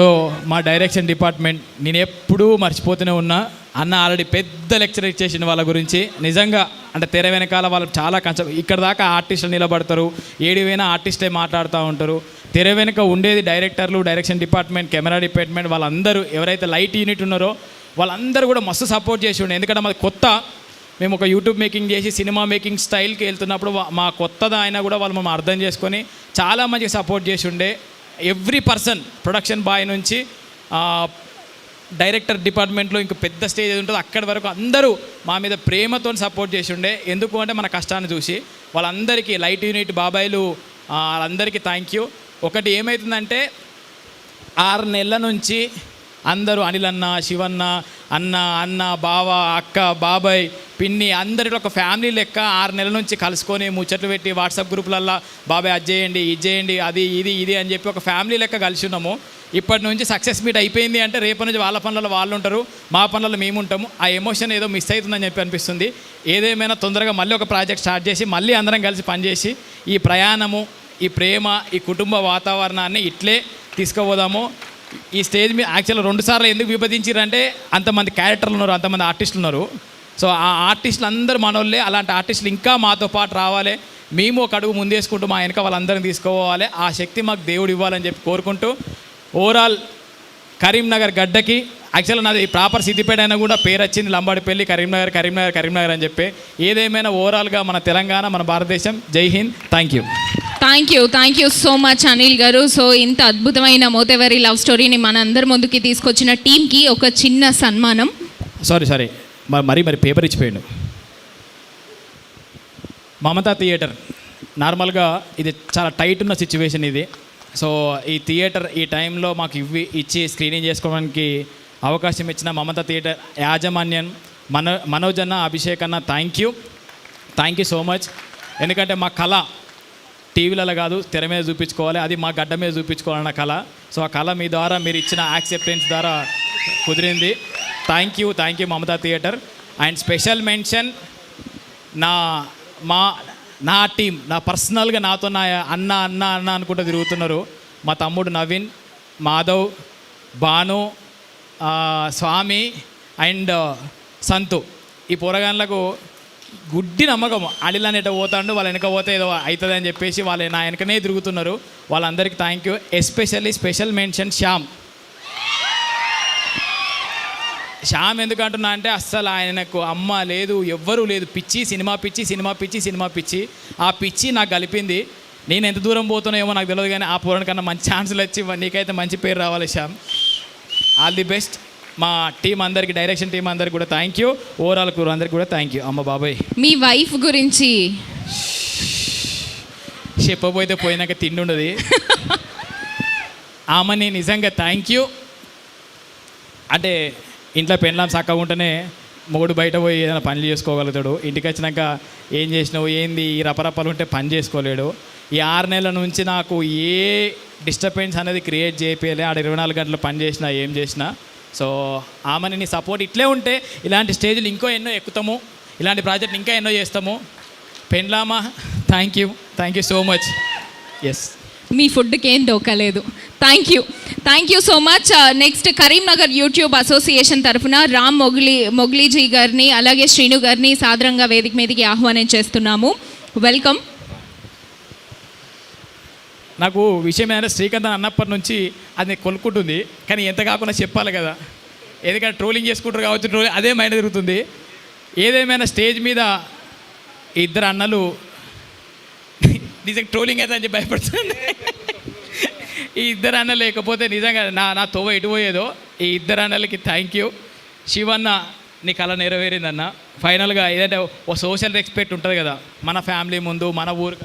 S21: మా డైరెక్షన్ డిపార్ట్మెంట్ నేను ఎప్పుడూ మర్చిపోతూనే ఉన్నా. అన్న ఆల్రెడీ పెద్ద లెక్చర్ ఇచ్చేసిన వాళ్ళ గురించి. నిజంగా అంటే తెర వెనకాల వాళ్ళు చాలా కష్టం. ఇక్కడ దాకా ఆర్టిస్టులు నిలబడతారు, ఏడివైనా ఆర్టిస్టే మాట్లాడుతూ ఉంటారు. తెర వెనుక ఉండేది డైరెక్టర్లు, డైరెక్షన్ డిపార్ట్మెంట్, కెమెరా డిపార్ట్మెంట్, వాళ్ళందరూ ఎవరైతే లైట్ యూనిట్ ఉన్నారో వాళ్ళందరూ కూడా మస్తు సపోర్ట్ చేసి ఉండే. ఎందుకంటే మాది కొత్త, మేము ఒక యూట్యూబ్ మేకింగ్ చేసి సినిమా మేకింగ్ స్టైల్కి వెళ్తున్నప్పుడు మా కొత్తదా అయినా కూడా వాళ్ళు మనం అర్థం చేసుకొని చాలా మంచిగా సపోర్ట్ చేసి ఉండే. ఎవ్రీ పర్సన్, ప్రొడక్షన్ బాయ్ నుంచి డైరెక్టర్ డిపార్ట్మెంట్లో ఇంకా పెద్ద స్టేజ్ ఏది ఉంటుందో అక్కడి వరకు అందరూ మా మీద ప్రేమతో సపోర్ట్ చేసి ఉండే. ఎందుకు అంటే మన కష్టాన్ని చూసి. వాళ్ళందరికీ లైట్ యూనిట్ బాబాయిలు వాళ్ళందరికీ థ్యాంక్ యూ. ఒకటి ఏమవుతుందంటే 6 నెలల నుంచి అందరూ అనిల్ అన్న, శివన్న, అన్న, బావ, అక్క, బాబాయ్, పిన్ని అందరిలో ఒక ఫ్యామిలీ లెక్క 6 నెలల నుంచి కలుసుకొని ముచ్చట్లు పెట్టి వాట్సాప్ గ్రూపులల్లో బాబాయ్ అది చేయండి, ఇది చేయండి, అది ఇది అని చెప్పి ఒక ఫ్యామిలీ లెక్క కలిసి ఉన్నాము. ఇప్పటి నుంచి సక్సెస్ మీట్ అయిపోయింది అంటే రేపటి నుంచి వాళ్ళ పనులలో వాళ్ళు ఉంటారు, మా పనులలో మేము ఉంటాము. ఆ ఎమోషన్ ఏదో మిస్ అవుతుందని చెప్పి అనిపిస్తుంది. ఏదేమైనా తొందరగా మళ్ళీ ఒక ప్రాజెక్ట్ స్టార్ట్ చేసి మళ్ళీ అందరం కలిసి పనిచేసి ఈ ప్రయాణము, ఈ ప్రేమ, ఈ కుటుంబ వాతావరణాన్ని ఇట్లే తీసుకుపోదాము. ఈ స్టేజ్ మీద యాక్చువల్గా 2 సార్లు ఎందుకు విభజించారంటే అంతమంది క్యారెక్టర్లు ఉన్నారు, అంతమంది ఆర్టిస్టులు ఉన్నారు. సో ఆ ఆర్టిస్టులు అందరూ మనోళ్ళే. అలాంటి ఆర్టిస్టులు ఇంకా మాతో పాటు రావాలి. మేము ఒక అడుగు ముందేసుకుంటూ మా వెనక వాళ్ళందరినీ తీసుకోవాలి. ఆ శక్తి మాకు దేవుడు ఇవ్వాలని చెప్పి కోరుకుంటూ ఓవరాల్ కరీంనగర్ గడ్డకి యాక్చువల్గా నాది ప్రాపర్ సిద్దిపేట అయినా కూడా పేరు వచ్చింది లంబాడిపల్లి, కరీంనగర్ అని చెప్పి. ఏదేమైనా ఓవరాల్గా మన తెలంగాణ, మన భారతదేశం. జై Hind. Thank you.
S1: Thank you so much Anil గారు. సో ఇంత అద్భుతమైన మోతేవరి లవ్ స్టోరీని మన అందరి ముందుకి తీసుకొచ్చిన టీంకి ఒక చిన్న సన్మానం.
S21: సారీ మరి పేపర్ ఇచ్చిపోయాడు. మమతా థియేటర్ నార్మల్గా ఇది చాలా టైట్ ఉన్న సిచ్యువేషన్ ఇది. సో ఈ థియేటర్ ఈ టైంలో మాకు ఇచ్చి స్క్రీనింగ్ చేసుకోవడానికి అవకాశం ఇచ్చిన మమతా థియేటర్ యాజమాన్యం మనోజ్ అన్న, అభిషేక్ అన్న, థ్యాంక్ యూ సో మచ్. ఎందుకంటే మా కళ టీవీలలో కాదు తెర మీద చూపించుకోవాలి, అది మా గడ్డ మీద చూపించుకోవాలన్న కళ. సో ఆ కళ మీ ద్వారా మీరు ఇచ్చిన యాక్సెప్టెన్స్ ద్వారా కుదిరింది. Thank you Mamata theatre. And special mention నా టీం, నా పర్సనల్గా నాతో నా అన్న అనుకుంటూ తిరుగుతున్నారు. మా తమ్ముడు నవీన్, మాధవ్, భాను, స్వామి అండ్ సంతు. ఈ పోరగాన్లకు గుడ్డి నమ్మకం. అనిల్ అనేట పోతాడు, వాళ్ళ వెనక పోతే ఏదో అవుతుంది అని చెప్పేసి వాళ్ళు నా వెనకనే తిరుగుతున్నారు. వాళ్ళందరికీ thank you. Especially special mention Shyam ఎందుకంటున్నా అంటే అస్సలు ఆయనకు అమ్మ లేదు, ఎవ్వరూ లేదు. సినిమా పిచ్చి. ఆ పిచ్చి నాకు కలిపింది. నేను ఎంత దూరం పోతున్నా ఏమో నాకు తెలియదు, కానీ ఆ పోరానికన్నా మంచి ఛాన్సులు వచ్చి నీకైతే మంచి పేరు రావాలి శ్యామ్. All the best. మా టీం అందరికి, డైరెక్షన్ టీం అందరికి కూడా థ్యాంక్ యూ. ఓవరాల్ కూర అందరికి కూడా థ్యాంక్ యూ. అమ్మ బాబాయ్,
S1: మీ వైఫ్ గురించి
S21: చెప్పబోతే పోయినాక తిండి ఉండదు. ఆమెని నిజంగా థ్యాంక్ యూ. అంటే ఇంట్లో పెండ్లాం చక్కగా ఉంటేనే మొగుడు బయట పోయి ఏదైనా పనులు చేసుకోగలుగుతాడు. ఇంటికి వచ్చినాక ఏం చేసినావు, ఏంది ఈ రపరపలు ఉంటే పని చేసుకోలేడు. ఈ 6 నెలల నుంచి నాకు ఏ డిస్టర్బెన్స్ అనేది క్రియేట్ చేయలే. ఆడ 24 గంటలు పని చేసినా ఏం చేసినా. సో ఆమెని నీ సపోర్ట్ ఇట్లే ఉంటే ఇలాంటి స్టేజ్లు ఇంకో ఎన్నో ఎక్కుతాము, ఇలాంటి ప్రాజెక్టులు ఇంకా ఎన్నో చేస్తాము. పెండ్లామా, thank you so much. Yes,
S1: మీ ఫుడ్కి ఏం దోకలేదు. Thank you so much. Next Karimnagar YouTube association తరఫున రామ్ మొగ్లీజీ గారిని అలాగే శ్రీను గారిని సాదరంగా వేదిక మీదకి ఆహ్వానం చేస్తున్నాము. వెల్కమ్.
S21: నాకు విషయం ఏంటంటే శ్రీకాంత్ అన్నప్పటి నుంచి అది కొనుక్కుంటుంది, కానీ ఎంత కాకుండా చెప్పాలి కదా. ఎందుకంటే ట్రోలింగ్ చేసుకుంటారు కావచ్చు, అదే మైండ్ తిరుగుతుంది. ఏదేమైనా స్టేజ్ మీద 2 అన్నలు నిజంగా ట్రోలింగ్ అయితే అని చెప్పి భయపడుతుంది. ఈ 2 అన్నలు లేకపోతే నిజంగా నా తోవ ఎటు పోయేదో. ఈ 2 అన్నలకి థ్యాంక్ యూ. శివన్న, నీ కళ నెరవేరిందన్న. ఫైనల్గా ఏదంటే ఓ సోషల్ రెస్పెక్ట్ ఉంటుంది కదా మన ఫ్యామిలీ ముందు, మన ఊరు.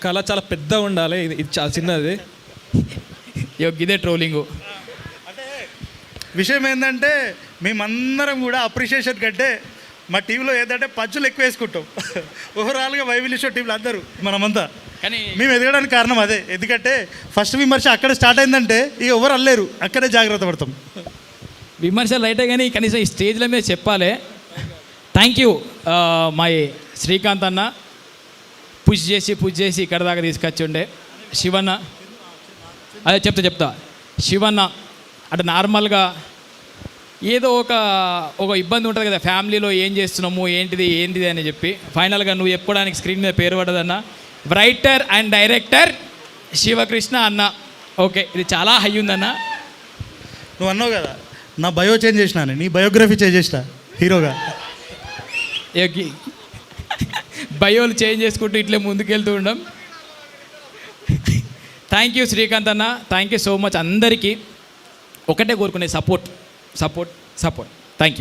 S16: కళ చాలా పెద్ద ఉండాలి, ఇది చాలా చిన్నది.
S21: ఇదే ట్రోలింగు.
S17: విషయం ఏంటంటే మేమందరం కూడా అప్రిషియేషన్ కంటే మా టీంలో ఏంటంటే పంచులు ఎక్కువ వేసుకుంటాం. ఓవరాల్గా వైవిల్య షో టీంలో అందరూ మనమంతా
S21: కానీ
S17: మేము ఎదగడానికి కారణం అదే. ఎందుకంటే ఫస్ట్ విమర్శ అక్కడ స్టార్ట్ అయిందంటే ఇక ఎవరు అల్లేరు, అక్కడే జాగ్రత్త పడతాం.
S21: విమర్శలు రైటే కానీ కనీసం ఈ స్టేజ్ల మీద చెప్పాలి. థ్యాంక్ యూ మై శ్రీకాంత్ అన్న, పుష్ చేసి ఇక్కడ దాకా తీసుకొచ్చిండే. శివన్న, అదే చెప్తా శివన్న అంటే నార్మల్గా ఏదో ఒక ఇబ్బంది ఉంటుంది కదా ఫ్యామిలీలో, ఏం చేస్తున్నాము ఏంటిది అని చెప్పి ఫైనల్గా నువ్వు చెప్పుకోవడానికి స్క్రీన్ మీద పేరు పడదన్న. రైటర్ అండ్ డైరెక్టర్ శివకృష్ణ అన్న. ఓకే, ఇది చాలా హై ఉందన్న.
S17: నువ్వు అన్నావు కదా నా బయో చేంజ్ చేసిన, నీ బయోగ్రఫీ చేంజ్ చేసిన హీరోగా.
S21: బయోలు చేంజ్ చేసుకుంటూ ఇట్లే ముందుకెళ్తూ ఉండం. థ్యాంక్ యూ శ్రీకాంత్ అన్న, థ్యాంక్ యూ సో మచ్. అందరికీ ఒకటే కోరుకునే support. Thank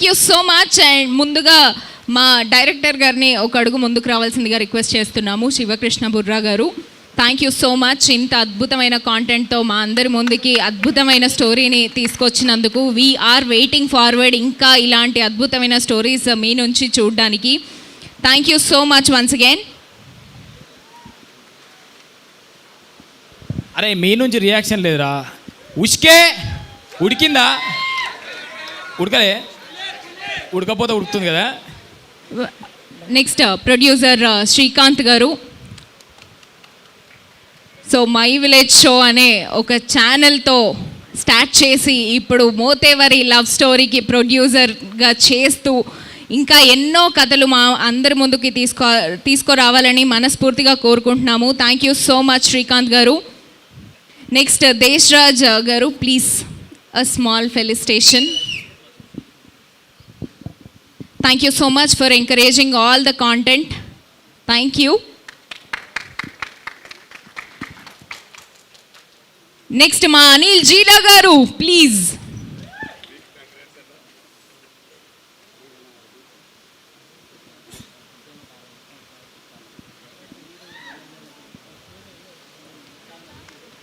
S1: you so much. And ముందుగా మా డైరెక్టర్ గారిని ఒక అడుగు ముందుకు రావాల్సిందిగా రిక్వెస్ట్ చేస్తున్నాము. శివకృష్ణ బుర్రా గారు, థ్యాంక్ యూ సో మచ్. ఇంత అద్భుతమైన కాంటెంట్తో మా అందరి ముందుకి అద్భుతమైన స్టోరీని తీసుకొచ్చినందుకు. వీఆర్ వెయిటింగ్ ఫార్వర్డ్ ఇంకా ఇలాంటి అద్భుతమైన స్టోరీస్ మీ నుంచి చూడడానికి. Thank you so much once again.
S21: అరే మీ నుంచి రియాక్షన్ లేదురా. ఉడికిందా? ఉడకలే, ఉడకపోతే ఉడుకుతుంది కదా.
S1: నెక్స్ట్ ప్రొడ్యూసర్ శ్రీకాంత్ గారు. సో మై విలేజ్ షో అనే ఒక ఛానల్తో స్టార్ట్ చేసి ఇప్పుడు మోతేవరి లవ్ స్టోరీకి ప్రొడ్యూసర్గా చేస్తూ ఇంకా ఎన్నో కథలు మా అందరి ముందుకి తీసుకురావాలని మనస్ఫూర్తిగా కోరుకుంటున్నాము. Thank you so much Srikanth గారు. నెక్స్ట్ దేశ్ రాజ్ గారు, please a small felicitation. Thank you so much for encouraging all the content. Thank you. Next ma Anil Jeela garu, please.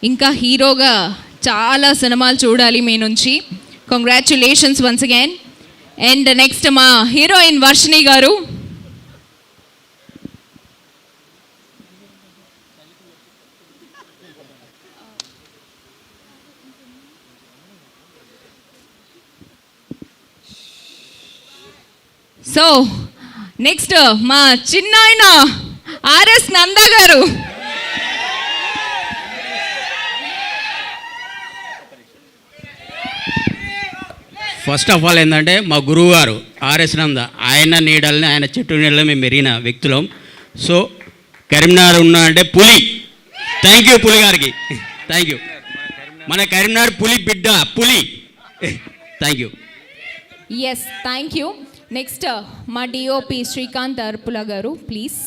S1: ఇంకా హీరోగా చాలా సినిమాలు చూడాలి మీ నుంచి. Congratulations once again. And next మా heroine Varshini గారు. సో నెక్స్ట్ మా చిన్నాయన ఆర్ఎస్ నందా గారు.
S2: ఫస్ట్ ఆఫ్ ఆల్ ఏంటంటే మా గురువు గారు ఆర్ఎస్ నంద, ఆయన నీడల్ని, ఆయన చెట్టు నీడల్ని మేము మెరిగిన వ్యక్తులం. సో కరీంనగర్ ఉన్నా అంటే పులి. థ్యాంక్ యూ పులి గారికి, థ్యాంక్ యూ. మన కరీంనగర్ పులి బిడ్డ, పులి. Thank you.
S1: Yes, thank you. Next మా డిఓపి శ్రీకాంత్ అర్పుల గారు, please.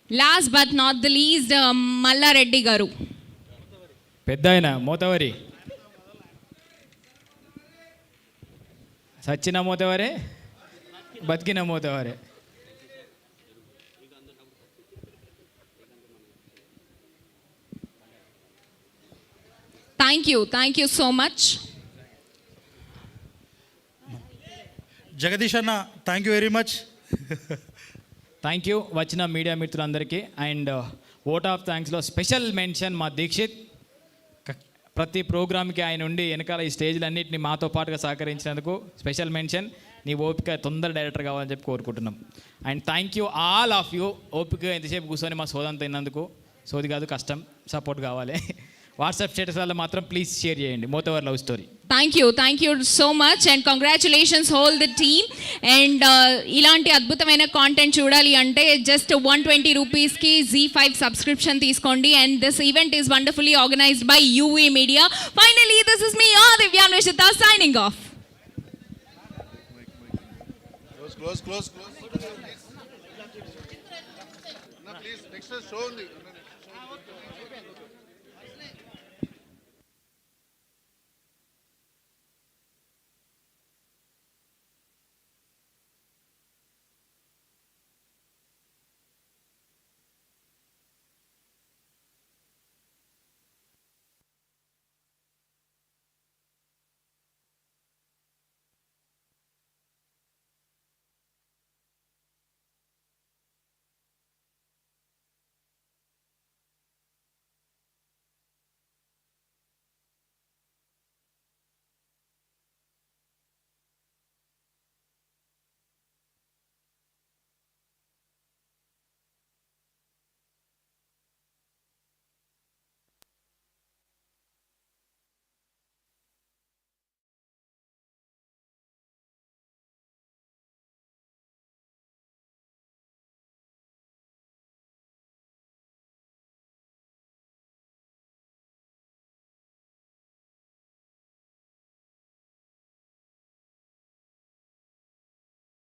S1: Last but not the least Mallareddy గారు.
S21: పెద్ద ఆయన మోతవరి, సచ్చిన మోతవరే, బతికిన మోతవరే.
S1: Thank you so much.
S17: Jagadish అన్న, thank you very much.
S21: Thank you వచ్చిన మీడియా మిత్రులందరికీ. అండ్ ఓట్ ఆఫ్ థ్యాంక్స్లో స్పెషల్ మెన్షన్ మా దీక్షిత్. ప్రతి ప్రోగ్రామ్కి ఆయన ఉండి వెనకాల ఈ స్టేజ్లన్నింటినీ మాతో పాటుగా సహకరించినందుకు స్పెషల్ మెన్షన్. నీ ఓపిక తొందర డైరెక్టర్ కావాలని చెప్పి కోరుకుంటున్నాం. And thank you all of you. ఓపిక ఎంతసేపు కూర్చొని మా సోదం తిన్నందుకు. సోది కాదు, కష్టం, సపోర్ట్ కావాలి. వాట్సాప్ స్టేటస్లలో మాత్రం ప్లీజ్ షేర్ చేయండి Motavar love story.
S1: Thank you so much and congratulations whole the team. And ఇలాంటి అద్భుతమైన కాంటెంట్ చూడాలి అంటే జస్ట్ 120 రూపీస్కి Z5 సబ్స్క్రిప్షన్ తీసుకోండి. And this event is wonderfully organised by UV media. Finally this is me Divyanveshitha signing off.
S22: Close. Please, next show.